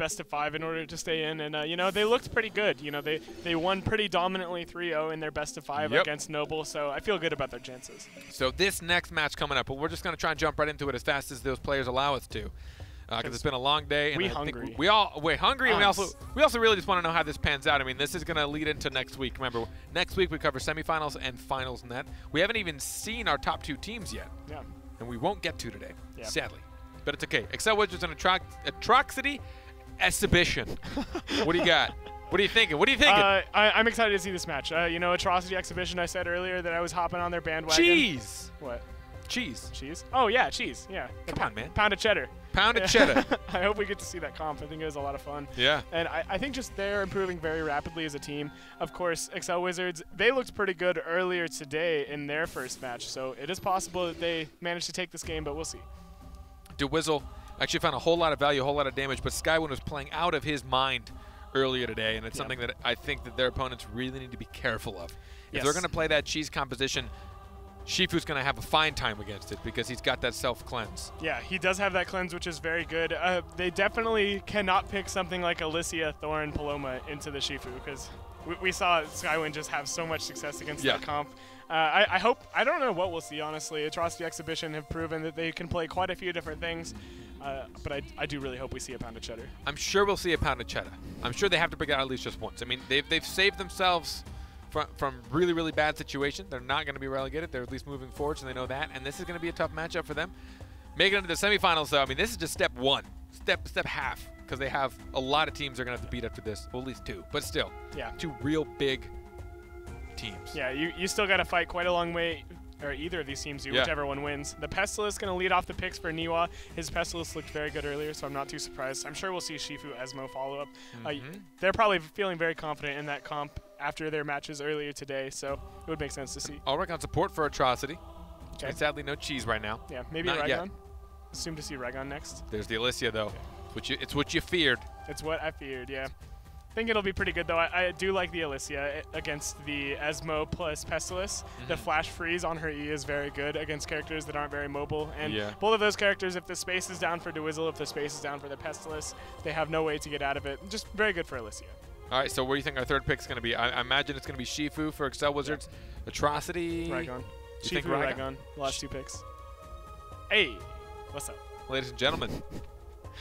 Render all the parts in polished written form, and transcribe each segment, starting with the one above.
best of 5 in order to stay in. And, you know, they looked pretty good. You know, they won pretty dominantly 3-0 in their best of 5 against Noble, so I feel good about their chances. So this next match coming up, but we're just going to try and jump right into it as fast as those players allow us to. Because it's been a long day, and we're hungry, and we also really just want to know how this pans out. I mean, this is going to lead into next week. Remember, next week we cover semifinals and finals net. We haven't even seen our top 2 teams yet, and we won't get to today, sadly. But it's okay. Excel Wizards and Atrocity exhibition. What do you got? What are you thinking? What are you thinking? I'm excited to see this match. You know, Atrocity exhibition. I said earlier that I was hopping on their bandwagon. Cheese. What? Cheese. Cheese? Oh yeah, cheese. Yeah. Come on, man. Pound of cheddar. Pound of cheddar. I hope we get to see that comp. I think it was a lot of fun. Yeah. And I think just they're improving very rapidly as a team. Of course, Excel Wizards, they looked pretty good earlier today in their first match, so it is possible that they managed to take this game, but we'll see. DeWizzle actually found a whole lot of value, a whole lot of damage, but Skywin was playing out of his mind earlier today, and it's something that I think that their opponents really need to be careful of. If they're going to play that cheese composition, Shifu's going to have a fine time against it because he's got that self-cleanse. Yeah, he does have that cleanse, which is very good. They definitely cannot pick something like Alicia, Thorn, Paloma into the Shifu because we saw Skywin just have so much success against that comp. I don't know what we'll see, honestly. Atrocity Exhibition have proven that they can play quite a few different things, but I do really hope we see a pound of cheddar. I'm sure we'll see a pound of cheddar. I'm sure they have to bring it out at least just once. I mean, they've saved themselves from really, really bad situation. They're not going to be relegated. They're at least moving forward, so they know that. And this is going to be a tough matchup for them. Making it into the semifinals, though, I mean, this is just step 1, step half, because they have a lot of teams they're going to have to beat after this. Well, at least 2, but still, 2 real big teams. Yeah, you still got to fight quite a long way, or either of these teams do, whichever one wins. The Pestilus going to lead off the picks for Niwa. His Pestilus looked very good earlier, so I'm not too surprised. I'm sure we'll see Shifu Esmo follow up. They're probably feeling very confident in that comp after their matches earlier today, so it would make sense to see. I'll work on support for Atrocity. Okay. And sadly, no cheese right now. Yeah, maybe Raygon. Assume to see Raygon next. There's the Alicia, though. Okay. It's what you feared. It's what I feared, yeah. I think it'll be pretty good, though. I do like the Alicia against the Esmo plus Pestilus. The flash freeze on her E is very good against characters that aren't very mobile. And both of those characters, if the space is down for DeWizzle, if the space is down for the Pestilus, they have no way to get out of it. Just very good for Alicia. All right, so where do you think our third pick is going to be? I imagine it's going to be Shifu for Excel Wizards. Atrocity. Raygon. Shifu, Raygon. Last 2 picks. Hey, what's up? Ladies and gentlemen,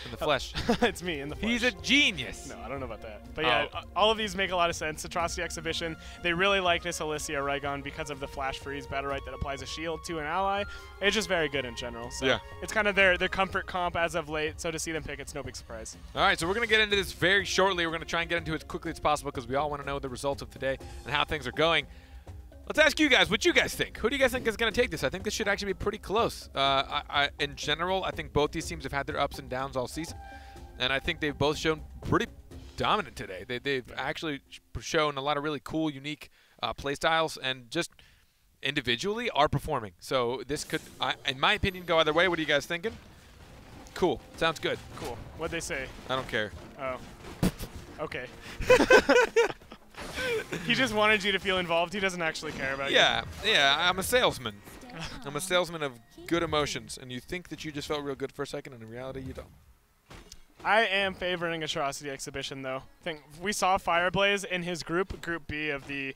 in the flesh. It's me in the flesh. He's a genius. No, I don't know about that. But yeah, all of these make a lot of sense. Atrocity Exhibition, they really like this Alicia Raygon because of the flash freeze Battlerite that applies a shield to an ally. It's just very good in general. So it's kind of their comfort comp as of late. So to see them pick, it's no big surprise. All right, so we're going to get into this very shortly. We're going to try and get into it as quickly as possible because we all want to know the results of today and how things are going. Let's ask you guys what you guys think. Who do you guys think is going to take this? I think this should actually be pretty close. In general, I think both these teams have had their ups and downs all season, and I think they've both shown pretty dominant today. They've actually shown a lot of really cool, unique play styles, and just individually are performing. So this could, in my opinion, go either way. What are you guys thinking? Cool. Sounds good. Cool. What'd they say? I don't care. Oh. Okay. He just wanted you to feel involved. He doesn't actually care about you. Yeah, I'm a salesman. I'm a salesman of good emotions, and you think that you just felt real good for a second, and in reality, you don't. I am favoring Atrocity Exhibition, though. I think we saw Fireblaze in his Group B of the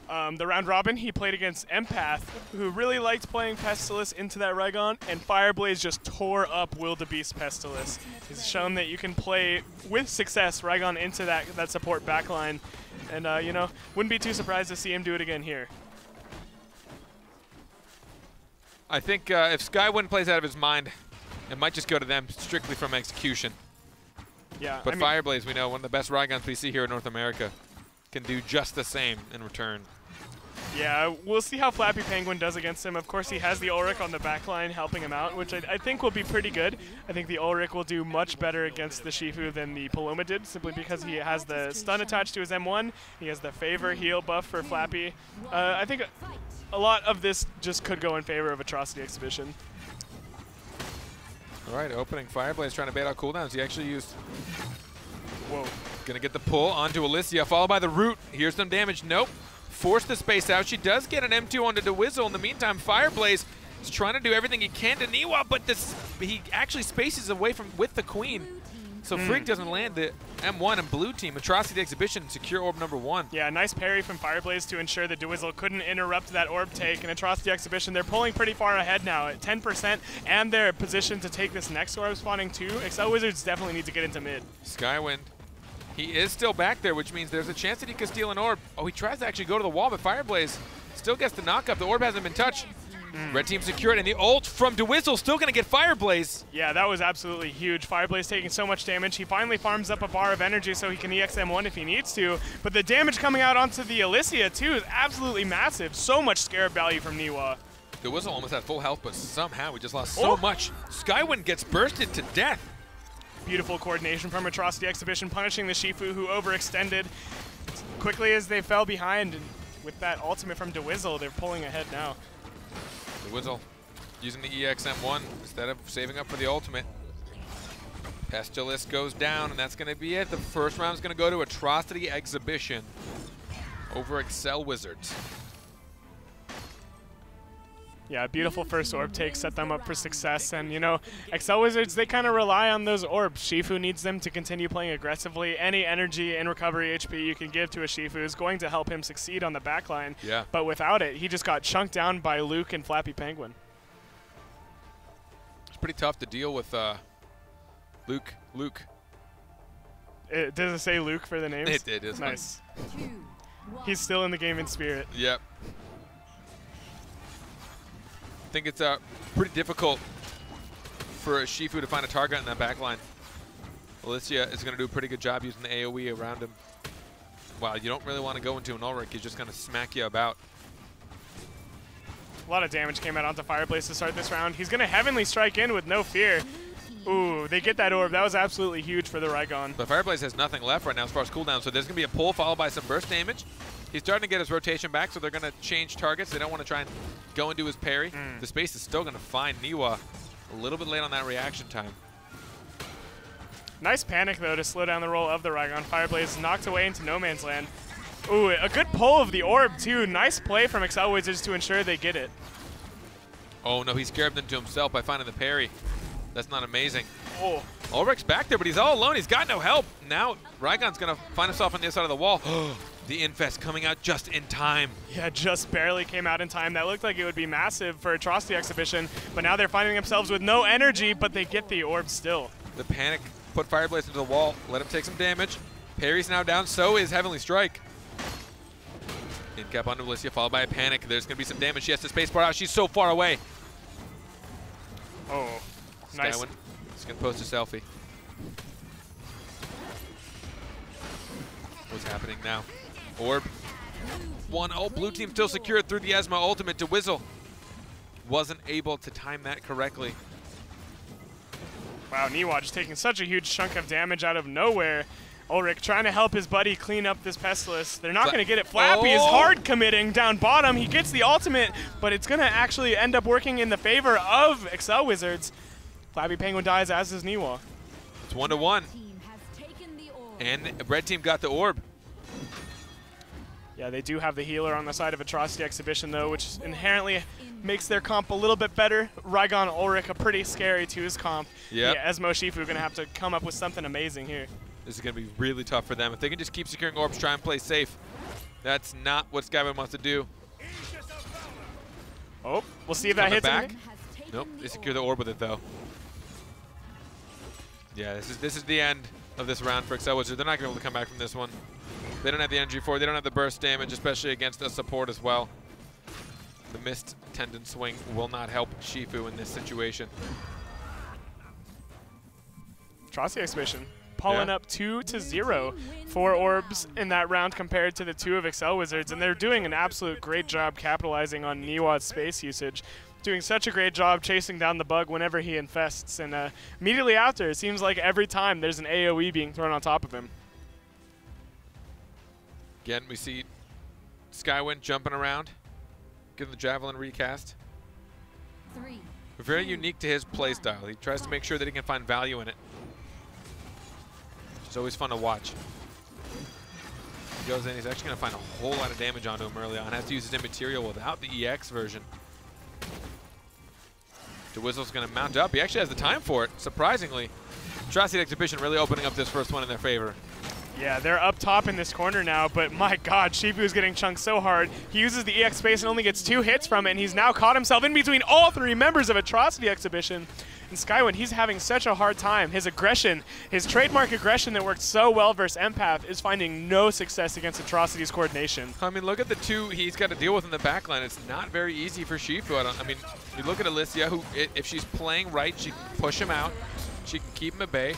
round robin. He played against Empath, who really liked playing Pestilus into that Raygon, and Fireblaze just tore up Wildebeest Pestilus. He's shown that you can play with success Raygon into that support backline. And, you know, wouldn't be too surprised to see him do it again here. I think if Skywin plays out of his mind, it might just go to them strictly from execution. Yeah. But Fireblaze, we know, one of the best Raygons we see here in North America, can do just the same in return. Yeah, we'll see how Flappy Penguin does against him. Of course, he has the Ulrich on the backline helping him out, which I think will be pretty good. I think the Ulrich will do much better against the Shifu than the Paloma did, simply because he has the stun attached to his M1. He has the favor heal buff for Flappy. I think a lot of this just could go in favor of Atrocity Exhibition. All right, opening Fireblaze trying to bait out cooldowns. He actually used... Whoa. Gonna get the pull onto Alicia, followed by the root. Here's some damage. Nope. Force the space out. She does get an M2 onto DeWizzle. In the meantime, Fireblaze is trying to do everything he can to Niwa, but he actually spaces away with the Queen. so Freak doesn't land the M1 and blue team. Atrocity Exhibition secure orb number 1. Yeah, nice parry from Fireblaze to ensure that Dwizzle couldn't interrupt that orb take. And Atrocity Exhibition, they're pulling pretty far ahead now at 10%, and they're positioned to take this next orb spawning too. Excel Wizards definitely need to get into mid. Skywind, he is still back there, which means there's a chance that he could steal an orb. Oh, he tries to actually go to the wall, but Fireblaze still gets the knock up. The orb hasn't been touched. Red team secured, and the ult from Dwizzle still going to get Fireblaze. Yeah, that was absolutely huge. Fireblaze taking so much damage. He finally farms up a bar of energy so he can EXM1 if he needs to. But the damage coming out onto the Alicia, too, is absolutely massive. So much scarab value from Niwa. Dwizzle almost had full health, but somehow we just lost so much. Skywind gets bursted to death. Beautiful coordination from Atrocity Exhibition, punishing the Shifu, who overextended quickly as they fell behind. And with that ultimate from Dwizzle, they're pulling ahead now. Dwizzle using the EXM1 instead of saving up for the ultimate. Pestilus goes down, and that's going to be it. The first round is going to go to Atrocity Exhibition over Excel Wizards. Yeah, beautiful first orb take, set them up for success. And, you know, Excel Wizards, they kind of rely on those orbs. Shifu needs them to continue playing aggressively. Any energy and recovery HP you can give to a Shifu is going to help him succeed on the backline. Yeah. But without it, he just got chunked down by Luke and Flappy Penguin. It's pretty tough to deal with Luke. Does it say Luke for the names? It did. It's nice. He's still in the game in spirit. Yep. I think it's pretty difficult for a Shifu to find a target in that backline. Alicia is going to do a pretty good job using the AoE around him. Wow, you don't really want to go into an Ulrich. He's just going to smack you about. A lot of damage came out onto Fireblaze to start this round. He's going to Heavenly Strike in with no fear. Ooh, they get that orb. That was absolutely huge for the Raigon. But Fireblaze has nothing left right now as far as cooldown, so there's going to be a pull followed by some burst damage. He's starting to get his rotation back, so they're going to change targets. They don't want to try and go into his parry. The space is still going to find Niwa a little bit late on that reaction time. Nice panic, though, to slow down the roll of the Raigon. Fireblaze knocked away into no man's land. Ooh, a good pull of the orb, too. Nice play from Excel Wizards to ensure they get it. Oh, no, he scared them to himself by finding the parry. That's not amazing. Oh. Ulrich's back there, but he's all alone. He's got no help. Now Raigon's going to find himself on the other side of the wall. The Infest coming out just in time. Yeah, just barely came out in time. That looked like it would be massive for Atrocity Exhibition, but now they're finding themselves with no energy, but they get the orb still. The panic put Fireblaze into the wall, let him take some damage. Parry's now down, so is Heavenly Strike. In cap onto Alicia, followed by a panic. There's going to be some damage. She has to spacebar out. She's so far away. Oh, nice. Skywind is going to post a selfie. What's happening now? Orb. 1-0. Blue team still secured through the Esma ultimate to Dwizzle. Wasn't able to time that correctly. Wow, Niwa just taking such a huge chunk of damage out of nowhere. Ulrich trying to help his buddy clean up this Pestilus. They're not going to get it. Flappy is hard committing down bottom. He gets the ultimate, but it's going to actually end up working in the favor of Excel Wizards. Flappy Penguin dies, as is Niwa. It's 1-1. And red team got the orb. Yeah, they do have the healer on the side of Atrocity Exhibition, though, which inherently makes their comp a little bit better. Raigon Ulrich, a pretty scary to his comp. Yep. Yeah, Esmo Shifu going to have to come up with something amazing here. This is going to be really tough for them. If they can just keep securing orbs, try and play safe. That's not what Skywind wants to do. Oh, we'll see if that hits back. him. Nope, they secure the orb with it, though. Yeah, this is the end of this round for Excel Wizards. They're not going to be able to come back from this one. They don't have the energy for it. They don't have the burst damage, especially against a support as well. The missed tendon swing will not help Shifu in this situation. Atrocity Exhibition pulling up 2-0. 4 orbs in that round compared to the 2 of Excel Wizards, and they're doing an absolute great job capitalizing on Niwa's space usage. Doing such a great job chasing down the bug whenever he infests, and immediately after, it seems like every time there's an AoE being thrown on top of him. Again, we see Skywind jumping around, getting the Javelin recast. Very unique to his playstyle. He tries to make sure that he can find value in it. It's always fun to watch. He goes in, he's actually going to find a whole lot of damage onto him early on. Has to use his immaterial without the EX version. Dwizzle's going to mount up. He actually has the time for it, surprisingly. Atrocity Exhibition really opening up this first one in their favor. Yeah, they're up top in this corner now, but my god, Shifu's getting chunked so hard. He uses the EX space and only gets 2 hits from it, and he's now caught himself in between all 3 members of Atrocity Exhibition. And Skywind, he's having such a hard time. His aggression, his trademark aggression that worked so well versus Empath is finding no success against Atrocity's coordination. I mean, look at the 2 he's got to deal with in the backline. It's not very easy for Shifu. I mean, you look at Alicia, who, if she's playing right, she can push him out. She can keep him at bay.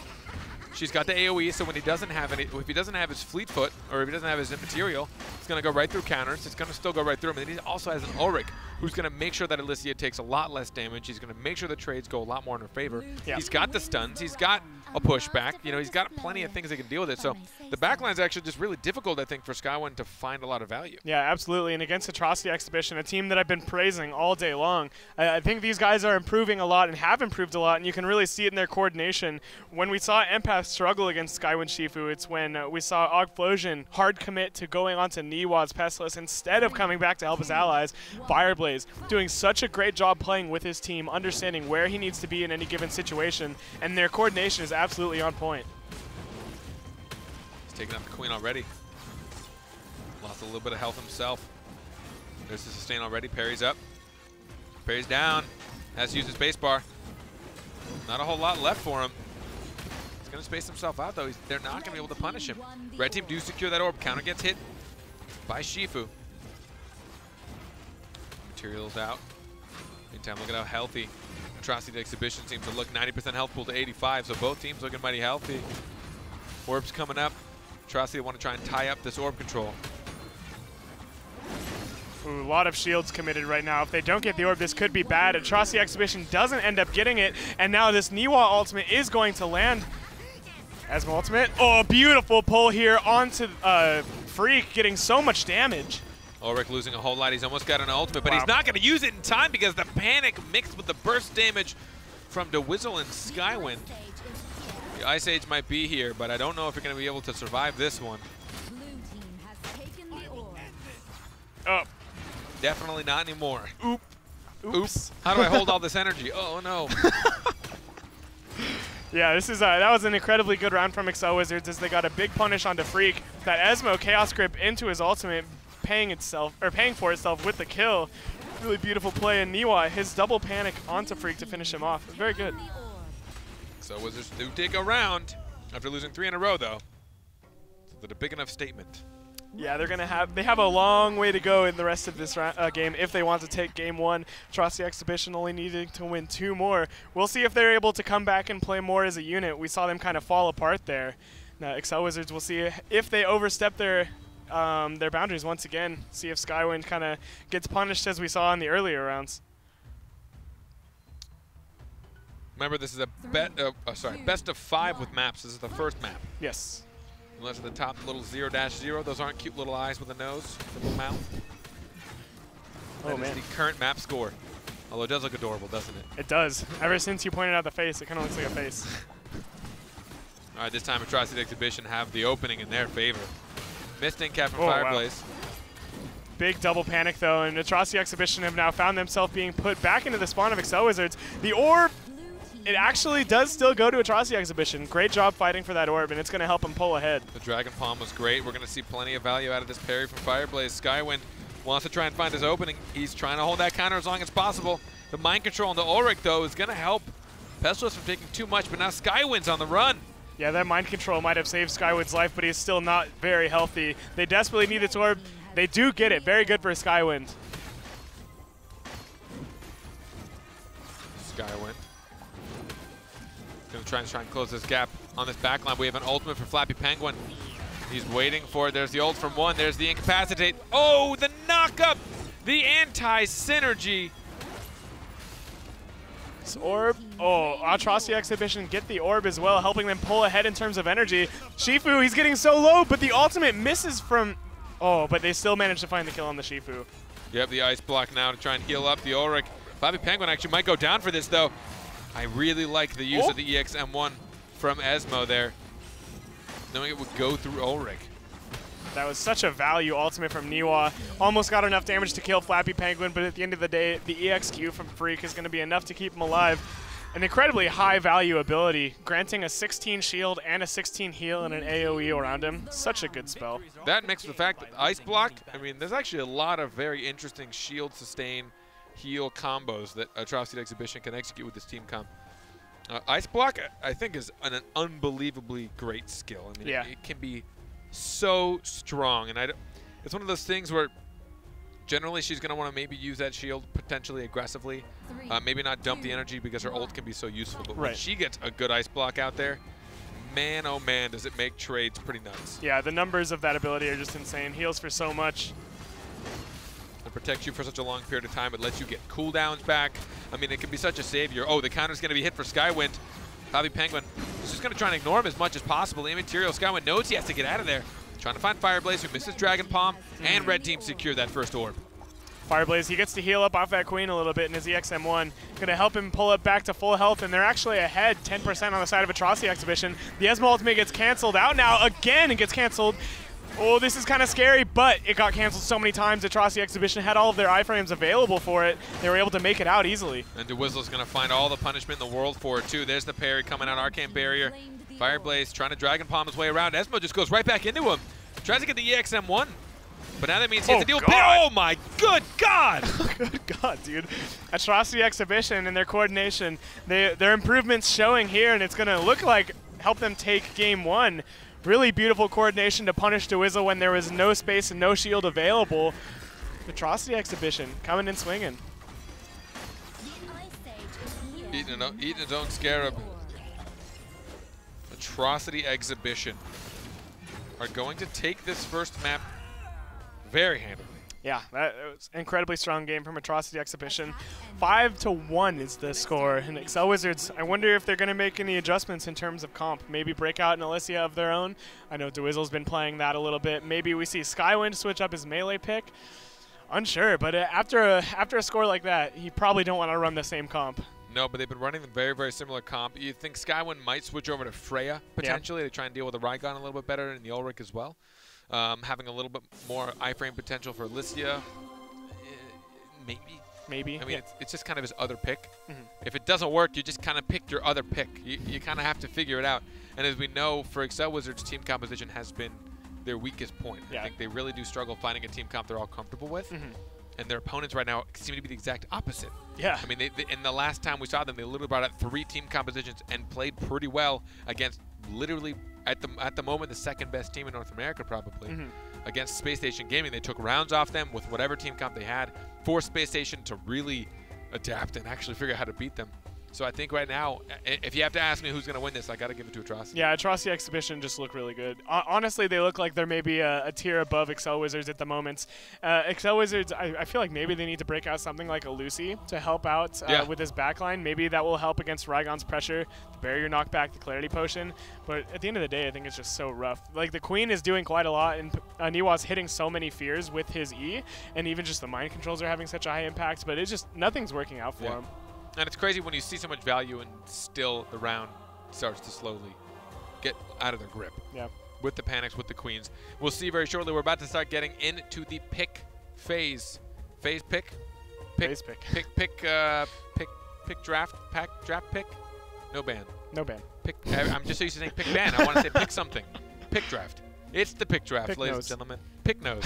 She's got the AoE, so when he doesn't have any, if he doesn't have his fleet foot, or if he doesn't have his material, it's going to go right through counters. It's going to still go right through him. And then he also has an Ulrich, who's going to make sure that Alicia takes a lot less damage. He's going to make sure the trades go a lot more in her favor. Yeah. He's got the stuns. He's got a pushback. You know, he's got plenty of things that can deal with it. So the backline is actually just really difficult, I think, for Skywind to find a lot of value. Yeah, absolutely. And against Atrocity Exhibition, a team that I've been praising all day long, I think these guys are improving a lot and have improved a lot, and you can really see it in their coordination. When we saw Empath struggle against Skywind Shifu, it's when we saw Ogflosion hard commit to going onto Niwa's Pestilus instead of coming back to help his allies. Fireblaze doing such a great job playing with his team, understanding where he needs to be in any given situation, and their coordination is absolutely on point. He's taking up the Queen already. Lost a little bit of health himself. There's the sustain already. Parry's up. Parry's down. Has to use his space bar. Not a whole lot left for him. He's going to space himself out, though. They're not going to be able to punish him. Red team do secure that orb. Counter gets hit by Shifu. Materials out. Meantime, look at how healthy Atrocity Exhibition seems to look. 90% health pool to 85, so both teams looking mighty healthy. Orbs coming up. Atrocity want to try and tie up this orb control. Ooh, a lot of shields committed right now. If they don't get the orb, this could be bad. Atrocity Exhibition doesn't end up getting it, and now this Niwa ultimate is going to land. Asmo ultimate. Oh, beautiful pull here onto Freak, getting so much damage. Ulrich losing a whole lot. He's almost got an ultimate, but he's not going to use it in time because the panic mixed with the burst damage from DeWizzle and Skywind. The Ice Age might be here, but I don't know if you're going to be able to survive this one. Oh. Definitely not anymore. Oop. Oops. How do I hold all this energy? Oh, no. Yeah, this is that was an incredibly good round from Excel Wizards as they got a big punish onto Freak. That Esmo Chaos Grip into his ultimate, paying for itself with the kill. Really beautiful play, and Niwa, his double panic onto Freak to finish him off. Very good. So Wizards do take a round after losing 3 in a row, though. Is that a big enough statement? Yeah, they have a long way to go in the rest of this game if they want to take game 1. Atrocity Exhibition only needing to win 2 more. We'll see if they're able to come back and play more as a unit. We saw them kind of fall apart there. Now, Excel Wizards, we'll see if they overstep their boundaries once again. See if Skywind kind of gets punished as we saw in the earlier rounds. Remember, this is a best of 5 with maps. This is the first map. Yes. Unless at the top, little 0-0. Those aren't cute little eyes with a nose, little mouth. Oh, that is the current map score. Although it does look adorable, doesn't it? It does. Ever since you pointed out the face, it kind of looks like a face. All right, this time Atrocity Exhibition have the opening in their favor. Missed in cap from Fireblaze. Wow. Big double panic, though, and Atrocity Exhibition have now found themselves being put back into the spawn of Excel Wizards. The orb, it actually does still go to Atrocity Exhibition. Great job fighting for that orb, and it's going to help them pull ahead. The Dragon Palm was great. We're going to see plenty of value out of this parry from Fireblaze. Skywind wants to try and find his opening. He's trying to hold that counter as long as possible. The mind control on the Ulrich, though, is going to help Pestilus from taking too much, but now Skywind's on the run. Yeah, that mind control might have saved Skywind's life, but he's still not very healthy. They desperately need this orb. They do get it. Very good for Skywind. Skywind. Gonna try and close this gap on this backline. We have an ultimate for Flappy Penguin. He's waiting for it. There's the ult from 1. There's the incapacitate. Oh, the knock-up! The anti-synergy. This orb. Oh, Atrocity Exhibition get the orb as well, helping them pull ahead in terms of energy. Shifu, he's getting so low, but the ultimate misses from... Oh, but they still manage to find the kill on the Shifu. Yep, the ice block now to try and heal up the Ulrich. Flappy Penguin actually might go down for this, though. I really like the use of the EXM1 from Esmo there, knowing it would go through Ulrich. That was such a value ultimate from Niwa. Almost got enough damage to kill Flappy Penguin, but at the end of the day, the EXQ from Freak is going to be enough to keep him alive. an incredibly high value ability, granting a 16 shield and a 16 heal and an AoE around him. Such a good spell. That mixed with the fact that Ice Block, I mean, there's actually a lot of very interesting shield, sustain, heal combos that Atrocity Exhibition can execute with this team comp. Ice Block, I think, is an unbelievably great skill. I mean, yeah. it can be so strong, and it's one of those things where generally she's going to want to maybe use that shield potentially aggressively, maybe not dump the energy because her ult can be so useful. But when she gets a good Ice Block out there, man, oh man, does it make trades pretty nuts. Yeah, the numbers of that ability are just insane. Heals for so much. It protects you for such a long period of time. It lets you get cooldowns back. I mean, it can be such a savior. Oh, the counter's going to be hit for Skywind. Bobby Penguin is just going to try and ignore him as much as possible. Immaterial Skywind knows he has to get out of there. Trying to find Fireblaze, who misses Dragon Palm, and Red Team secure that first orb. Fireblaze, he gets to heal up off that Queen a little bit in his EXM1. Going to help him pull it back to full health, and they're actually ahead 10% on the side of Atrocity Exhibition. The Esmo ultimate gets canceled out now again. It gets canceled. Oh, this is kind of scary, but it got canceled so many times. Atrocity Exhibition had all of their iframes available for it. They were able to make it out easily. And DeWizzle's going to find all the punishment in the world for it, too. There's the parry coming out, Arcane Barrier. Fireblaze trying to Dragon Palm his way around. Esmo just goes right back into him. Tries to get the EXM1, but now that means he has to deal with it. Oh, my good God! Good God, dude. Atrocity Exhibition and their coordination, their improvements showing here, and it's going to look like help them take game one. Really beautiful coordination to punish DeWizzle when there was no space and no shield available. Atrocity Exhibition coming and swinging. Eating his own Scarab. Atrocity Exhibition are going to take this first map very handily. Yeah, that was an incredibly strong game from Atrocity Exhibition. 5-1 is the score. And Excel Wizards, I wonder if they're going to make any adjustments in terms of comp. Maybe break out an Alicia of their own. I know DeWizzle's been playing that a little bit. Maybe we see Skywind switch up his melee pick. Unsure, but after a score like that, you probably don't want to run the same comp. No, but they've been running the very, very similar comp. You think Skywind might switch over to Freya, potentially, to try and deal with the Raigon a little bit better and the Ulrich as well. Having a little bit more iframe potential for Alicia, maybe. I mean, it's just kind of his other pick. If it doesn't work, you just kind of pick your other pick. You kind of have to figure it out. And as we know, for Excel Wizards, team composition has been their weakest point. I think they really do struggle finding a team comp they're all comfortable with. And their opponents right now seem to be the exact opposite. Yeah. I mean, in the last time we saw them, they literally brought out 3 team compositions and played pretty well against literally, at the moment, the second best team in North America probably. Against Space Station Gaming, they took rounds off them with whatever team comp they had, forced Space Station to really adapt and actually figure out how to beat them. So I think right now, if you have to ask me who's going to win this, I got to give it to Atrocity. Yeah, Atrocity Exhibition just look really good. Honestly, they look like they're maybe a tier above Excel Wizards at the moment. Excel Wizards, I feel like maybe they need to break out something like a Lucy to help out with this backline. Maybe that will help against Raigon's pressure, the barrier knockback, the clarity potion. But at the end of the day, I think it's just so rough. Like, the Queen is doing quite a lot, and Niwa's hitting so many fears with his E, and even just the mind controls are having such a high impact, but it's just, nothing's working out for him. And it's crazy when you see so much value and still the round starts to slowly get out of their grip. Yeah. With the panics, with the queens. We'll see very shortly. We're about to start getting into the pick phase. Phase pick? Phase pick. Pick draft? Draft pick? No ban. No ban. Pick. I'm just so used to saying pick ban. I want to say pick something. Pick draft. It's the pick draft, ladies and gentlemen. Pick nose.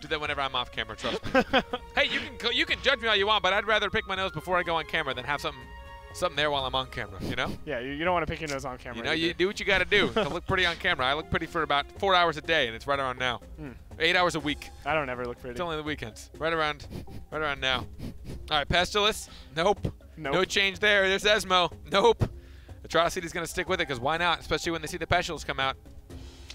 Do that whenever I'm off camera, trust me. Hey, you can judge me all you want, but I'd rather pick my nose before I go on camera than have something there while I'm on camera, you know? Yeah, you don't want to pick your nose on camera. You know, you do what you got to do to look pretty on camera. I look pretty for about 4 hours a day, and it's right around now. 8 hours a week. I don't ever look pretty. It's only the weekends. Right around now. All right, Pestilus. Nope. No change there. There's Esmo. Nope. Atrocity's going to stick with it, because why not? Especially when they see the Pestilus come out.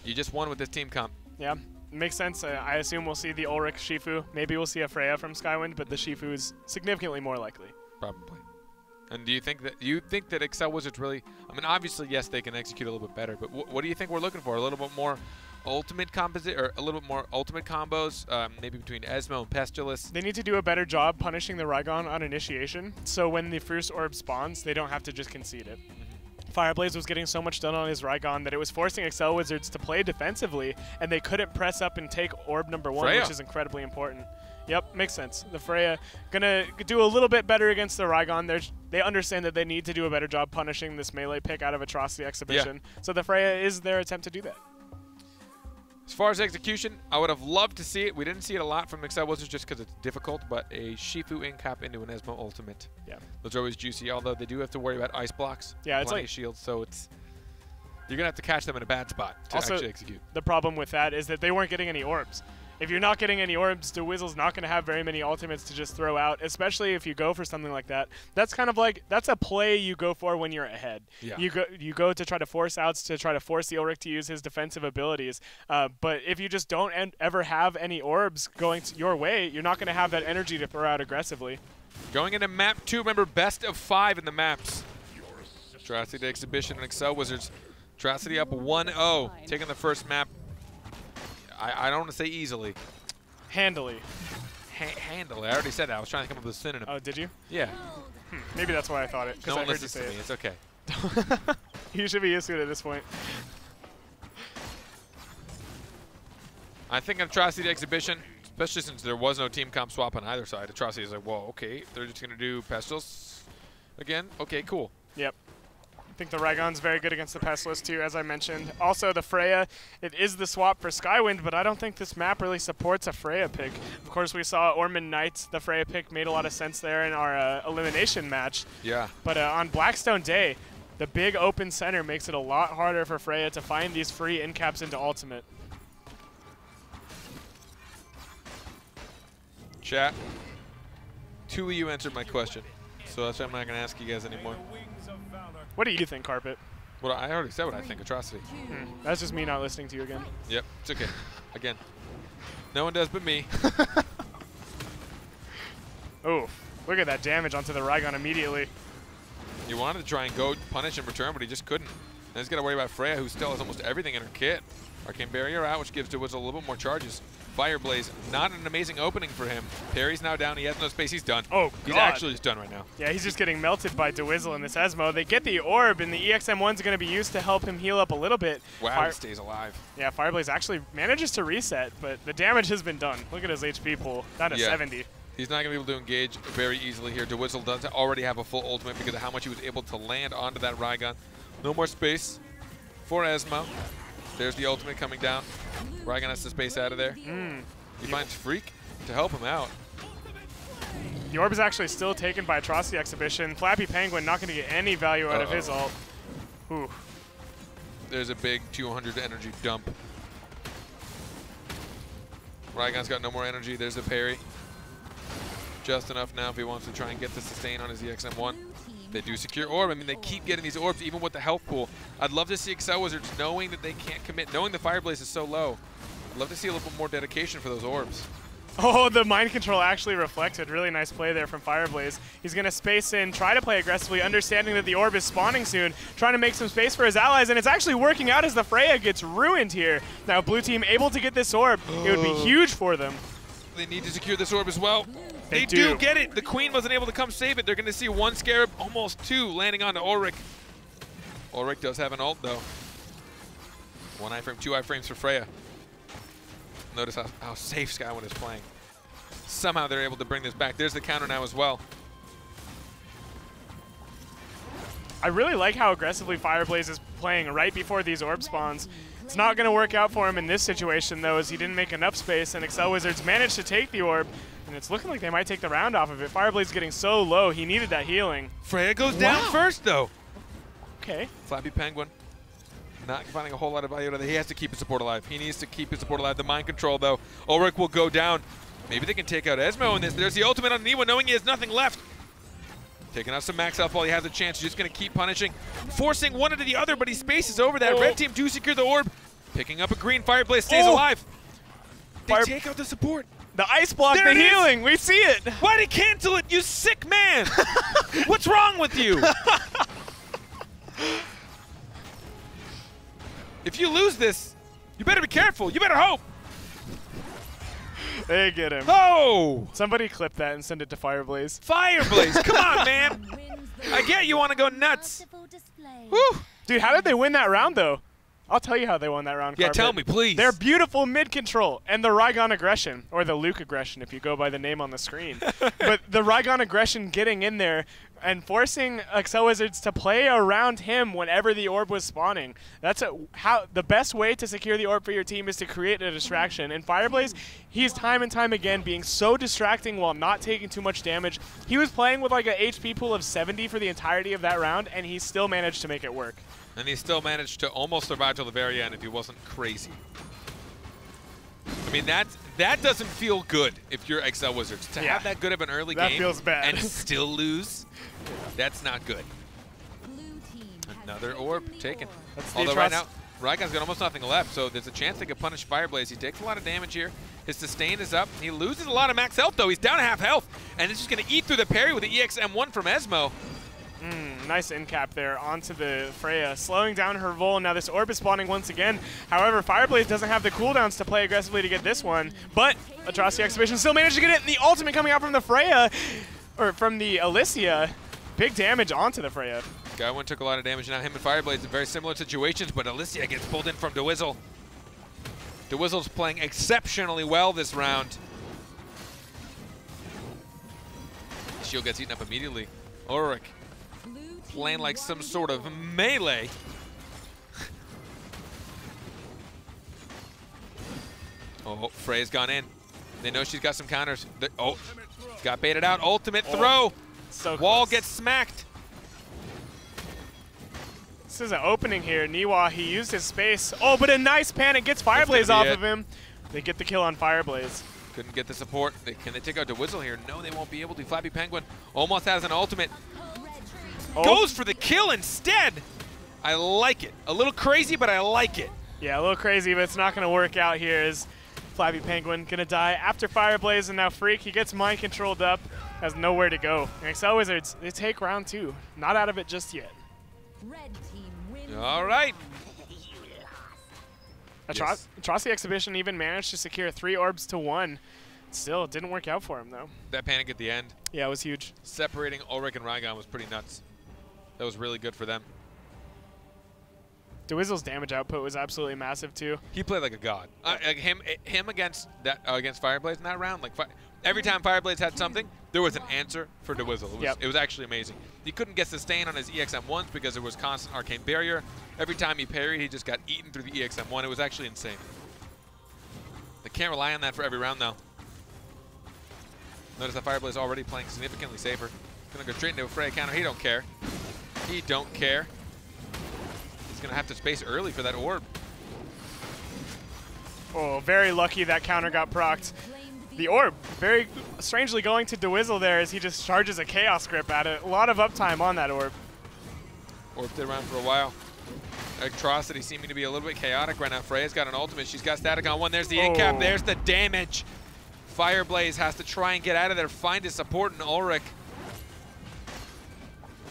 You just won with this team comp. Yeah. Makes sense. I assume we'll see the Ulrich Shifu. Maybe we'll see a Freya from Skywind, but the Shifu is significantly more likely. Probably. And do you think that Excel Wizards really? I mean, obviously, yes, they can execute a little bit better. But what do you think we're looking for? A little bit more ultimate composite, or a little bit more ultimate combos, maybe between Esmo and Pestilus. They need to do a better job punishing the Raigon on initiation, so when the first orb spawns, they don't have to just concede it. Fireblaze was getting so much done on his Raigon that it was forcing Excel Wizards to play defensively, and they couldn't press up and take orb number 1, which is incredibly important. Yep, makes sense. The Freya gonna do a little bit better against the Raigon. They understand that they need to do a better job punishing this melee pick out of Atrocity Exhibition. Yeah. So the Freya is their attempt to do that. As far as execution, I would have loved to see it. We didn't see it a lot from Excel Wizards just because it's difficult, but a Shifu in-cap into an Esmo ultimate. Yeah. Those are always juicy, although they do have to worry about ice blocks. Yeah, it's like shields, so it's you're going to have to catch them in a bad spot to actually execute. The problem with that is that they weren't getting any orbs. If you're not getting any orbs, DeWizzle's not going to have very many ultimates to just throw out, especially if you go for something like that. That's kind of like, that's a play you go for when you're ahead. Yeah. You go to try to force outs, to try to force the Ulrich to use his defensive abilities. But if you just don't ever have any orbs going your way, you're not going to have that energy to throw out aggressively. Going into map 2, remember, best of 5 in the maps. Atrocity Exhibition and Excel Wizards. Atrocity up 1-0, taking the first map. I don't want to say easily. Handily. Handily. I already said that. I was trying to come up with a synonym. Oh, did you? Yeah. Maybe that's why I thought it. No one listens to me. It's okay. You should be used to it at this point. I think Atrocity Exhibition, especially since there was no team comp swap on either side, Atrocity is like, whoa, okay, they're just going to do Pestles again? Okay, cool. Yep. I think the Raigon's very good against the Pestilus too, as I mentioned. Also, the Freya, it is the swap for Skywind, but I don't think this map really supports a Freya pick. Of course, we saw Ormond Knights. The Freya pick made a lot of sense there in our elimination match. Yeah. But on Blackstone Day, the big open center makes it a lot harder for Freya to find these free in-caps into Ultimate. Chat, 2 of you answered my question, so that's why I'm not going to ask you guys anymore. What do you think, Carpet? Well, I already said what I think, Atrocity. That's just me not listening to you again. Yep, it's okay. Again, no one does but me. Oh, look at that damage onto the Raigon immediately. You wanted to try and go punish in return, but he just couldn't. Then he's got to worry about Freya, who still has almost everything in her kit. Arcane Barrier out, which gives DeWizzle a little bit more charges. Fire Blaze, not an amazing opening for him. Parry's now down. He has no space. He's done. Oh, God. He's actually just done right now. Yeah, he's just getting melted by DeWizzle in this Esmo. They get the orb, and the EXM1's going to be used to help him heal up a little bit. Wow, he stays alive. Yeah, Fireblaze actually manages to reset, but the damage has been done. Look at his HP pool, down to 70. He's not going to be able to engage very easily here. DeWizzle does already have a full ultimate because of how much he was able to land onto that Raigon. No more space for Esmo. There's the ultimate coming down. Raigon has to space out of there. He finds Freak to help him out. The orb is actually still taken by Atrocity Exhibition. Flappy Penguin not going to get any value out of his ult. Ooh. There's a big 200 energy dump. Raigon's got no more energy. There's the parry. Just enough now if he wants to try and get the sustain on his EXM1. They do secure orb. I mean, they keep getting these orbs even with the health pool. I'd love to see Excel Wizards knowing that they can't commit, knowing the Fire Blaze is so low. I'd love to see a little bit more dedication for those orbs. Oh, the mind control actually reflected. Really nice play there from Fireblaze. He's going to space in, try to play aggressively, understanding that the orb is spawning soon, trying to make some space for his allies, and it's actually working out as the Freya gets ruined here. Now, blue team able to get this orb. It would be huge for them. They need to secure this orb as well. They do get it. The Queen wasn't able to come save it. They're going to see 1 Scarab, almost 2, landing onto Ulrich. Ulrich does have an ult, though. 1 iframe, 2 iframes for Freya. Notice how safe Skywind is playing. Somehow they're able to bring this back. There's the counter now as well. I really like how aggressively Fireblaze is playing right before these orb spawns. It's not going to work out for him in this situation, though, as he didn't make enough space, and Excel Wizards managed to take the orb, and it's looking like they might take the round off of it. Fireblaze is getting so low, he needed that healing. Freya goes down first, though. Okay. Flappy Penguin. Not finding a whole lot of value out of it. He has to keep his support alive. He needs to keep his support alive. The mind control, though. Ulrich will go down. Maybe they can take out Esmo in this. There's the ultimate on Niwa, knowing he has nothing left. Taking out some max health while he has a chance. He's just going to keep punishing. Forcing one into the other, but he spaces over that. Red team do secure the orb. Picking up a green. Fireblaze stays alive. They take out the support. The ice block, the healing. We see it. Why'd he cancel it, you sick man? What's wrong with you? If you lose this, you better be careful. You better hope. They get him. Oh! Somebody clip that and send it to Fireblaze. Fireblaze, come on, man. I get you want to go nuts. Woo. Dude, how did they win that round, though? I'll tell you how they won that round. Yeah, Carpet. tell me, please. Their beautiful mid control and the Rygon aggression, or the Luke aggression if you go by the name on the screen. But the Rygon aggression getting in there and forcing Excel Wizards to play around him whenever the orb was spawning. That's how the best way to secure the orb for your team is to create a distraction. And Fireblaze, he's time and time again being so distracting while not taking too much damage. He was playing with like a HP pool of 70 for the entirety of that round, and he still managed to make it work. And he still managed to almost survive till the very end if he wasn't crazy. I mean, that doesn't feel good if you're Excel Wizards. To have that good of an early game feels bad. and still lose, that's not good. Another orb taken. Although right now, Rygon's got almost nothing left, so there's a chance they could punish Fireblaze. He takes a lot of damage here. His sustain is up. He loses a lot of max health, though. He's down to half health, and it's just going to eat through the parry with the EXM1 from Esmo. Nice in cap there onto the Freya, slowing down her Vol. Now this orb is spawning once again. However, Fireblaze doesn't have the cooldowns to play aggressively to get this one, but Atrocity Exhibition still managed to get it. And the ultimate coming out from the Freya, or from the Alicia. Big damage onto the Freya. Guy one took a lot of damage. Now him and Fireblaze in very similar situations, but Alicia gets pulled in from DeWizzle. DeWizzle's playing exceptionally well this round. Shield gets eaten up immediately. Ulrich playing like some sort of melee. Oh, Frey's gone in. They know she's got some counters. Oh, got baited out. Ultimate throw. So Wall close. gets smacked. This is an opening here. Niwa, he used his space. Oh, but a nice panic gets Fireblaze off of him. They get the kill on Fireblaze. Couldn't get the support. Can they take out DeWizzle here? No, they won't be able to. Flappy Penguin almost has an ultimate. Goes for the kill instead. I like it. A little crazy, but I like it. Yeah, a little crazy, but it's not going to work out here. Is Flappy Penguin going to die after Fireblaze, and now Freak, he gets mind controlled up, has nowhere to go. And Excel Wizards, they take round 2. Not out of it just yet. Red team wins. All right. Atrocity Exhibition even managed to secure 3 orbs to 1. Still, it didn't work out for him, though. That panic at the end. Yeah, it was huge. Separating Ulrich and Rygon was pretty nuts. That was really good for them. DeWizzle's damage output was absolutely massive, too. He played like a god. Like him against Fireblaze in that round, like every time Fireblaze had something, there was an answer for DeWizzle. It was actually amazing. He couldn't get sustain on his EXM1s because there was constant arcane barrier. Every time he parried, he just got eaten through the EXM1. It was actually insane. They can't rely on that for every round, though. Notice that Fireblaze already playing significantly safer. Gonna go straight into a Freya counter. He don't care. He don't care. He's gonna have to space early for that orb. Oh, very lucky that counter got procced. The orb, very strangely going to DeWizzle there as he just charges a Chaos Grip at it. A lot of uptime on that orb. Orb did around for a while. Atrocity seeming to be a little bit chaotic right now. Freya's got an ultimate. She's got static on one. There's the in-cap. There's the damage. Fireblaze has to try and get out of there, find his support in Ulrich.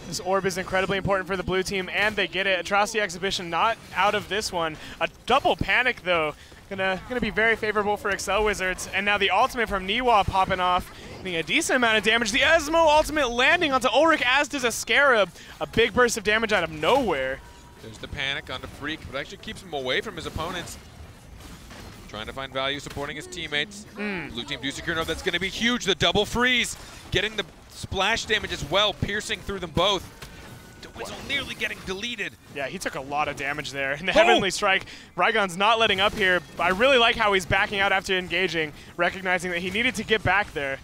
This orb is incredibly important for the blue team, and they get it. Atrocity Exhibition not out of this one. A double panic, though. Gonna be very favorable for Excel Wizards. And now the ultimate from Niwa popping off, getting a decent amount of damage. The Esmo ultimate landing onto Ulrich, as does a Scarab. A big burst of damage out of nowhere. There's the panic onto Freak, but actually keeps him away from his opponents. Trying to find value, supporting his teammates. Blue team do secure. No, that's going to be huge. The double freeze, getting the splash damage as well, piercing through them both. DeWizzle nearly getting deleted. Yeah, he took a lot of damage there. And the Heavenly Strike, Rygon's not letting up here. I really like how he's backing out after engaging, recognizing that he needed to get back there.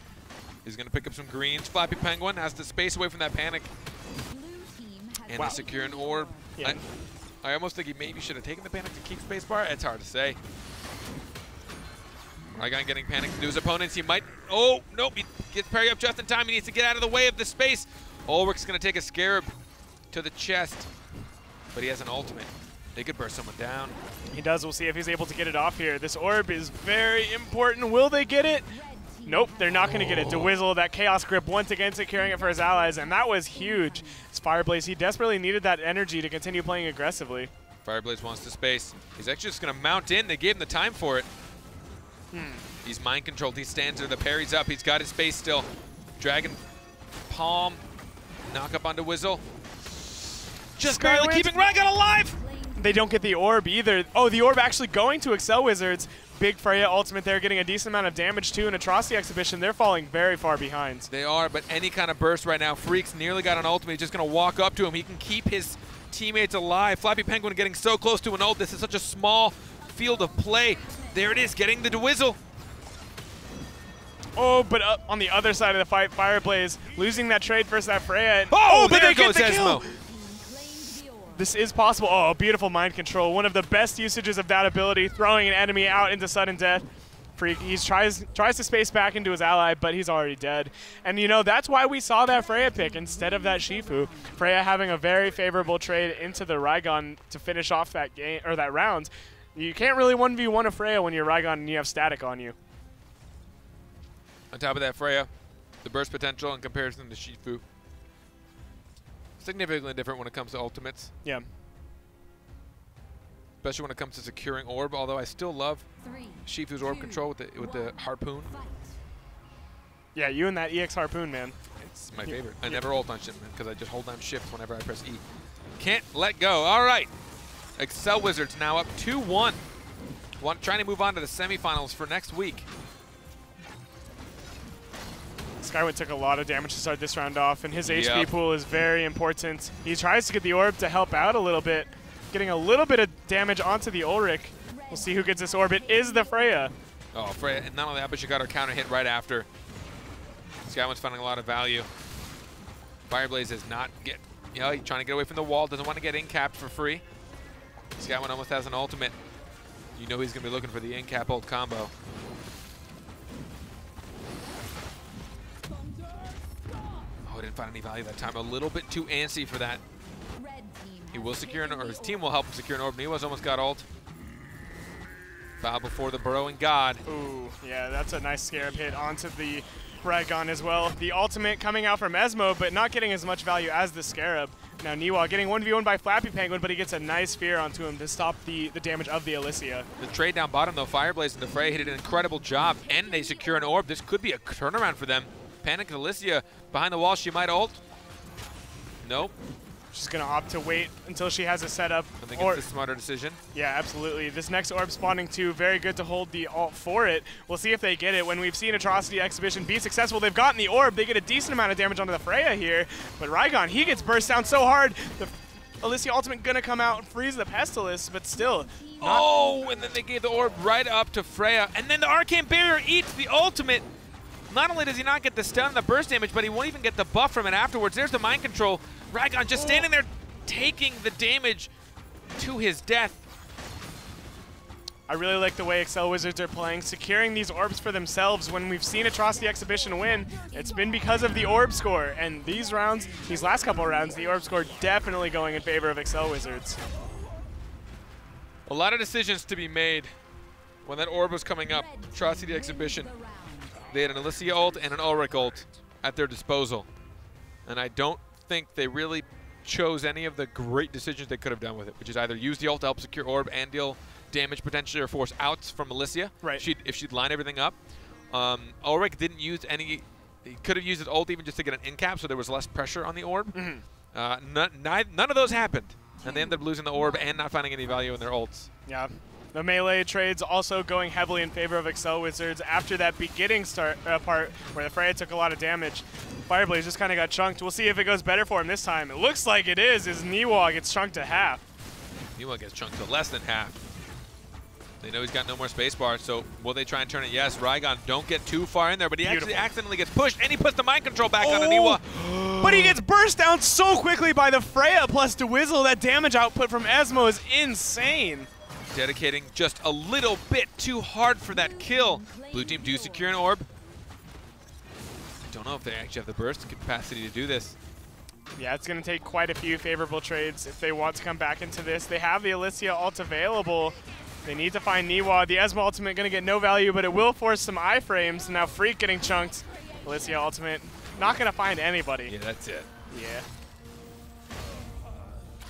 He's going to pick up some greens. Flappy Penguin has to space away from that panic. And they secure an orb. Yeah. I almost think he maybe should have taken the panic to keep spacebar. It's hard to say. Rygon getting panicked into his opponents. He might. Oh, nope. He gets parry up just in time. He needs to get out of the way of the space. Ulrich's going to take a Scarab to the chest, but he has an ultimate. They could burst someone down. He does. We'll see if he's able to get it off here. This orb is very important. Will they get it? Nope, they're not going to get it. DeWizzle, that Chaos Grip once again securing it for his allies, and that was huge. It's Fireblaze. He desperately needed that energy to continue playing aggressively. Fireblaze wants to space. He's actually just going to mount in. They gave him the time for it. He's mind controlled. He stands there. The parry's up. He's got his space still. Dragon Palm. Knock up onto DeWizzle. Just barely keeping Rygon alive. they don't get the orb either. Oh, the orb actually going to Excel Wizards. Big Freya ultimate there, getting a decent amount of damage too. An Atrocity Exhibition, they're falling very far behind. They are, but any kind of burst right now. Freaks nearly got an ultimate. He's just going to walk up to him. He can keep his teammates alive. Flappy Penguin getting so close to an ult. This is such a small field of play. There it is, getting the Dwizzle. Oh, but up on the other side of the fight, Fireblaze losing that trade versus that Freya. Oh, but there they get goes the kill. Esmo. This is possible. Oh, beautiful mind control. One of the best usages of that ability, throwing an enemy out into sudden death. Freak, he tries to space back into his ally, but he's already dead. And you know, that's why we saw that Freya pick instead of that Shifu. Freya having a very favorable trade into the Raigon to finish off that game or that round. You can't really 1v1 a Freya when you're Raigon and you have static on you. On top of that, Freya, the burst potential in comparison to Shifu, significantly different when it comes to ultimates. Yeah. Especially when it comes to securing orb, although I still love Shifu's orb control with the harpoon. Yeah, you and that EX harpoon, man. It's my favorite. I never ult on shit, man, because I just hold down shift whenever I press E. Can't let go. All right. Excel Wizards now up 2-1. Trying to move on to the semifinals for next week. Skyward took a lot of damage to start this round off, and his HP pool is very important. He tries to get the orb to help out a little bit, getting a little bit of damage onto the Ulrich. We'll see who gets this orb. It is the Freya. Oh, Freya, and not only that, but she got her counter hit right after. Skyward's finding a lot of value. Fireblaze is not he's trying to get away from the wall, doesn't want to get in-capped for free. Skyward almost has an ultimate. You know he's going to be looking for the in-cap ult combo. Didn't find any value that time. A little bit too antsy for that. He will secure an orb, or his team will help him secure an orb. Niwa's almost got ult. Bow before the burrowing god. Ooh, yeah, that's a nice scarab hit onto the Raigon as well. The ultimate coming out from Esmo, but not getting as much value as the scarab. Now Niwa getting 1v1 by Flappy Penguin, but he gets a nice fear onto him to stop the damage of the Alicia. The trade down bottom though, Fireblaze and the Frey did an incredible job, and they secure an orb. This could be a turnaround for them. Panic Alicia behind the wall, she might ult. Nope. She's going to opt to wait until she has a setup. I think it's the smarter decision. Yeah, absolutely. This next orb spawning too, very good to hold the ult for it. We'll see if they get it. When we've seen Atrocity Exhibition be successful, they've gotten the orb. They get a decent amount of damage onto the Freya here. But Raigon, he gets burst down so hard. The Alicia ultimate going to come out and freeze the Pestilence, but still. Oh, and then they gave the orb right up to Freya. And then the Arcane Barrier eats the ultimate. Not only does he not get the stun and the burst damage, but he won't even get the buff from it afterwards. There's the mind control. Raigon just standing there taking the damage to his death. I really like the way Excel Wizards are playing, securing these orbs for themselves. When we've seen Atrocity Exhibition win, it's been because of the orb score. And these rounds, these last couple of rounds, the orb score definitely going in favor of Excel Wizards. A lot of decisions to be made when that orb was coming up. Atrocity Exhibition. They had an Alicia ult and an Ulrich ult at their disposal. And I don't think they really chose any of the great decisions they could have done with it, which is either use the ult to help secure orb and deal damage potentially or force outs from Alicia. Right. If she'd line everything up. Ulrich didn't use any, he could have used his ult even just to get an in-cap so there was less pressure on the orb. None of those happened. And they ended up losing the orb and not finding any value in their ults. Yeah. The melee trades also going heavily in favor of Excel Wizards after that beginning part where the Freya took a lot of damage. Fireblaze just kind of got chunked. We'll see if it goes better for him this time. It looks like it is, as Niwa gets chunked to half. Niwa gets chunked to less than half. They know he's got no more spacebar, so will they try and turn it? Yes, Raigon, don't get too far in there, but he actually accidentally gets pushed, and he puts the mind control back on Niwa. But he gets burst down so quickly by the Freya plus Dwizzle. That damage output from Esmo is insane. Dedicating just a little bit too hard for that kill. Blue team do secure an orb. I don't know if they actually have the burst capacity to do this. Yeah, it's going to take quite a few favorable trades if they want to come back into this. They have the Alicia ult available. They need to find Niwa. The Esmo ultimate going to get no value, but it will force some iframes. Now Freak getting chunked. Alicia ultimate not going to find anybody. Yeah, that's it. Yeah.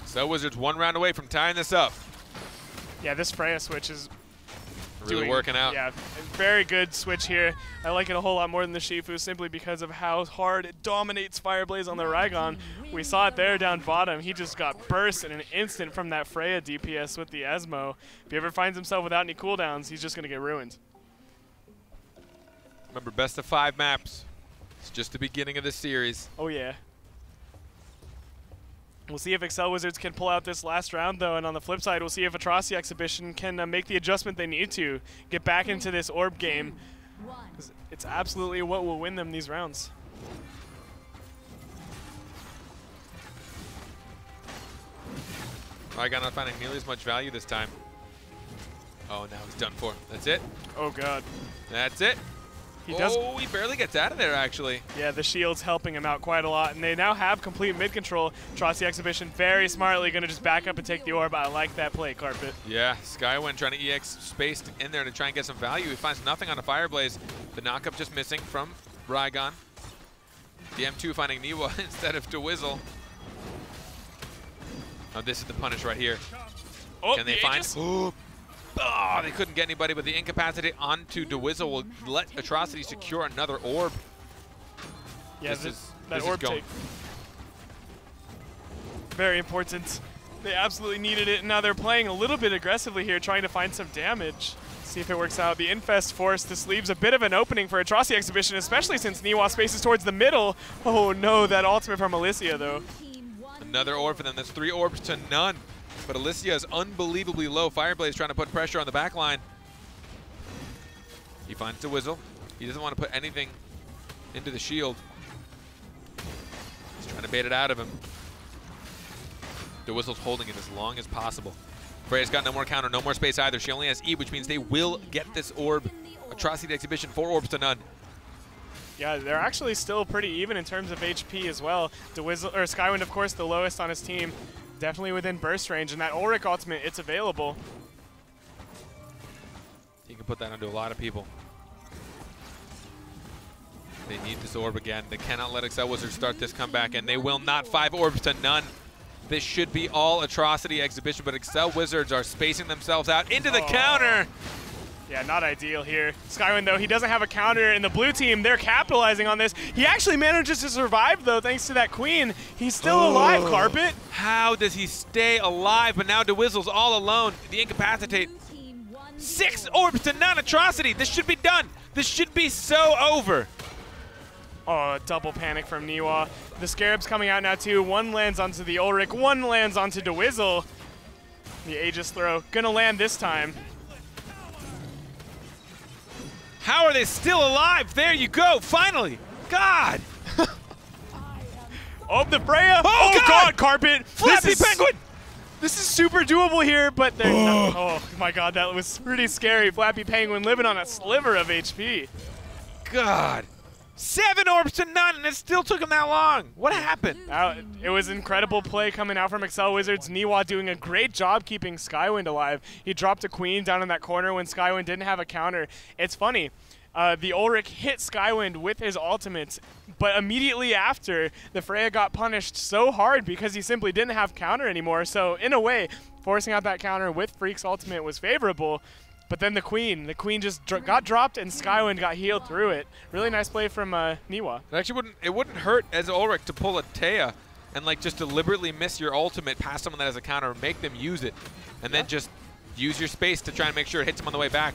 So Wizards 1 round away from tying this up. Yeah, this Freya switch is really working out. Yeah, very good switch here. I like it a whole lot more than the Shifu simply because of how hard it dominates Fireblaze on the Raigon. We saw it there down bottom. He just got burst in an instant from that Freya DPS with the Esmo. If he ever finds himself without any cooldowns, he's just going to get ruined. Remember, best of 5 maps. It's just the beginning of the series. Oh, yeah. We'll see if Excel Wizards can pull out this last round, though, and on the flip side, we'll see if Atrocity Exhibition can make the adjustment they need to get back into this orb game. It's absolutely what will win them these rounds. Raigon not finding nearly as much value this time. Oh, now he's done for. That's it. Oh, God. That's it. He barely gets out of there, actually. Yeah, the shield's helping him out quite a lot, and they now have complete mid-control. Atrocity Exhibition very smartly going to just back up and take the orb. I like that play, Carpet. Yeah, Skywind trying to EX space in there to try and get some value. He finds nothing on the Fireblaze. The knockup just missing from Raigon. The M2 finding Niwa instead of DeWizzle. Oh, this is the punish right here. Oh, can they find? Oh, they couldn't get anybody, but the incapacitate onto DeWizzle will let Atrocity secure another orb. Yeah, that orb going. take. Very important. They absolutely needed it, and now they're playing a little bit aggressively here, trying to find some damage. See if it works out. The Infest Force, this leaves a bit of an opening for Atrocity Exhibition, especially since Niwa spaces towards the middle. Oh no, that ultimate from Alicia, though. Another orb for them. That's 3 orbs to none. But Alicia is unbelievably low. Fireblaze trying to put pressure on the back line. He finds DeWizzle. He doesn't want to put anything into the shield. He's trying to bait it out of him. DeWizzle's holding it as long as possible. Freya's got no more counter, no more space either. She only has E, which means they will get this orb. Atrocity Exhibition, 4 orbs to none. Yeah, they're actually still pretty even in terms of HP as well. DeWizzle, or Skywind, of course, the lowest on his team. Definitely within burst range, and that Ulrich ultimate, it's available. He can put that onto a lot of people. They need this orb again. They cannot let Excel Wizards start this comeback, and they will not. 5 orbs to none. This should be all Atrocity Exhibition, but Excel Wizards are spacing themselves out into the counter. Yeah, not ideal here. Skywind, though, he doesn't have a counter, and the blue team, they're capitalizing on this. He actually manages to survive, though, thanks to that queen. He's still alive, Carpet. How does he stay alive? But now DeWizzle's all alone. The incapacitate. 6 orbs to none. Atrocity. This should be done. This should be so over. Oh, double panic from Niwa. The Scarab's coming out now, too. One lands onto the Ulrich. One lands onto DeWizzle. The Aegis throw. Gonna land this time. How are they still alive? There you go, finally. God. Oh, the Freya. Oh God, Carpet. Flappy Penguin. This is super doable here, but they're not. Oh my God, that was pretty scary. Flappy Penguin living on a sliver of HP. God. 7 orbs to none, and it still took him that long. What happened? It was incredible play coming out from Excel Wizards. Niwa doing a great job keeping Skywind alive. He dropped a queen down in that corner when Skywind didn't have a counter. It's funny. The Ulrich hit Skywind with his ultimates, but immediately after, the Freya got punished so hard because he simply didn't have counter anymore. So in a way, forcing out that counter with Freak's ultimate was favorable. But then the queen just got dropped, and Skywind got healed through it. Really nice play from Niwa. It actually wouldn't hurt as Ulrich to pull a Taya and like just deliberately miss your ultimate past someone that has a counter, make them use it, and then just use your space to try and make sure it hits him on the way back.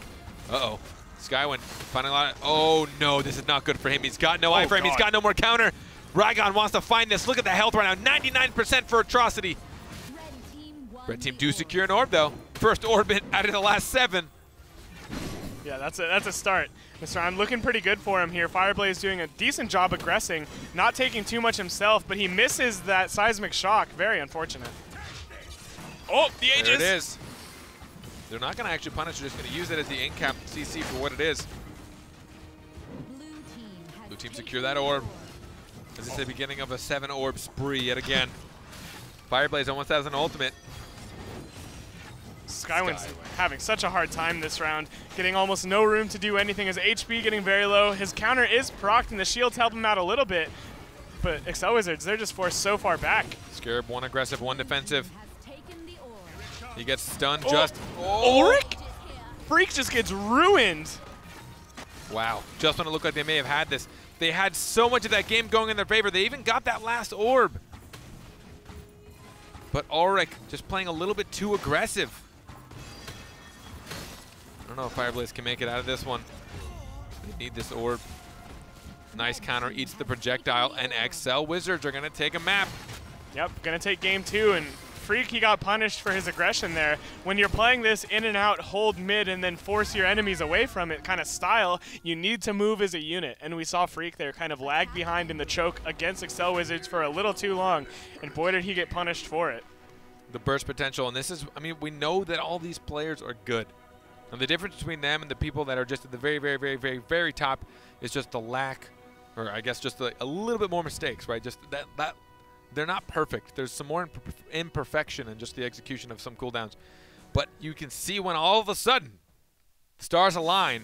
Uh-oh. Skywind finding a lot of, oh no, this is not good for him. He's got no iframe, he's got no more counter. Raigon wants to find this. Look at the health right now, 99% for Atrocity. Red team do secure an orb though. First orbit out of the last 7. Yeah, that's a start. This round looking pretty good for him here. Fireblaze doing a decent job aggressing, not taking too much himself, but he misses that seismic shock. Very unfortunate. Oh, the Aegis! There it is. They're not going to actually punish, they're just going to use it as the in-cap CC for what it is. Blue team secure that orb. This is the beginning of a 7 orb spree yet again. Fireblaze almost has an ultimate. Skywind's having such a hard time this round, getting almost no room to do anything. His HP getting very low. His counter is procced, and the shields help him out a little bit. But Excel Wizards, they're just forced so far back. Scarab, 1 aggressive, 1 defensive. He gets stunned Ulrich? Freak just gets ruined. Wow. Just when it looked like they may have had this. They had so much of that game going in their favor. They even got that last orb. But Ulrich just playing a little bit too aggressive. I don't know if Fireblaze can make it out of this one. They need this orb. Nice counter, eats the projectile, and XL Wizards are going to take a map. Yep, going to take game 2, and Freak, he got punished for his aggression there. When you're playing this in and out, hold mid, and then force your enemies away from it kind of style, you need to move as a unit. And we saw Freak there kind of lag behind in the choke against XL Wizards for a little too long, and boy did he get punished for it. The burst potential, and this is, I mean, we know that all these players are good. And the difference between them and the people that are just at the very, very, very, very, very top is just the lack, or I guess just a little bit more mistakes, right? Just that they're not perfect. There's some more imperfection in just the execution of some cooldowns. But you can see when all of a sudden stars align,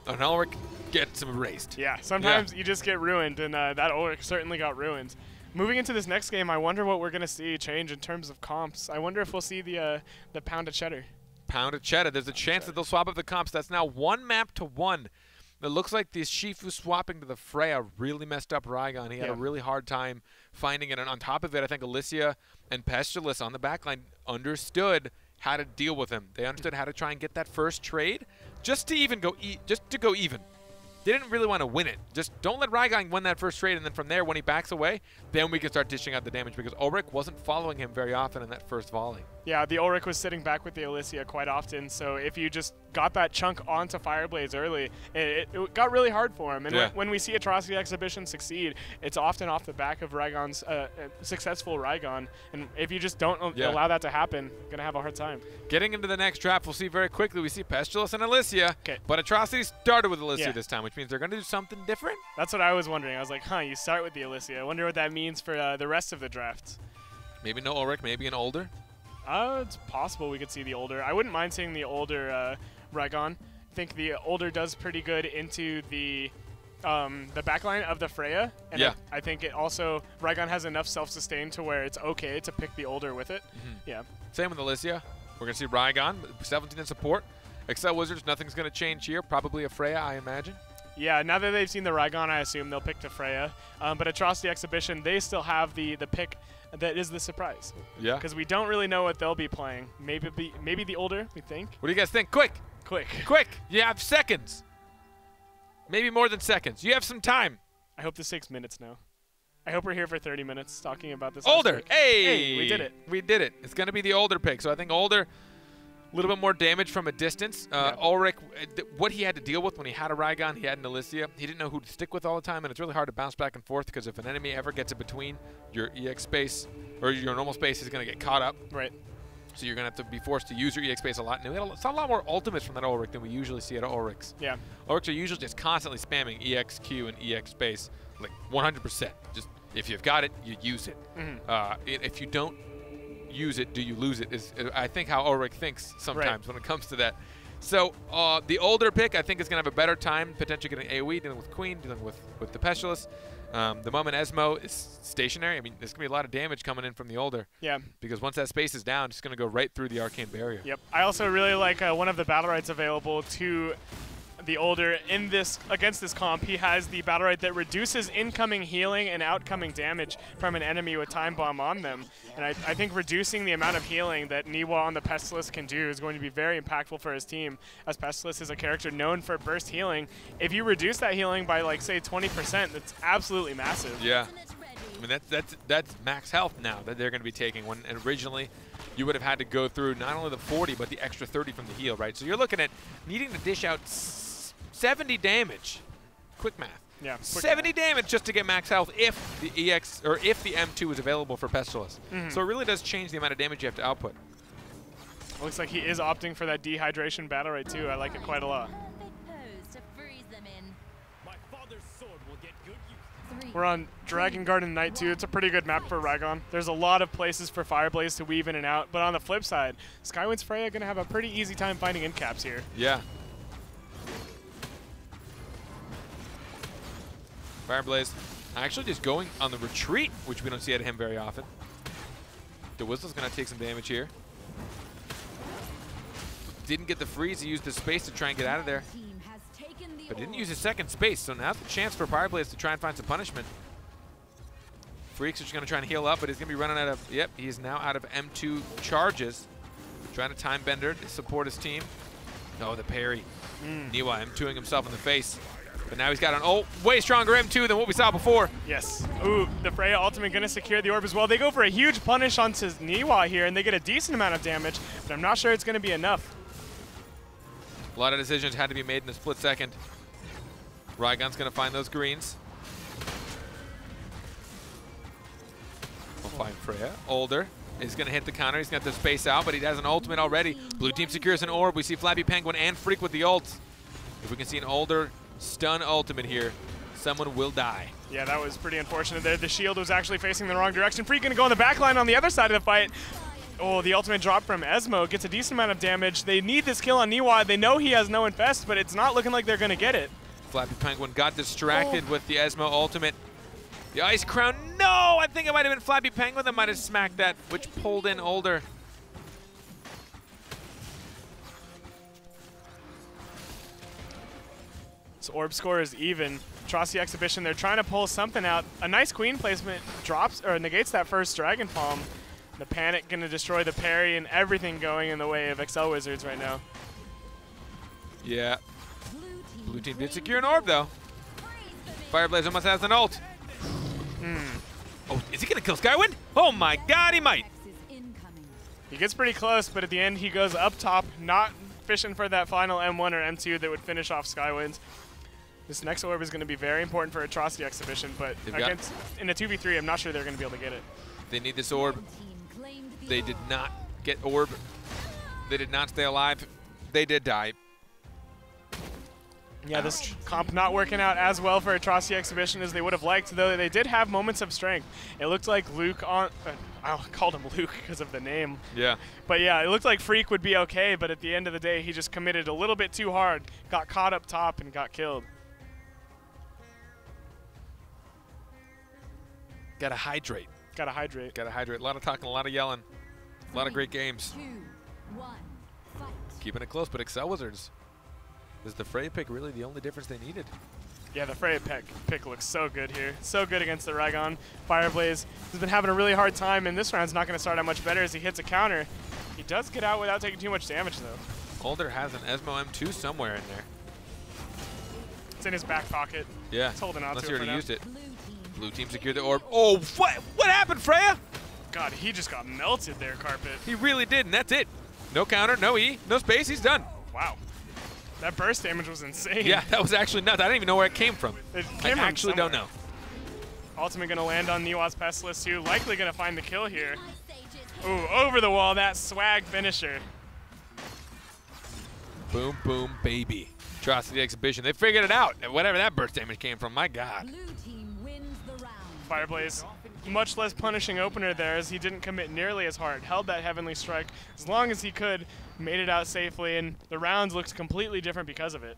and Ulrich gets erased. Yeah, sometimes you just get ruined, and that Ulrich certainly got ruined. Moving into this next game, I wonder what we're going to see change in terms of comps. I wonder if we'll see the pound of cheddar. Pound of cheddar. There's a chance that they'll swap up the comps. That's now 1 map to 1. It looks like the Shifu swapping to the Freya really messed up Rygon. He had a really hard time finding it. And on top of it, I think Alicia and Pestilus on the backline understood how to deal with him. They understood how to try and get that first trade just to even go even. They didn't really want to win it. Just don't let Rygon win that first trade, and then from there, when he backs away, then we can start dishing out the damage, because Ulrich wasn't following him very often in that first volley. Yeah, the Ulrich was sitting back with the Alicia quite often, so if you just got that chunk onto Fireblaze early, it got really hard for him. And when we see Atrocity Exhibition succeed, it's often off the back of Rygon's successful Rygon, and if you just don't allow that to happen, you're going to have a hard time. Getting into the next draft, we'll see very quickly. We see Pestilus and Alicia, but Atrocity started with Alicia this time, which means they're going to do something different. That's what I was wondering. I was like, you start with the Alicia. I wonder what that means for the rest of the draft. Maybe no Ulrich, maybe an older. It's possible we could see the older. I wouldn't mind seeing the older Rygon. I think the older does pretty good into the backline of the Freya. And I think it also, Rygon has enough self-sustain to where it's okay to pick the older with it. Yeah. Same with Alicia. We're going to see Rygon, 17 in support. XL Wizards, nothing's going to change here. Probably a Freya, I imagine. Yeah, now that they've seen the Rygon, I assume they'll pick the Freya. But Atrocity Exhibition, they still have the pick that is the surprise. Yeah. Because we don't really know what they'll be playing. Maybe the older, we think. What do you guys think? Quick. You have seconds. Maybe more than seconds. You have some time. I hope this takes minutes now. I hope we're here for 30 minutes talking about this. Older. Hey, we did it. We did it. It's going to be the older pick. So I think older, a little bit more damage from a distance. Ulrich, what he had to deal with when he had a Rygon, he had an Alicia. He didn't know who to stick with all the time, and it's really hard to bounce back and forth, because if an enemy ever gets in between your EX space or your normal space, he's going to get caught up. Right. So you're going to have to be forced to use your EX space a lot. And we had a lot more ultimates from that Ulrich than we usually see at Ulrichs. Yeah. Ulrichs are usually just constantly spamming EXQ and EX space, like 100%. Just if you've got it, you use it. If you don't use it, do you lose it, is I think how Ulrich thinks sometimes when it comes to that. So the older pick, I think, is going to have a better time potentially getting AoE, dealing with Queen, dealing with the Pestilus. The moment Esmo is stationary, I mean, there's going to be a lot of damage coming in from the older. Yeah. Because once that space is down, it's going to go right through the arcane barrier. Yep. I also really like one of the Battlerites available to the older against this comp. He has the Battlerite that reduces incoming healing and outcoming damage from an enemy with Time Bomb on them. And I think reducing the amount of healing that Niwa on the Pestilus can do is going to be very impactful for his team, as Pestilus is a character known for burst healing. If you reduce that healing by, like, say 20%, that's absolutely massive. Yeah. I mean, that's max health now that they're going to be taking, when originally you would have had to go through not only the 40 but the extra 30 from the heal, right? So you're looking at needing to dish out 70 damage. Quick math. Yeah. 70 damage just to get max health if the EX or if the M2 is available for Pestilus. So it really does change the amount of damage you have to output. Looks like he is opting for that dehydration Battlerite too. I like it quite a lot. We're on Dragon Garden Night 2. It's a pretty good map for Rygon. There's a lot of places for Fireblaze to weave in and out, but on the flip side, Skywind's Freya going to have a pretty easy time finding end caps here. Yeah. Fireblaze actually just going on the retreat, which we don't see out of him very often. The Whistle's going to take some damage here. Didn't get the freeze. He used the space to try and get out of there. Team has taken the But didn't orb. use his second space, so now's the chance for Fireblaze to try and find some punishment. Freaks is just going to try and heal up, but he's going to be running out of, yep, he's now out of M2 charges. Trying to time bender to support his team. No, the parry. Niwa M2ing himself in the face. But now he's got an way stronger M2 than what we saw before. Yes. Ooh, the Freya ultimate going to secure the orb as well. They go for a huge punish onto Niwa here, and they get a decent amount of damage, but I'm not sure it's going to be enough. A lot of decisions had to be made in a split second. Rygon's going to find those greens. We'll find Freya. Older is going to hit the counter. He's got the space out, but he has an ultimate already. Blue team secures an orb. We see Flappy Penguin and Freak with the ults. If we can see an Older stun ultimate here, someone will die. Yeah, that was pretty unfortunate there. The shield was actually facing the wrong direction. Freak going to go on the back line on the other side of the fight. Oh, the ultimate drop from Esmo gets a decent amount of damage. They need this kill on Niwa. They know he has no infest, but it's not looking like they're going to get it. Flappy Penguin got distracted with the Esmo ultimate. The Ice Crown, no! I think it might have been Flappy Penguin that might have smacked that, which pulled in Older. So orb score is even. Atrocity Exhibition, they're trying to pull something out. A nice queen placement drops or negates that first Dragon Palm. The Panic going to destroy the parry and everything going in the way of Excel Wizards right now. Yeah. Blue team did secure an orb, though. Fireblaze almost has an ult. Oh, is he going to kill Skywind? Oh my god, he might. He gets pretty close, but at the end he goes up top, not fishing for that final M1 or M2 that would finish off Skywind. This next orb is going to be very important for Atrocity Exhibition, but against, in a 2v3, I'm not sure they're going to be able to get it. They need this orb. They did not get orb. They did not stay alive. They did die. Yeah, this comp not working out as well for Atrocity Exhibition as they would have liked, though they did have moments of strength. It looked like Luke on... I called him Luke because of the name. Yeah. But yeah, it looked like Freak would be okay, but at the end of the day, he just committed a little bit too hard, got caught up top, and got killed. Gotta hydrate. Gotta hydrate. Gotta hydrate. A lot of talking, a lot of yelling. A lot of great games. 2, 1, fight. Keeping it close, but Excel Wizards. Is the Freya pick really the only difference they needed? Yeah, the Freya pick looks so good here. So good against the Rygon. Fireblaze has been having a really hard time, and this round's not going to start out much better as he hits a counter. He does get out without taking too much damage, though. Older has an Esmo M2 somewhere in there. It's in his back pocket. Yeah, He's holding on unless to he it for already now. used it. Blue team. Blue team secured the orb. Oh, what happened, Freya? God, he just got melted there, Carpet. He really did, and that's it. No counter, no E, no space, he's done. Wow. That burst damage was insane. Yeah, that was actually nuts. I didn't even know where it came from. It I came from actually don't somewhere. know. Ultimate going to land on Niwa's Pestilence, too. Likely going to find the kill here. Ooh, over the wall, that swag finisher. Boom, boom, baby. Atrocity Exhibition. They figured it out. Whatever that burst damage came from, my God. Blue team wins the round. Fireblaze, much less punishing opener there as he didn't commit nearly as hard. Held that Heavenly Strike as long as he could, made it out safely, and the rounds looked completely different because of it.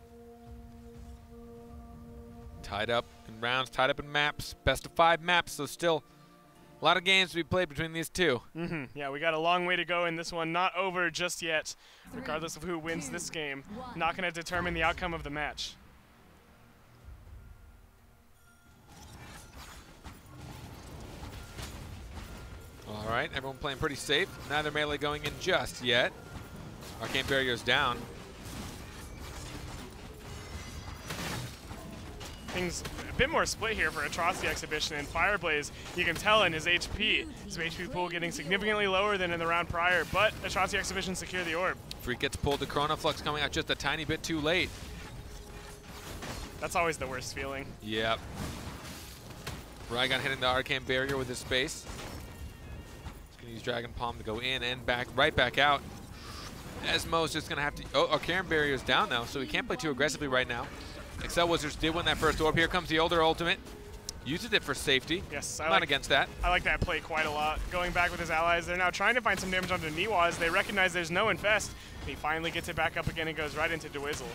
Tied up in rounds, tied up in maps. Best of 5 maps, so still a lot of games to be played between these two. Yeah, we got a long way to go in this one. Not over just yet, regardless of who wins this game. Not going to determine the outcome of the match. All right, everyone playing pretty safe. Neither melee going in just yet. Arcane Barrier's down. Things a bit more split here for Atrocity Exhibition, and Fireblaze, you can tell in his HP. His HP pool getting significantly lower than in the round prior, but Atrocity Exhibition secure the orb. Freak gets pulled. The Chrono Flux coming out just a tiny bit too late. That's always the worst feeling. Yep. Rygon hitting the Arcane Barrier with his space. He's going to use Dragon Palm to go in and back, right back out. Esmo's just going to have to... Oh, Arcane Barrier's down now, so he can't play too aggressively right now. Excel Wizards did win that first orb. Here comes the Older ultimate. Uses it for safety. Yes, I'm not against that. I like that play quite a lot. Going back with his allies, they're now trying to find some damage onto Niwa as they recognize there's no infest. He finally gets it back up again and goes right into Dwizzle.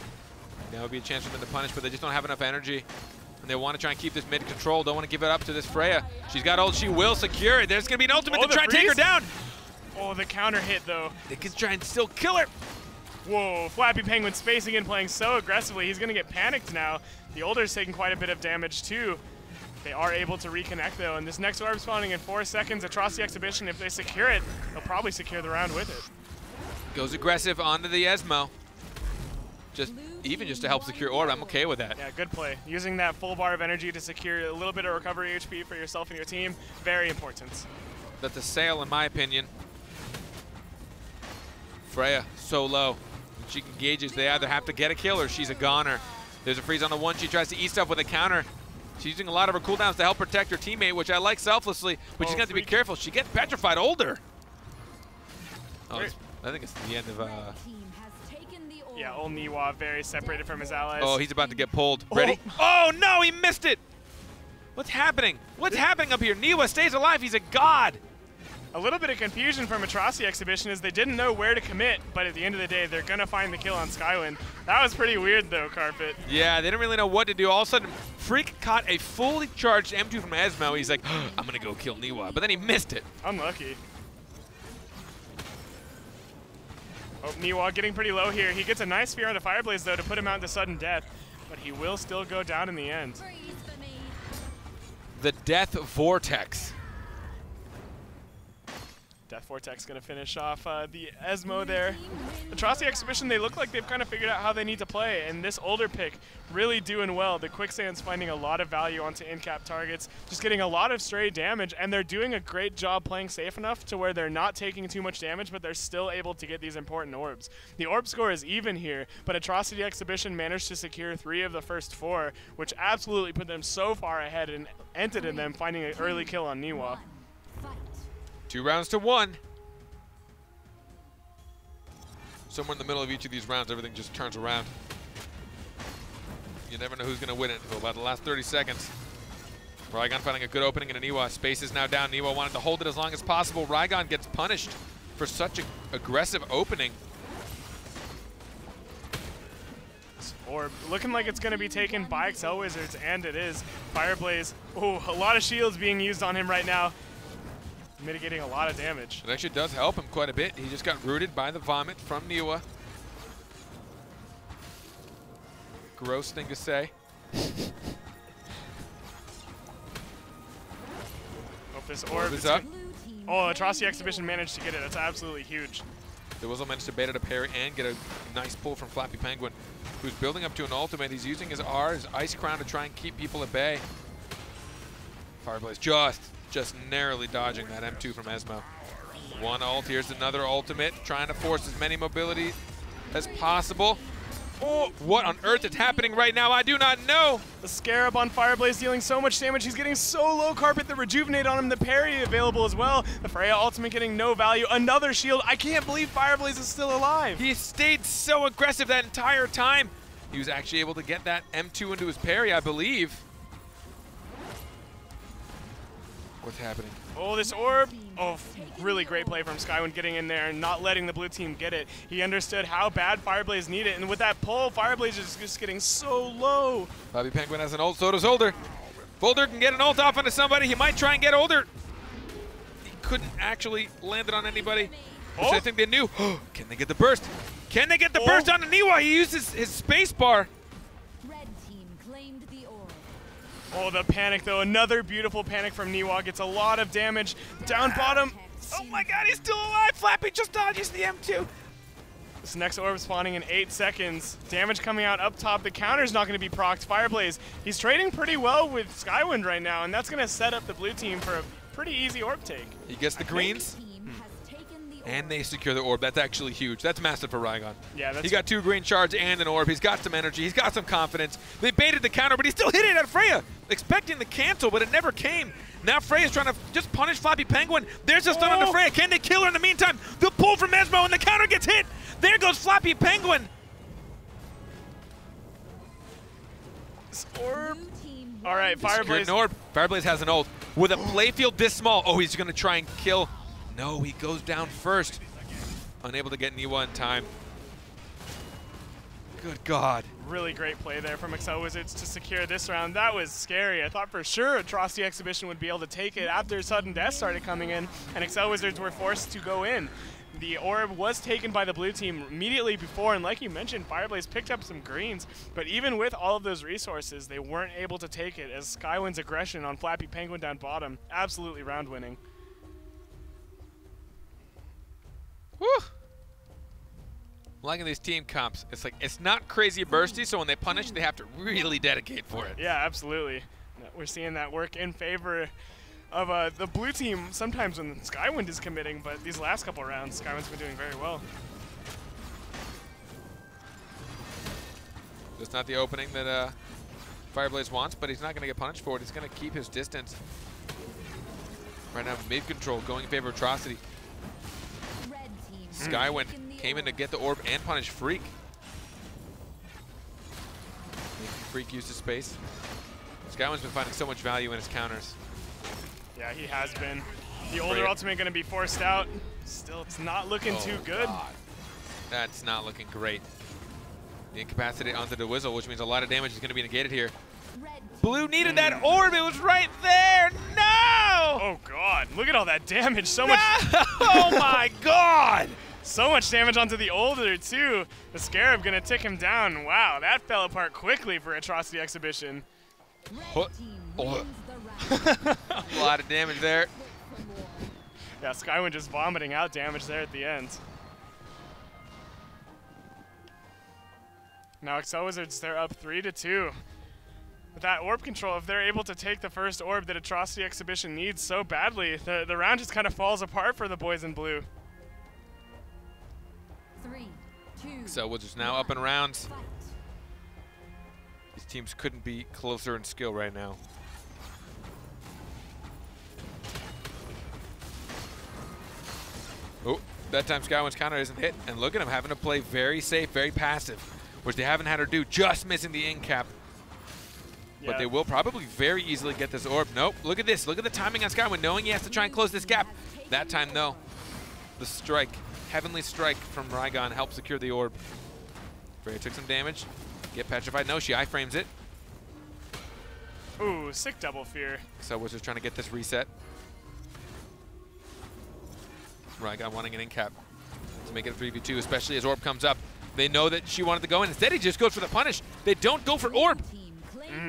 That would be a chance for them to punish, but they just don't have enough energy. And they want to try and keep this mid control. Don't want to give it up to this Freya. She's got ult. She will secure it. There's going to be an ultimate to the try and take her freeze? down. Oh, the counter hit, though. They can try and still kill her. Whoa, Flappy Penguin spacing in, playing so aggressively. He's going to get panicked now. The Older's taking quite a bit of damage too. They are able to reconnect though, and this next orb spawning in 4 seconds. Atrocity Exhibition, if they secure it, they'll probably secure the round with it. Goes aggressive onto the Esmo. Even just to help secure orb, I'm okay with that. Yeah, good play. Using that full bar of energy to secure a little bit of recovery HP for yourself and your team, very important. That's a sale in my opinion. Freya, so low. When she engages, they either have to get a kill or she's a goner. There's a freeze on the one. She tries to eat stuff with a counter. She's using a lot of her cooldowns to help protect her teammate, which I like selflessly, but she's going to have to be careful. She gets petrified older. Oh, I think it's the end of... Yeah, old Niwa very separated from his allies. Oh, he's about to get pulled. Ready? Oh, no, he missed it. What's happening? What's happening up here? Niwa stays alive. He's a god. A little bit of confusion from Atrocity Exhibition is they didn't know where to commit, but at the end of the day, they're going to find the kill on Skywind. That was pretty weird, though, Carpet. Yeah, they didn't really know what to do. All of a sudden, Freak caught a fully charged M2 from Esmo. He's like, I'm going to go kill Niwa, but then he missed it. Unlucky. Oh, Niwa getting pretty low here. He gets a nice spear on the Fireblaze, though, to put him out into sudden death, but he will still go down in the end. The Death Vortex. Death Vortex going to finish off the Esmo there. Atrocity Exhibition, they look like they've kind of figured out how they need to play, and this older pick really doing well. The Quicksand's finding a lot of value onto in-cap targets, just getting a lot of stray damage, and they're doing a great job playing safe enough to where they're not taking too much damage, but they're still able to get these important orbs. The orb score is even here, but Atrocity Exhibition managed to secure 3 of the first 4, which absolutely put them so far ahead and ended in them finding an early kill on Niwa. 2 rounds to 1. Somewhere in the middle of each of these rounds, everything just turns around. You never know who's going to win it until about the last 30 seconds. Rygon finding a good opening in Niwa. Space is now down. Niwa wanted to hold it as long as possible. Rygon gets punished for such an aggressive opening. Orb looking like it's going to be taken by Excel Wizards, and it is. Fireblaze. Oh, a lot of shields being used on him right now. Mitigating a lot of damage. It actually does help him quite a bit. He just got rooted by the vomit from Niwa. Gross thing to say. Hope this orb is up. Oh, Atrocity Exhibition managed to get it. That's absolutely huge. They also managed to bait out a parry and get a nice pull from Flappy Penguin, who's building up to an ultimate. He's using his R, his Ice Crown, to try and keep people at bay. Fireblaze just narrowly dodging that M2 from Esmo. One ult, here's another ultimate, trying to force as many mobility as possible. Oh, what on earth is happening right now? I do not know. The Scarab on Fireblaze dealing so much damage. He's getting so low. Carpet, the Rejuvenate on him, the parry available as well. The Freya ultimate getting no value. Another shield. I can't believe Fireblaze is still alive. He stayed so aggressive that entire time. He was actually able to get that M2 into his parry, I believe. What's happening? Oh, this orb. Oh, really great play from Skywind getting in there and not letting the blue team get it. He understood how bad Fireblaze needed it, and with that pull, Fireblaze is just getting so low. Flappy Penguin has an ult, so does Older. If Older can get an ult off onto somebody, he might try and get Older. He couldn't actually land it on anybody, which I think they knew. Can they get the burst? Can they get the burst onto Niwa? He uses his space bar. Oh, the panic, though. Another beautiful panic from Niwa. Gets a lot of damage. Down bottom. Oh my god, he's still alive. Flappy just dodges the M2. This next orb spawning in 8 seconds. Damage coming out up top. The counter's not going to be procced. Fireblaze, he's trading pretty well with Skywind right now, and that's going to set up the blue team for a pretty easy orb take. He gets the greens. And they secure the orb. That's actually huge. That's massive for Rygon. Yeah, he got 2 green shards and an orb. He's got some energy. He's got some confidence. They baited the counter, but he still hit it at Freya, expecting the cancel, but it never came. Now Freya's trying to just punish Flappy Penguin. There's a stun on the Freya. Can they kill her in the meantime? The pull from Esmo, and the counter gets hit. There goes Flappy Penguin. This orb. All right, Fireblaze. An orb. Fireblaze has an ult. With a playfield this small, oh, he's going to try and kill. No, he goes down first. Unable to get Niwa in time. Good God. Really great play there from Excel Wizards to secure this round. That was scary. I thought for sure Atrocity Exhibition would be able to take it after sudden death started coming in, and Excel Wizards were forced to go in. The orb was taken by the blue team immediately before, and like you mentioned, Fireblaze picked up some greens, but even with all of those resources, they weren't able to take it as Skywind's aggression on Flappy Penguin down bottom, absolutely round winning. Woo! I'm liking these team comps. It's like, it's not crazy bursty, so when they punish, they have to really dedicate for it. Yeah, absolutely. We're seeing that work in favor of the blue team sometimes when Skywind is committing, but these last couple rounds, Skywind's been doing very well. Just not the opening that Fireblaze wants, but he's not going to get punished for it. He's going to keep his distance. Right now, mid-control going in favor of Atrocity. Skywind came in to get the orb and punish Freak. Making Freak use his space. Skywind's been finding so much value in his counters. Yeah, he has been. The older ultimate going to be forced out. Still, it's not looking too good. God. That's not looking great. The incapacitate onto the Whizzle, which means a lot of damage is going to be negated here. Blue needed that orb. It was right there. No! Oh, God. Look at all that damage. So much. Oh, my God. So much damage onto the older, too. The Scarab going to tick him down. Wow, that fell apart quickly for Atrocity Exhibition. A lot of damage there. Yeah, Skywind just vomiting out damage there at the end. Now Excel Wizards, they're up 3-2. With that orb control, if they're able to take the first orb that Atrocity Exhibition needs so badly, the round just kind of falls apart for the boys in blue. 3, 2. Excel Wizards now up in rounds. These teams couldn't be closer in skill right now. Oh, that time Skywind's counter isn't hit, and look at him having to play very safe, very passive, which they haven't had her do, just missing the in cap. Yeah. But they will probably very easily get this orb. Nope, look at this. Look at the timing on Skywind, knowing he has to try and close this gap. That time, though, the strike, heavenly strike from Rygon helped secure the orb. Freya took some damage. Get petrified. No, she iframes it. Ooh, sick double fear. So Wizards trying to get this reset. Rygon wanting an in cap to make it a 3v2, especially as orb comes up. They know that she wanted to go in. Instead, he just goes for the punish. They don't go for orb.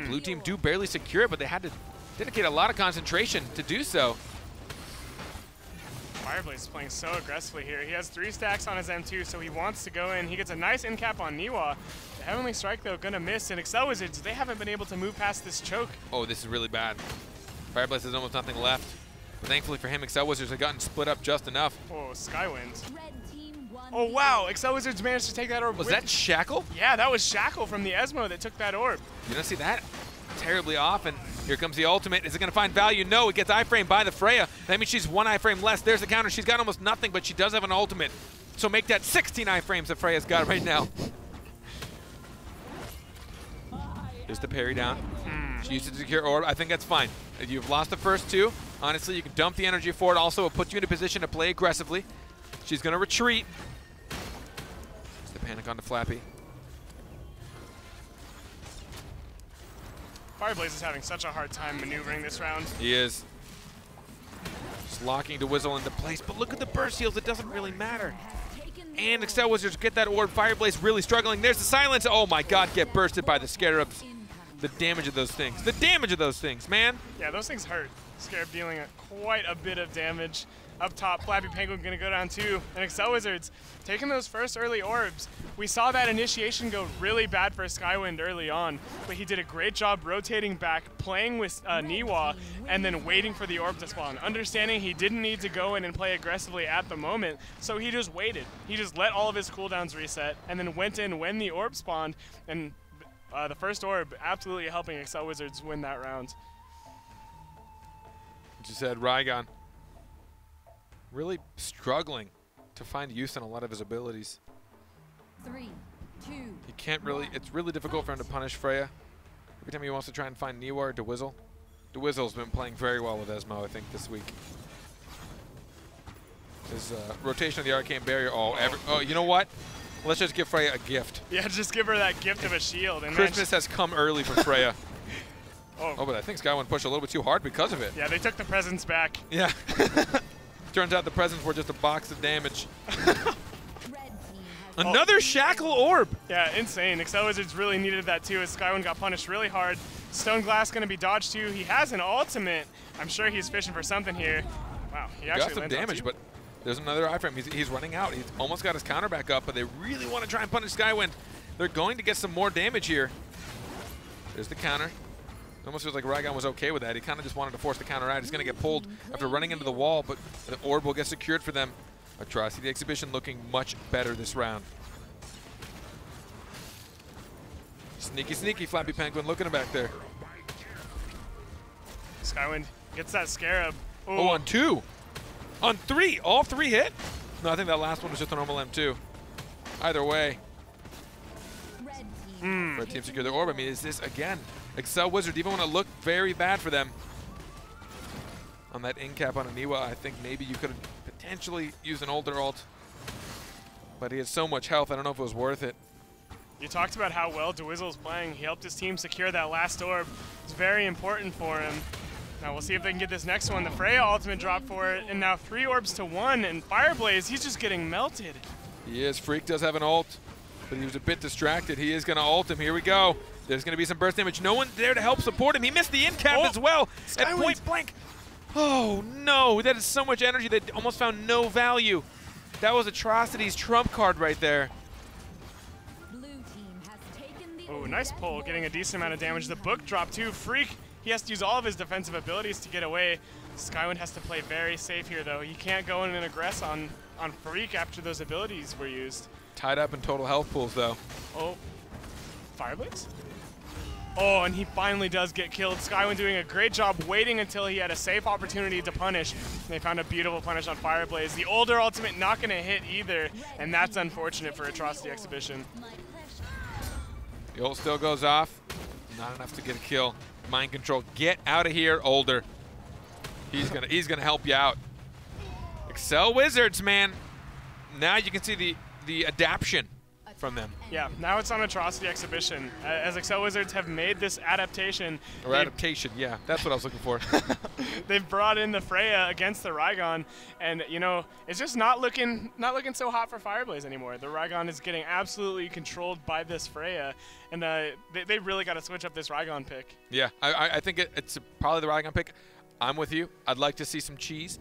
Blue team do barely secure it, but they had to dedicate a lot of concentration to do so. Fireblaze is playing so aggressively here. He has 3 stacks on his M2, so he wants to go in. He gets a nice in cap on Niwa. The Heavenly Strike, though, gonna miss. And Excel Wizards, they haven't been able to move past this choke. Oh, this is really bad. Fireblaze has almost nothing left. But thankfully for him, Excel Wizards have gotten split up just enough. Oh, Skywind. Oh, wow. Excel Wizards managed to take that orb. Was that Shackle? Yeah, that was Shackle from the Esmo that took that orb. You don't see that terribly often. Here comes the ultimate. Is it going to find value? No, it gets iframe by the Freya. That means she's 1 iframe less. There's the counter. She's got almost nothing, but she does have an ultimate. So make that 16 iframes that Freya's got right now. There's the parry down. She used it to secure orb. I think that's fine. You've lost the first 2. Honestly, you can dump the energy for it. Also, it puts you in a position to play aggressively. She's going to retreat. It's the panic on the Flappy. Fireblaze is having such a hard time maneuvering this round. He is. Just locking the Whizzle into place, but look at the burst heals. It doesn't really matter. And Excel Wizards get that orb. Fireblaze really struggling. There's the silence. Oh my God, get bursted by the Scarabs. The damage of those things. The damage of those things, man. Yeah, those things hurt. Scarab dealing quite a bit of damage. Up top, Flappy Penguin gonna go down 2. And Excel Wizards taking those first early orbs. We saw that initiation go really bad for Skywind early on, but he did a great job rotating back, playing with Niwa, and then waiting for the orb to spawn. Understanding he didn't need to go in and play aggressively at the moment, so he just waited. He just let all of his cooldowns reset, and then went in when the orb spawned, and the first orb absolutely helping Excel Wizards win that round. You said Rygon really struggling to find use in a lot of his abilities. 3, 2. He can't really, it's really difficult for him to punish Freya. Every time he wants to try and find Niwa or DeWizzle. DeWizzle's been playing very well with Esmo, I think, this week. His rotation of the Arcane Barrier, oh, you know what? Let's just give Freya a gift. Yeah, just give her that gift of a shield. And Christmas has come early for Freya. Oh, but I think Skywin pushed a little bit too hard because of it. Yeah, they took the presents back. Yeah. Turns out the presents were just a box of damage. Red team has Another Shackle Orb. Yeah, insane. Excel Wizards really needed that too, as Skywind got punished really hard. Stone Glass going to be dodged too. He has an ultimate. I'm sure he's fishing for something here. Wow, he actually Got some lands on damage, two. but there's another iframe. He's running out. He's almost got his counter back up, but they really want to try and punish Skywind. They're going to get some more damage here. There's the counter. It almost feels like Rygon was okay with that. He kind of just wanted to force the counter out. He's going to get pulled after running into the wall, but the orb will get secured for them. Atrocity, the exhibition, looking much better this round. Sneaky, sneaky, Flappy Penguin looking back there. Skywind gets that Scarab. Oh, on 2. On 3. All 3 hit? No, I think that last one was just a normal M2. Either way. red team. Red team secure their orb. I mean, is this, again, Excel Wizard, even when it looked very bad for them on that in cap on Aniwa, I think maybe you could have potentially used an older ult. But he has so much health, I don't know if it was worth it. You talked about how well Dwizzle's playing. He helped his team secure that last orb. It's very important for him. Now we'll see if they can get this next one. The Freya ultimate drop for it, and now 3 orbs to 1, and Fireblaze, he's just getting melted. He is. Freak does have an ult, but he was a bit distracted. He is going to ult him. Here we go. There's going to be some burst damage. No one there to help support him. He missed the in cap as well at Skywind's- point blank. Oh, no. That is so much energy that almost found no value. That was Atrocity's trump card right there. Blue team has taken the Oh, nice pull, getting a decent amount of damage. The book drop too. Freak, he has to use all of his defensive abilities to get away. Skywind has to play very safe here, though. He can't go in and aggress on Freak after those abilities were used. Tied up in total health pools, though. Oh, Fireblitz? Oh, and he finally does get killed. Skywind doing a great job waiting until he had a safe opportunity to punish. They found a beautiful punish on Fireblaze. The older ultimate not going to hit either, and that's unfortunate for Atrocity Exhibition. my pleasure. The ult still goes off. Not enough to get a kill. Mind control. Get out of here, older. He's gonna help you out. Excel Wizards, man. Now you can see the adaptation from them. Yeah, now it's on Atrocity Exhibition. As Excel Wizards have made this adaptation, Or adaptation, yeah. That's what I was looking for. they've brought in the Freya against the Rygon, and you know it's just not looking so hot for Fireblaze anymore. The Rygon is getting absolutely controlled by this Freya, and they really got to switch up this Rygon pick. Yeah, I think it's probably the Rygon pick. I'm with you. I'd like to see some cheese.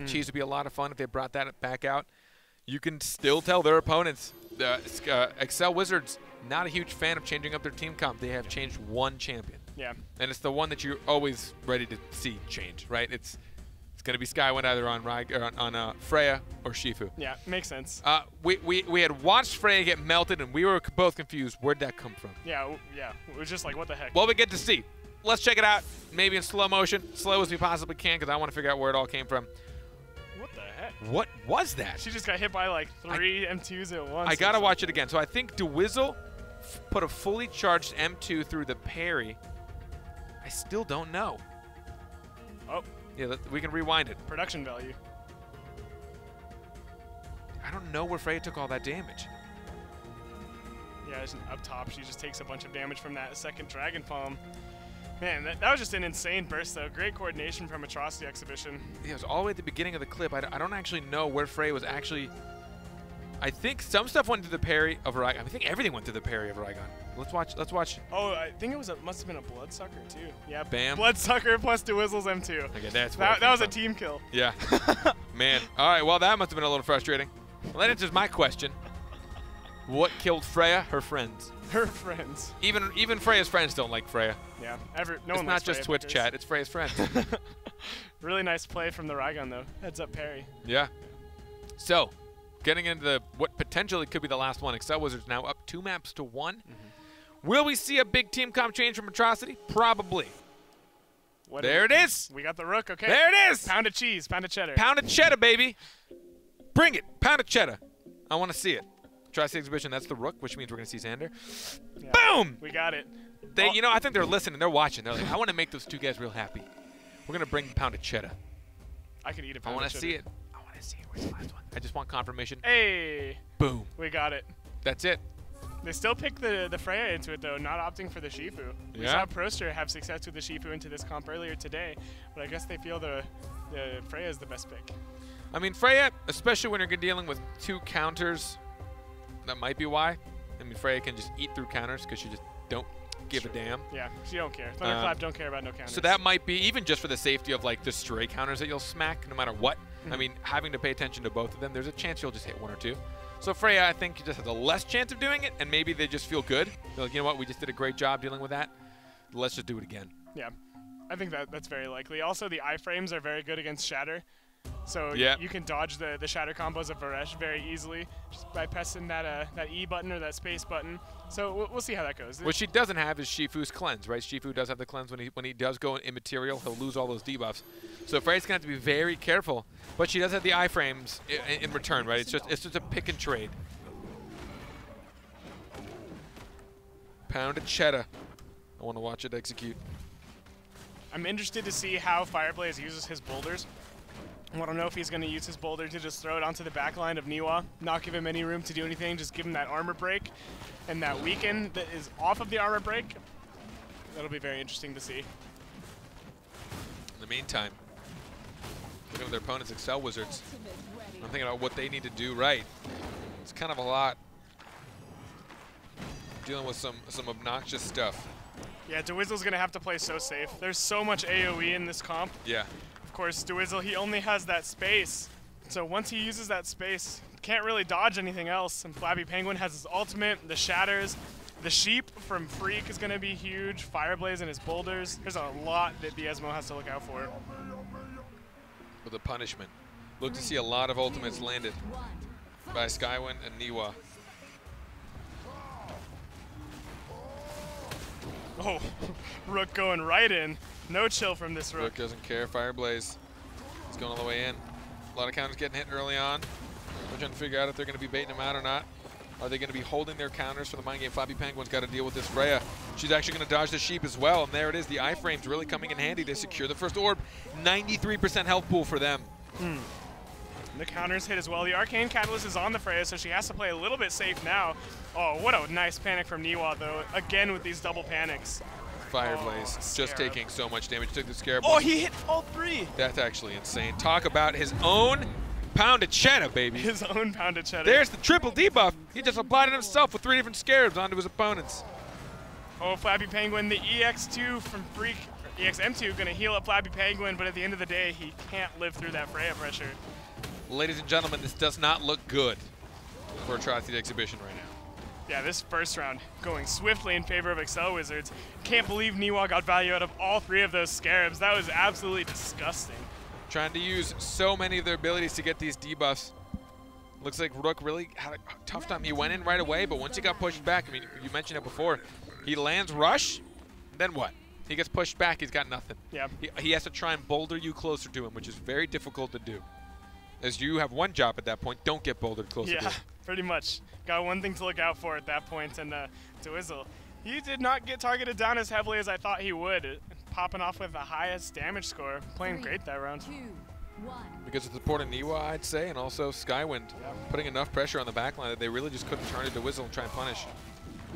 Cheese would be a lot of fun if they brought that back out. You can still tell their opponents. Excel Wizards, not a huge fan of changing up their team comp. They have changed one champion. Yeah. And it's the one that you're always ready to see change, right? It's going to be Skywind either on Freya or Shifu. Yeah, makes sense. We had watched Freya get melted, and we were both confused. Where'd that come from? Yeah, it was just like, what the heck? Well, we get to see. Let's check it out, maybe in slow motion, slow as we possibly can, because I want to figure out where it all came from. What the heck? What was that? She just got hit by like 3 M2s at once. I gotta watch it again. So I think Dwizzle put a fully charged M2 through the parry. I still don't know. Oh, Yeah, we can rewind it. production value. I don't know where Freya took all that damage. Yeah, it's up top. She just takes a bunch of damage from that second Dragon Palm. Man, that was just an insane burst, though. Great coordination from Atrocity Exhibition. Yeah, it was all the way at the beginning of the clip. I don't actually know where Freya was actually. I think some stuff went to the parry of Rygon. I think everything went to the parry of Rygon. Let's watch. Oh, I think it must have been a Bloodsucker, too. Yeah, Bam. Bloodsucker plus Dwizzle's M2. Okay, that's where it That came was a from. team kill. Yeah. Man. All right, well, that must have been a little frustrating. Well, that answers my question. What killed Freya? Her friends. Her friends. Even Freya's friends don't like Freya. Yeah, no It's one not likes just Freya Twitch pickers. chat. It's Freya's friends. Really nice play from the Rygon, though. Heads up parry. Yeah. So, getting into what potentially could be the last one. Excel Wizards now up 2 maps to 1. Will we see a big team comp change from Atrocity? Probably. There it is. We got the Rook, okay. There it is. Pound of cheese, pound of cheddar. Pound of cheddar, baby. Bring it. Pound of cheddar. I want to see it. Atrocity Exhibition, that's the Rook, which means we're going to see Xander. Yeah, Boom! We got it. They, you know, I think they're listening. They're watching. They're like, I want to make those 2 guys real happy. We're going to bring the pound of cheddar. I could eat a I pound want of to cheddar. see it. I want to see it. Where's the last one? I just want confirmation. Hey, Boom. we got it. That's it. They still picked the Freya into it, though, not opting for the Shifu. We Yeah. saw Proster have success with the Shifu into this comp earlier today, but I guess they feel the Freya is the best pick. I mean, Freya, especially when you're dealing with 2 counters, that might be why. I mean, Freya can just eat through counters because she just don't give a damn. Yeah, she don't care. Thunderclap don't care about no counters. So that might be, even just for the safety of like the stray counters that you'll smack no matter what. I mean, having to pay attention to both of them, there's a chance you'll just hit 1 or 2. So Freya, I think, just has a less chance of doing it, and maybe they just feel good. They're like, you know what, we just did a great job dealing with that. Let's just do it again. Yeah, I think that's very likely. Also, the iframes are very good against Shatter. So you can dodge the Shatter combos of Varesh very easily just by pressing that E button or that space button. So we'll see how that goes. What she doesn't have is Shifu's cleanse, right? Shifu does have the cleanse when he does go immaterial. He'll lose all those debuffs. So Freya's gonna have to be very careful. But she does have the iframes in return, right? It's just a pick and trade. Pound of cheddar. I want to watch it execute. I'm interested to see how Fireblaze uses his boulders. I want to know if he's going to use his boulder to just throw it onto the back line of Niwa, not give him any room to do anything, just give him that armor break and that weaken that is off of the armor break. That'll be very interesting to see. In the meantime, looking at their opponents, Excel Wizards. I'm thinking about what they need to do right. It's kind of a lot. Dealing with some obnoxious stuff. Yeah, Dewizzle's going to have to play so safe. There's so much AoE in this comp. Yeah. Of course, Dewizzle, he only has that space. So once he uses that space, can't really dodge anything else. And Flabby Penguin has his ultimate, the shatters. The sheep from Freak is going to be huge. Fireblaze and his boulders. There's a lot that Biesmo has to look out for. With a punishment. Look to see a lot of ultimates landed by Skywind and Niwa. Oh, Rook going right in. No chill from this Rook. Rook doesn't care. Fireblaze is going all the way in. A lot of counters getting hit early on. We're trying to figure out if they're going to be baiting them out or not. Are they going to be holding their counters for the mind game? Flabby Penguin's got to deal with this Freya. She's actually going to dodge the sheep as well. And there it is. The iframes really coming in handy to secure the first orb. 93% health pool for them. The counters hit as well. The Arcane Catalyst is on the Freya, so she has to play a little bit safe now. Oh, what a nice panic from Niwa, though. Again with these double panics. Fireblaze just taking so much damage. Took the Scarab. Oh, he hit all 3. That's actually insane. Talk about his own pound of cheddar, baby. His own pound of cheddar. There's the triple debuff. He just applied it himself with 3 different Scarabs onto his opponents. Oh, Flabby Penguin, the EX2 from Freak, EXM2 gonna heal up Flabby Penguin, but at the end of the day, he can't live through that Freya pressure. Ladies and gentlemen, this does not look good for Atrocity Exhibition right now. Yeah, this first round going swiftly in favor of Excel Wizards. Can't believe Niwa got value out of all 3 of those Scarabs. That was absolutely disgusting. Trying to use so many of their abilities to get these debuffs. Looks like Rook really had a tough time. He went in right away, but once he got pushed back, I mean, you mentioned it before, he lands Rush, then what? He gets pushed back, he's got nothing. Yeah. He has to try and boulder you closer to him, which is very difficult to do. As you have one job at that point, don't get bouldered closer to him. Yeah, pretty much. Got one thing to look out for at that point, and Dewizzle, he did not get targeted down as heavily as I thought he would, popping off with the highest damage score. Playing great that round. 2, 1. Because it's supporting Niwa, I'd say, and also Skywind, putting enough pressure on the backline that they really just couldn't turn to Dewizzle and try and punish.